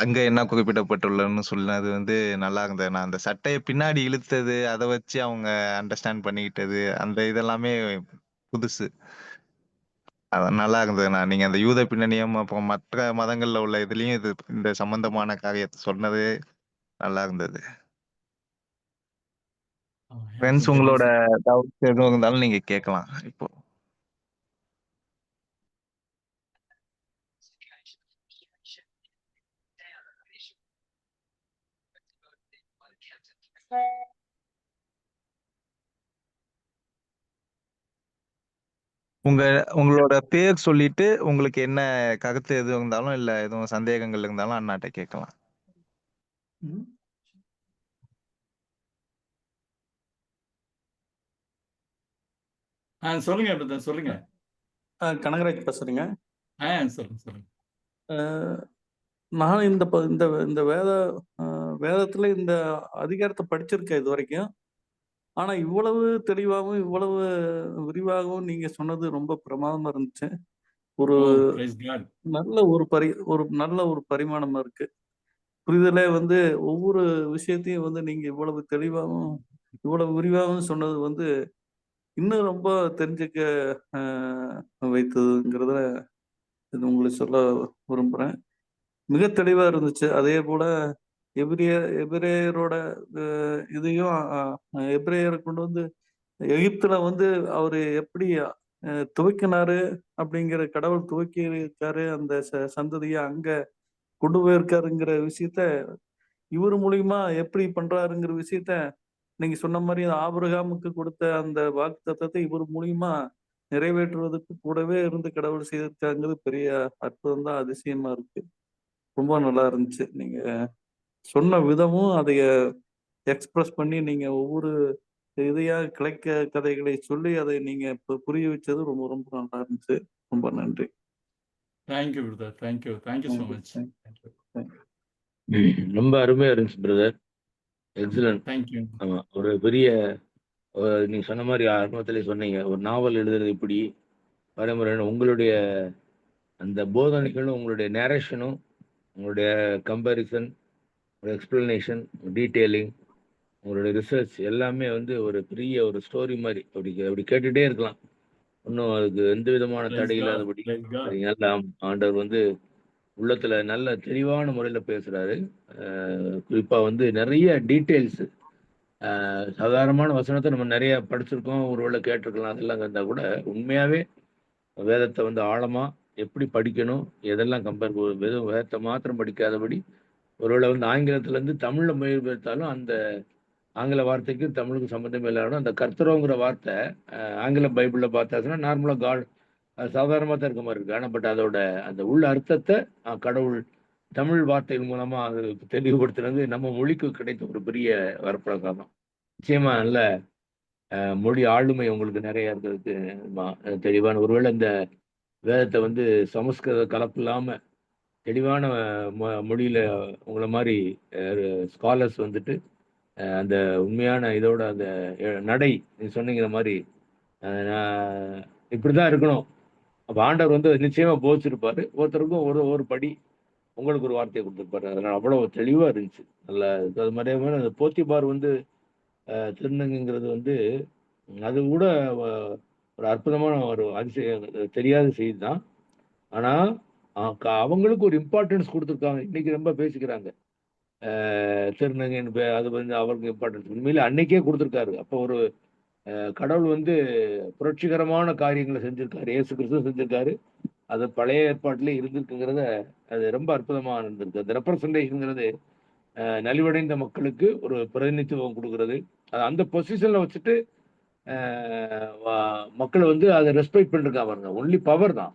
அங்க என்ன குறிப்பிடப்பட்டுள்ளதுன்னு சொன்னது நல்லா இருந்ததுண்ணா. அந்த சட்டைய பின்னாடி இழுத்தது, அத வச்சு அவங்க அண்டர்ஸ்டாண்ட் பண்ணிக்கிட்டது, அந்த இதெல்லாமே புதுசு. நல்லா இருந்ததுண்ணா. நீங்க அந்த யூத பின்னணியும், அப்புறம் மற்ற மதங்கள்ல உள்ள இதுலயும் இந்த சம்பந்தமான காரியத்தை சொன்னது நல்லா இருந்தது. ஃப்ரெண்ட்ஸ், உங்களோட டவுட்ஸ் எதுவும் இருந்தாலும் நீங்க கேட்கலாம் இப்போ. உங்களோட பேர் சொல்லிட்டு உங்களுக்கு என்ன கருத்து எதுவும் இருந்தாலும், இல்ல எதுவும் சந்தேகங்கள் இருந்தாலும் அண்ணாட்ட கேட்கலாம். சொல்லுங்க பிரதர், சொல்லுங்க. கனகராஜ் பேசுறேங்க. சொல்லுங்க, சொல்லுங்க. நான் இந்த வேதத்துல இந்த அதிகாரத்தை படிச்சிருக்கேன் இது வரைக்கும். ஆனா இவ்வளவு தெளிவாகவும் இவ்வளவு விரிவாகவும் நீங்க சொன்னது ரொம்ப பிரமாதமா இருந்துச்சு. ஒரு நல்ல ஒரு பரிமாணமா இருக்கு. புரிதலே ஒவ்வொரு விஷயத்தையும் நீங்க இவ்வளவு தெளிவாகவும் இவ்வளவு விரிவாகவும் சொன்னது இன்னும் ரொம்ப தெரிஞ்சுக்க வைத்ததுங்கிறத இது உங்களுக்கு சொல்ல விரும்புறேன். மிக தெளிவா இருந்துச்சு. அதே போல எபிரேயரோட இதையும் எபிரேயரை கொண்டு வந்து எகிப்துல வந்து அவரு எப்படி துவக்கினாரு அப்படிங்கிற கடவுள் துவக்கி இருக்காரு அந்த சந்ததியை அங்க கொண்டு போயிருக்காருங்கிற விஷயத்த இவர் மூலியமா எப்படி பண்றாருங்கிற விஷயத்த நீங்க சொன்ன மாதிரி ஆபிரகாமுக்கு கொடுத்த அந்த வாக்குத்தத்தத்தை இவர் மூலியமா நிறைவேற்றுவதற்கு கூடவே இருந்து கடவுள் செய்திருக்காங்கிறது பெரிய அற்புதம் தான், அதிசயமா இருக்கு. ரொம்ப நல்லா இருந்துச்சு. நீங்க சொன்ன விதமும் அதைய எக்ஸ்பிரஸ் பண்ணி நீங்க ஒவ்வொரு இதையா கிளைக்க கதைகளை சொல்லி அதை நீங்க புரிய வச்சது ரொம்ப ரொம்ப நல்லா இருந்துச்சு. ரொம்ப நன்றி. Thank you brother. Thank you so much. ரொம்ப அருமையா இருந்துச்சு பிரதர். எக்ஸலன்ட். தேங்க்யூ. ஆமா, ஒரு பெரிய நீங்க சொன்ன மாதிரி ஆரம்பத்திலே சொன்னீங்க, ஒரு நாவல் எழுதுறது இப்படி வரைமுறைன்னு உங்களுடைய அந்த போதனைகளும் உங்களுடைய நேரேஷனும் உங்களுடைய கம்பேரிசன், ஒரு எக்ஸ்பிளனேஷன், டீட்டெயிலிங், உங்களுடைய ரிசர்ச் எல்லாமே வந்து ஒரு பெரிய ஒரு ஸ்டோரி மாதிரி அப்படி கேட்டுட்டே இருக்கலாம். இன்னும் அதுக்கு எந்த விதமான தடை இல்லாதபடி நல்ல ஆண்டவர் வந்து உள்ளத்துல நல்ல தெளிவான முறையில பேசுறாரு. குறிப்பா வந்து நிறைய டீட்டெயில்ஸ், சாதாரணமான வசனத்தை நம்ம நிறைய படிச்சிருக்கோம், ஒருவேளை கேட்டிருக்கலாம், அதெல்லாம் இருந்தா கூட உண்மையாவே வேதத்தை வந்து ஆழமா எப்படி படிக்கணும், எதெல்லாம் கம்பேர் வெறும் வேதத்தை மாத்திரம் படிக்காதபடி ஒருவேளை வந்து ஆங்கிலத்துல இருந்து தமிழ்ல மொழிபெயர்த்தாலும் அந்த ஆங்கில வார்த்தைக்கு தமிழுக்கு சம்மந்தமே இல்லாத அந்த கர்த்தரோங்கிற வார்த்தை ஆங்கில பைபிள்ல பார்த்தாச்சுன்னா நார்மலா காட் சாதாரணமாக தான் இருக்க மாதிரி இருக்கு. ஆனால் பட் அதோட அந்த உள்ள அர்த்தத்தை கடவுள் தமிழ் வார்த்தைகள் மூலமா அது தெளிவுபடுத்துறது நம்ம மொழிக்கு கிடைத்த ஒரு பெரிய வரப்பிரசாதம். நிச்சயமா நல்ல மொழி ஆளுமை உங்களுக்கு நிறைய இருக்கிறதுக்கு தெளிவான, ஒருவேளை இந்த வேதத்தை வந்து சமஸ்கிருத கலப்பு இல்லாம தெளிவான மொழியில உங்களை மாதிரி ஸ்காலர்ஸ் வந்துட்டு அந்த உண்மையான இதோட அந்த நடை நீ சொன்னீங்கிற மாதிரி இப்படிதான் இருக்கணும். அப்ப ஆண்டவர் வந்து நிச்சயமா போதிச்சிருப்பாரு. ஒருத்தருக்கும் ஒரு படி உங்களுக்கு ஒரு வார்த்தையை கொடுத்துருப்பாரு. அதனால அவ்வளவு தெளிவா இருந்துச்சு. நல்ல அது மாதிரி அந்த போத்திபார் வந்து திருநங்கைங்கிறது வந்து அது கூட ஒரு அற்புதமான ஒரு அதிசயம், தெரியாத செய்தி தான். ஆனா அவங்களுக்கு ஒரு இம்பார்ட்டன்ஸ் கொடுத்துருக்காங்க. இன்னைக்கு ரொம்ப பேசிக்கிறாங்க திருநங்கைன்னு, அது வந்து அவருக்கு இம்பார்ட்டன்ஸ் உண்மையில அன்னைக்கே கொடுத்துருக்காரு. அப்போ ஒரு கடவுள் வந்து புரட்சிகரமான காரியங்களை செஞ்சிருக்காரு, இயேசு கிறிஸ்து செஞ்சிருக்காரு. அது பழைய ஏற்பாட்டிலே இருந்திருக்குங்கிறத அது ரொம்ப அற்புதமா இருந்திருக்கு. அந்த ரெப்ரசன்டேஷன்ங்கிறது நலிவடைந்த மக்களுக்கு ஒரு பிரதிநிதித்துவம் கொடுக்கறது, அந்த பொசிஷன்ல வச்சுட்டு மக்களை வந்து அதை ரெஸ்பெக்ட் பண்ணிருக்கா பாருங்க. ஒன்லி பவர் தான்.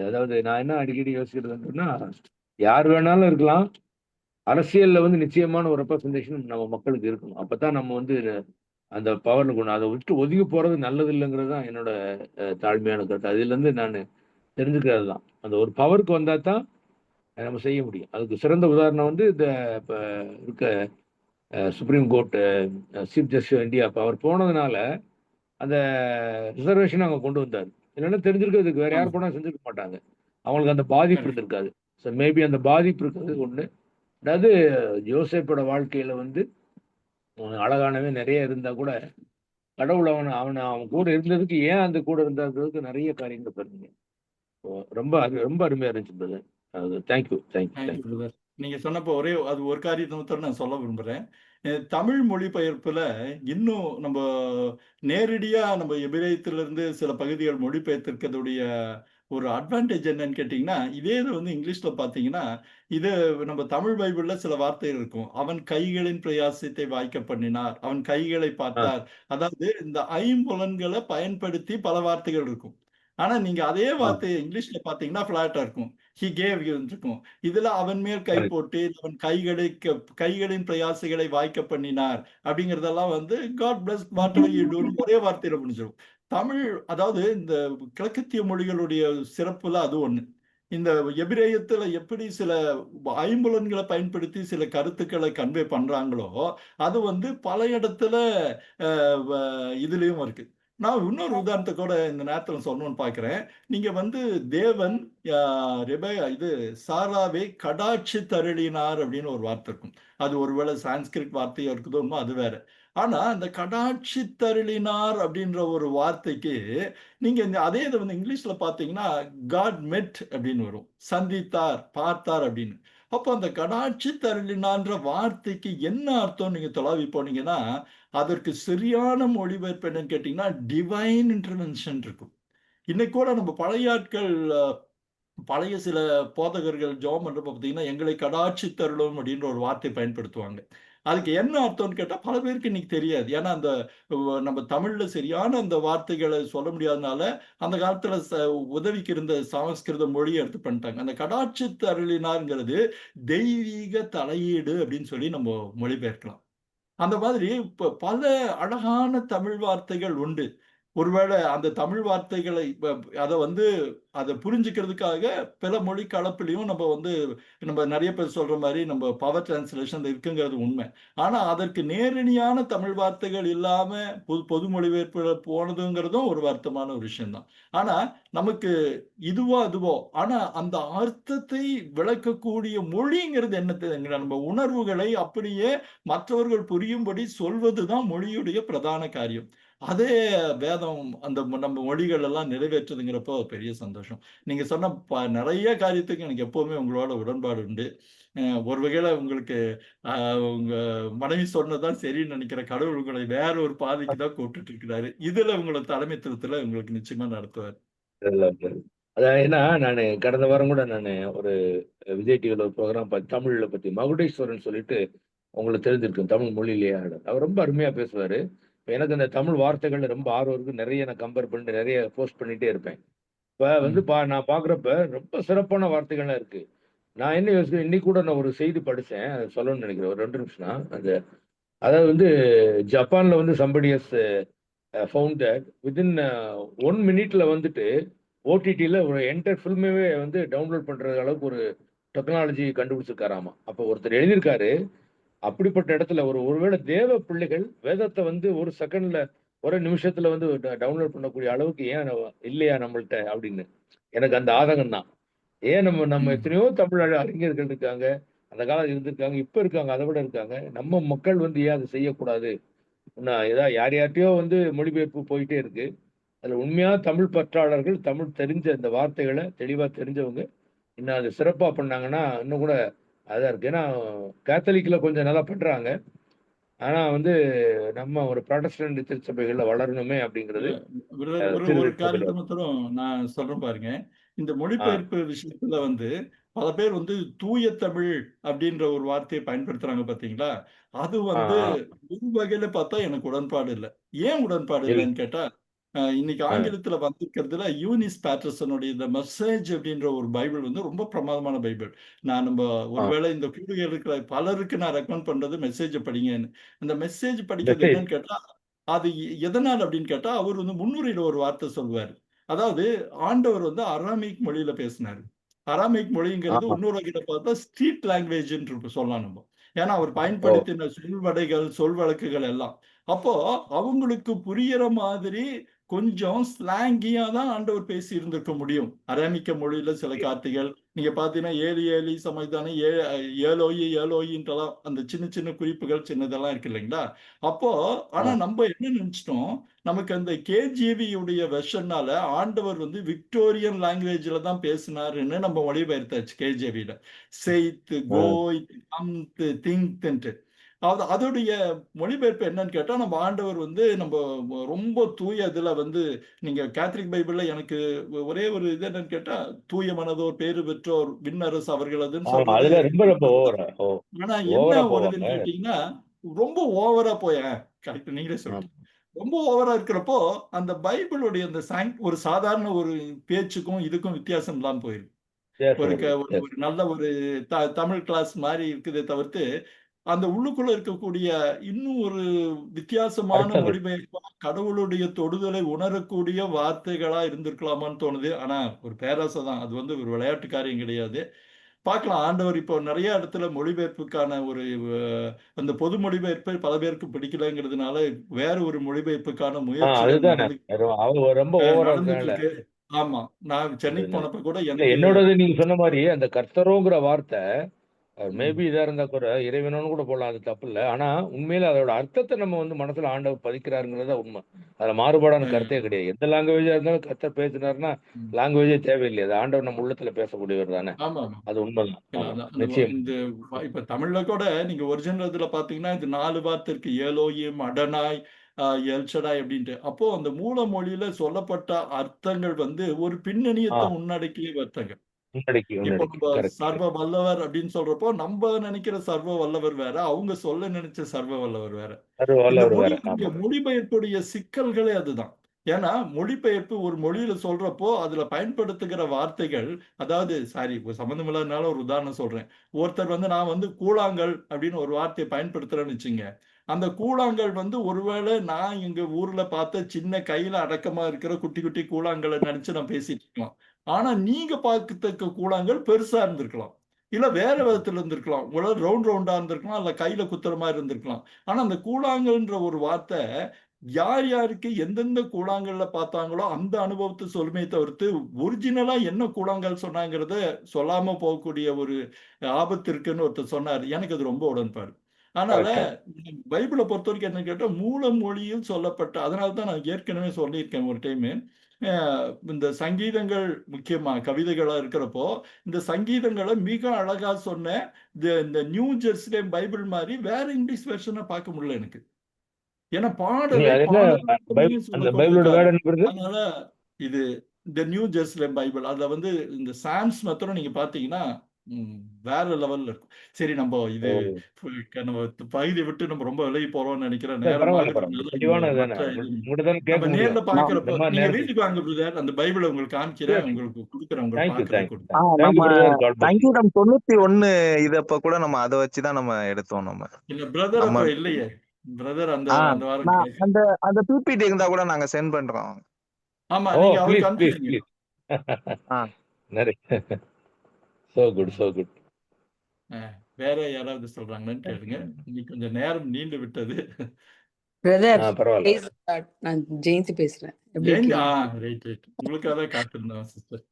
அதாவது நான் என்ன அடிக்கடி யோசிக்கிறதுன்னா, யார் வேணாலும் இருக்கலாம், அரசியல்ல வந்து நிச்சயமான ஒரு ரெப்ரசன்டேஷன் நம்ம மக்களுக்கு இருக்கணும். அப்பதான் நம்ம வந்து அந்த பவர்ல கொண்டு அதை விட்டு ஒதுங்கி போறது நல்லது இல்லைங்கிறது தான் என்னோட தாழ்மையான கருத்து. அதுல இருந்து நான் தெரிஞ்சுக்கிறது தான், அந்த ஒரு பவருக்கு வந்தா தான் நம்ம செய்ய முடியும். அதுக்கு சிறந்த உதாரணம் வந்து இந்த இப்ப இருக்க supreme court chief justice India அவர் போனதுனால அந்த ரிசர்வேஷன் அவங்க கொண்டு வந்தார். இல்லைன்னா தெரிஞ்சிருக்கிறதுக்கு வேற யார் போனா செஞ்சிருக்க மாட்டாங்க, அவங்களுக்கு அந்த பாதிப்பு இருந்திருக்காது. ஸோ மேபி அந்த பாதிப்பு இருக்கிறது ஒண்ணு. அதாவது யோசேப்போட வாழ்க்கையில வந்து அழகானவே நிறைய இருந்தா கூட கடவுள் அவன் கூட இருந்ததுக்கு ஏன் அந்த கூட இருந்தாங்கிறதுக்கு நிறைய காரியங்கள் பாருங்க. ரொம்ப ரொம்ப அருமையா இருந்துச்சு பிரதர். தேங்க்யூ. நீங்க சொன்னப்போ அது ஒரு காரியத்தை நான் சொல்ல விரும்புறேன். தமிழ் மொழிபெயர்ப்புல இன்னும் நம்ம நேரடியா நம்ம எபிரேயத்திலிருந்து சில பகுதிகள் மொழிபெயர்த்திருக்கிறதுடைய ஒரு அட்வான்டேஜ் என்னன்னு கேட்டீங்கன்னா, இதே இது வந்து இங்கிலீஷ்ல பாத்தீங்கன்னா, இது நம்ம தமிழ் பைபிள்ல சில வார்த்தைகள் இருக்கும். அவன் கைகளின் பிரயாசத்தை வாய்க்க பண்ணினார், அவன் கைகளை பார்த்தார். அதாவது இந்த ஐம்புலன்களை பயன்படுத்தி பல வார்த்தைகள் இருக்கும். ஆனா நீங்க அதே வார்த்தையை இங்கிலீஷ்ல பாத்தீங்கன்னா பிளாட்டா இருக்கும். ஹி கேவ் இருக்கும். இதுல அவன் மேல் கை போட்டு அவன் கைகளின் பிரயாசைகளை வாய்க்க பண்ணினார் அப்படிங்கறதெல்லாம் வந்து God bless whatever you do ஒரே வார்த்தையில முடிஞ்சிடும். தமிழ், அதாவது இந்த கிழக்கத்திய மொழிகளுடைய சிறப்புல அது ஒண்ணு. இந்த எபிரேயத்துல எப்படி சில ஐம்புலன்களை பயன்படுத்தி சில கருத்துக்களை கன்வே பண்றாங்களோ அது வந்து பல இடத்துல இதுலயும் இருக்கு. நான் இன்னொரு உதாரணத்தை கூட இந்த நேரத்துல சொல்லணும்னு பார்க்கிறேன். நீங்க வந்து தேவன் இது சாராவை கடாட்சி தருளினார் அப்படின்னு ஒரு வார்த்தை இருக்கும். அது ஒருவேளை சான்ஸ்கிரிட் வார்த்தையா இருக்குதோ அது வேற. ஆனா அந்த கடாட்சி தருளினார் அப்படின்ற ஒரு வார்த்தைக்கு நீங்க அதே இதை வந்து இங்கிலீஷ்ல பார்த்தீங்கன்னா காட் மெட் அப்படின்னு வரும். சந்தித்தார், பார்த்தார் அப்படின்னு. அப்போ அந்த கடாட்சி தருளினான்ற வார்த்தைக்கு என்ன அர்த்தம் நீங்க தொலைவி போனீங்கன்னா அதற்கு சரியான மொழிபெயர்ப்பு என்னன்னு கேட்டீங்கன்னா டிவைன் இன்டர்வென்ஷன் இருக்கும். இன்னைக்கு கூட நம்ம பழைய ஆட்கள் பழைய சில போதகர்கள் ஜெபம் பண்றப்ப பார்த்தீங்கன்னா எங்களை கடாட்சி தருளும் அப்படின்ற ஒரு வார்த்தை பயன்படுத்துவாங்க. அதுக்கு என்ன அர்த்தம்னு கேட்டா பல பேருக்கு இன்னைக்கு தெரியாது. ஏன்னா அந்த நம்ம தமிழ்ல சரியான அந்த வார்த்தைகளை சொல்ல முடியாதனால அந்த காலத்துல உதவிக்கு இருந்த சமஸ்கிருத மொழியை எடுத்து பண்ணிட்டாங்க. அந்த கடாட்சி தருளினார்ங்கிறது தெய்வீக தலையீடு அப்படின்னு சொல்லி நம்ம மொழிபெயர்க்கலாம். அந்த மாதிரி இப்ப பல அழகான தமிழ் வார்த்தைகள் உண்டு. ஒருவேளை அந்த தமிழ் வார்த்தைகளை அதை புரிஞ்சுக்கிறதுக்காக பிற மொழி கலப்பிலையும் நம்ம நிறைய பேர் சொல்ற மாதிரி நம்ம பவர் டிரான்ஸ்லேஷன் இருக்குங்கிறது உண்மை. ஆனா அதற்கு நேரடியான தமிழ் வார்த்தைகள் இல்லாம பொது மொழிபெயர்ப்பு போனதுங்கிறதும் ஒரு வருத்தமான ஒரு விஷயம்தான். ஆனா நமக்கு இதுவோ அதுவோ ஆனா அந்த அர்த்தத்தை விளக்கக்கூடிய மொழிங்கிறது என்ன, நம்ம உணர்வுகளை அப்படியே மற்றவர்கள் புரியும்படி சொல்வதுதான் மொழியுடைய பிரதான காரியம். அதே வேதம் அந்த நம்ம மொழிகள் எல்லாம் நிறைவேற்றுதுங்கிறப்போ பெரிய சந்தோஷம். நீங்க சொன்ன நிறைய காரியத்துக்கு எனக்கு எப்பவுமே உங்களோட உடன்பாடு உண்டு. ஒரு வகையில உங்களுக்கு உங்க மனைவி சொன்னதான் சரின்னு நினைக்கிற கடவுள் உங்களை வேற ஒரு பாதைக்கு தான் கூப்பிட்டு இருக்கிறாரு. இதுல உங்களை தலைமைத்துவத்துல உங்களுக்கு நிச்சயமா நடத்துவார். அதான் ஏன்னா நான் கடந்த வாரம் கூட நான் ஒரு விஜய் டிவியில் ஒரு ப்ரோக்ராம் தமிழ்ல பத்தி மகுடேஸ்வரன் சொல்லிட்டு உங்களுக்கு தெரிஞ்சிருக்கும், தமிழ் மொழியிலேயே அவர் ரொம்ப அருமையா பேசுவாரு. எனக்கு அந்த தமிழ் வார்த்தைகள் ரொம்ப ஆர்வம் இருக்கு. நிறைய நான் கம்பேர் பண்ணிட்டு நிறைய போஸ்ட் பண்ணிட்டே இருப்பேன். இப்ப நான் பாக்குறப்ப ரொம்ப சிறப்பான வார்த்தைகள்லாம் இருக்கு. நான் என்ன யோசிக்கிறேன், இன்னைக்கு கூட நான் ஒரு செய்தி படிச்சேன், அதை சொல்லணும்னு நினைக்கிறேன். ஒரு 2 நிமிஷம் தான். அதாவது ஜப்பான்ல somebody has found that within 1 மினிட்ல ஓடிடியில் ஒரு என்டையர் ஃபில்மே டவுன்லோட் பண்ற அளவுக்கு ஒரு டெக்னாலஜி கண்டுபிடிச்சிருக்காராமா. அப்போ ஒருத்தர் எழுதியிருக்காரு, அப்படிப்பட்ட இடத்துல ஒருவேளை தேவ பிள்ளைகள் வேதத்தை ஒரு செகண்ட்ல ஒரு நிமிஷத்துல டவுன்லோட் பண்ணக்கூடிய அளவுக்கு ஏன் இல்லையா நம்மள்ட்ட அப்படின்னு எனக்கு அந்த ஆதங்கம் தான். ஏன் நம்ம எத்தனையோ தமிழ் அறிஞர்கள் இருக்காங்க, அந்த காலம் இருந்திருக்காங்க, இப்ப இருக்காங்க, அதை விட இருக்காங்க. நம்ம மக்கள் ஏன் அதை செய்யக்கூடாது? ஏதாவது யார்கிட்டயோ மொழிபெயர்ப்பு போயிட்டே இருக்கு. அதுல உண்மையான தமிழ் பற்றாளர்கள், தமிழ் தெரிஞ்ச இந்த வார்த்தைகளை தெளிவா தெரிஞ்சவங்க இன்னும் அது சிறப்பா பண்ணாங்கன்னா இன்னும் கூட அதான் இருக்கு. ஏன்னா கேத்தலிக்ல கொஞ்சம் நல்லா பண்றாங்க. ஆனா நம்ம ஒரு ப்ராட்டஸ்டன்ட் திருச்சபைகள்ல வளரணுமே அப்படிங்கிறது ஒரு காரியத்தை மாத்திரம் நான் சொல்றேன் பாருங்க. இந்த மொழிபெயர்ப்பு விஷயத்துல பல பேர் தூய தமிழ் அப்படின்ற ஒரு வார்த்தையை பயன்படுத்துறாங்க பாத்தீங்களா? அது ஒரு வகையில பார்த்தா எனக்கு உடன்பாடு இல்லை. ஏன் உடன்பாடு இல்லைன்னு கேட்டா இன்னைக்கு ஆங்கிலத்துல வந்திருக்கிறதுல யூனிஸ் பேட்டர்சனுடைய இந்த மெசேஜ் அப்படின்ற ஒரு பைபிள் ரொம்ப பிரமாதமான பைபிள். நம்ம ஒருவேளை இந்த கூடுகையில் இருக்கிற பலருக்கு நான் ரெக்கமெண்ட் பண்றது மெசேஜ் படிங்கன்னு. அந்த மெசேஜ் படிக்கிறது என்னன்னு கேட்டா அது எதனால் அப்படின்னு கேட்டா அவர் முன்னுரையில ஒரு வார்த்தை சொல்வார். அதாவது ஆண்டவர் அராமிக் மொழியில பேசினாரு. அராமிக் மொழிங்கிறது இன்னொரு வகையில பார்த்தா ஸ்ட்ரீட் லாங்குவேஜ் சொல்லலாம் நம்ம. ஏன்னா அவர் பயன்படுத்தின சொல்வடைகள் சொல் வழக்குகள் எல்லாம் அப்போ அவங்களுக்கு புரியற மாதிரி கொஞ்சம் ஸ்லாங்கியா தான் ஆண்டவர் பேசி இருந்திருக்க முடியும். அராமிக்க மொழியில சில கார்த்தைகள் நீங்க பாத்தீங்கன்னா ஏலி ஏலி சமைதானே ஏலோயின்றலாம் அந்த சின்ன சின்ன குறிப்புகள் சின்னதெல்லாம் இருக்கு இல்லைங்களா? அப்போ ஆனா நம்ம என்ன நினைச்சிட்டோம், நமக்கு அந்த கேஜிவி உடைய வெர்ஷன்னால ஆண்டவர் விக்டோரியன் லாங்குவேஜ்ல தான் பேசினாருன்னு நம்ம மொழிபெயர்த்தாச்சு. கேஜிவில செய்த் கோய்த் அம்த் திங்க்ன்ட்டு அதோடைய மொழிபெயர்ப்பு என்னன்னு கேட்டா நம்ம ஆண்டவர் நம்ம ரொம்ப தூய இதுல நீங்க கேத்தலிக் பைபிள்ல எனக்கு ஒரே ஒரு இது என்னன்னு கேட்டா தூய மனதோர் பேரு பெற்றோர் விண்ணரசு அவர்களதுன்னு சொல்றது. ஆனா என்ன ஒரு இதுன்னு கேட்டீங்கன்னா ரொம்ப ஓவரா கரெக்ட் நீங்களே சொல்லுங்க. ரொம்ப ஓவரா இருக்கிறப்போ அந்த பைபிளுடைய அந்த ஒரு சாதாரண ஒரு பேச்சுக்கும் இதுக்கும் வித்தியாசம் இல்லாம போயிருக்கு. ஒரு நல்ல ஒரு தமிழ் கிளாஸ் மாதிரி இருக்குதே தவிர்த்து அந்த உள்ளுக்குள்ள இருக்கக்கூடிய இன்னும் ஒரு வித்தியாசமான மொழிபெயர்ப்பா கடவுளுடைய தொடுதலை உணரக்கூடிய வார்த்தைகளா இருந்திருக்கலாமான்னு தோணுது. ஆனா ஒரு பேராசை தான். அது ஒரு விளையாட்டு காரியம் கிடையாது. பார்க்கலாம். ஆண்டவர் இப்போ நிறைய இடத்துல மொழிபெயர்ப்புக்கான ஒரு அந்த பொது மொழிபெயர்ப்பை பல பேருக்கு பிடிக்கலங்கிறதுனால வேற ஒரு மொழிபெயர்ப்புக்கான முயற்சிகள் அதுதானே அவங்க ரொம்ப ஓவரா நடந்துட்டு இருக்கனால இருக்கு. ஆமா, நான் சென்னைக்கு அதனால. போனப்ப கூட இல்ல எனக்கு என்னோடது நீங்க சொன்ன மாதிரி அந்த கர்த்தரோங்கிற வார்த்தை ம், மேபி இதா இருந்தா கூட இறைவனோன்னு கூட போடலாம், அது தப்பு இல்லை. ஆனா உண்மையில அதோட அர்த்தத்தை நம்ம வந்து மனசுல ஆண்டவர் பதிக்கிறாருங்கிறத உண்மை. அதுல மாறுபாடான கருத்தே கிடையாது. எந்த லாங்குவேஜா இருந்தாலும் கர்த்தர் பேசினாருன்னா ம். லாங்குவேஜே தேவையில்லை. அது ஆண்டவர் நம்ம உள்ளத்துல பேசக்கூடியவர் தானே. ஆமா, ஆமா. அது உண்மைதான். இல்ல ஆமா, அதான் அந்த நிச்சயம். இந்த இப்ப தமிழ்ல கூட நீங்க ஒரிஜினல் இதுல பாத்தீங்கன்னா இது 4 வார்த்தை இருக்கு. ஏலோயிம், அடனாய், எல்ஷடாய் அப்படின்ட்டு. அப்போ அந்த மூல மொழியில சொல்லப்பட்ட அர்த்தங்கள் வந்து ஒரு பின்னணியத்தை உள்ளடக்கிய அர்த்தங்கள். இப்போ முன்னாடிக்கு நம்ம கரெக்ட். சர்வ வல்லவர் அப்படின்னு சொல்றப்போ நம்ம நினைக்கிற சர்வ வல்லவர் வேற, அவங்க சொல்ல நினைச்ச சர்வ வல்லவர் வேற. அது இந்த வல்லவர் வேற. ஆமா, மொழிபெயர்ப்புடைய சிக்கல்களே அதுதான். ஏன்னா மொழிபெயர்ப்பு ஒரு மொழியில சொல்றப்போ அதுல பயன்படுத்துகிற வார்த்தைகள், அதாவது சாரி சம்பந்தம் இல்லாதனால ஒரு உதாரணம் சொல்றேன். ஒருத்தர் வந்து நான் வந்து கூழாங்கல் அப்படின்னு ஒரு வார்த்தையை பயன்படுத்துறேன்னு வச்சுங்க. அந்த கூழாங்கல் வந்து ஒருவேளை நான் எங்க ஊர்ல பார்த்த சின்ன கையில அடக்கமா இருக்கிற குட்டி குட்டி கூழாங்கலை நினைச்சு நான் பேசிட்டு இருக்கலாம். ஆனா நீங்க பார்க்கத்தக்க கூழாங்கல் பெருசா இருந்திருக்கலாம். இல்ல வேற விதத்துல இருந்திருக்கலாம். உங்களால ரவுண்ட் ரவுண்டா இருந்திருக்கலாம். இல்ல கையில குத்துற மாதிரி இருந்திருக்கலாம். ஆனா அந்த கூழாங்கல்ன்ற ஒரு வார்த்தை யார் யாருக்கு எந்தெந்த கூழாங்கல்ல பார்த்தாங்களோ அந்த அனுபவத்தை சொல்லுமே தவிர்த்து ஒரிஜினலா என்ன கூழாங்கல் சொன்னாங்கிறத சொல்லாம போகக்கூடிய ஒரு ஆபத்து இருக்குன்னு ஒருத்தர் சொன்னார். எனக்கு அது ரொம்ப உடன்பாடு. அதனால கரெக்ட். பைபிளை பொறுத்த வரைக்கும் என்ன கேட்டா மூல மொழியில் சொல்லப்பட்ட, அதனால தான் நான் ஏற்கனவே சொல்லியிருக்கேன் ஒரு டைம். இந்த சங்கீதங்கள் முக்கியமா கவிதைகளா இருக்கிறப்போ இந்த சங்கீதங்களை மிக அழகா சொன்ன இந்த நியூ ஜெருசலேம் பைபிள் மாதிரி வேற இங்கிலீஷ் வெர்ஷனை பார்க்க முடியல எனக்கு. ஏன்னா பாடலை அது என்ன பாடல்களையும் அந்த சொல்ல பைபிளோட கொண்டிருக்காரு. வேர்டு என்ன வருது? அதனால இது இந்த நியூ ஜெருசலேம் பைபிள் அதுல வந்து இந்த சாம்ஸ் மாத்திரம் நீங்க பாத்தீங்கன்னா வேற லெவல்ல இருக்கும். சரி நம்ம இது நம்ம பகுதியை விட்டு நம்ம ரொம்ப விலகி போறோம்னு நினைக்கிறேன். நேரம் பரவாயில்ல, ஆகுறதுனால தெளிவானது தானே. மற்ற உங்கள்கிட்ட தானே கேட்க நம்ம முடியும். நேர்ல இந்த பாக்குறப்போ மாதிரி நீங்க நேரத்துக்கு. வீட்டுக்கு வாங்க பிரதர், அந்த பைபிளை உங்களுக்கு காமிக்கிறேன், உங்களுக்கு கொடுக்குறேன், உங்களுக்கு தேங்க்யூ பாக்குறது தேங்க்யூ கொடுக்குறேன். நம்ம பிரதர். God plus. சங்கீதம் 91 இதப்ப கூட நம்ம அதை வச்சுதான் நம்ம எடுத்தோம். நம்ம இல்ல பிரதர் நம்ம அப்ப இல்லையே, பிரதர் அந்த அந்த வாரம் நான் அந்த பிபிடி இருந்தா கூட நாங்க சென்ட் பண்றோம். ஆமா ஓ நீங்க ப்ளீஸ் அவருக்கு ப்ளீஸ் அனுப்பிடுங்க. ப்ளீஸ். நிறைய சோ குட் சோ குட். வேற யாராவது சொல்றாங்கன்னு கேளுங்க. இன்னைக்கு கொஞ்சம் நேரம் நீண்டு விட்டது. பிரதர் பரவாயில்ல. நான் ஜெயந்தி பேசுறேன். எப்படி ஜெயந்தி இருக்கீங்க? ரைட் ரைட் உங்களுக்காக தான் காத்திருந்தேன் சிஸ்டர்.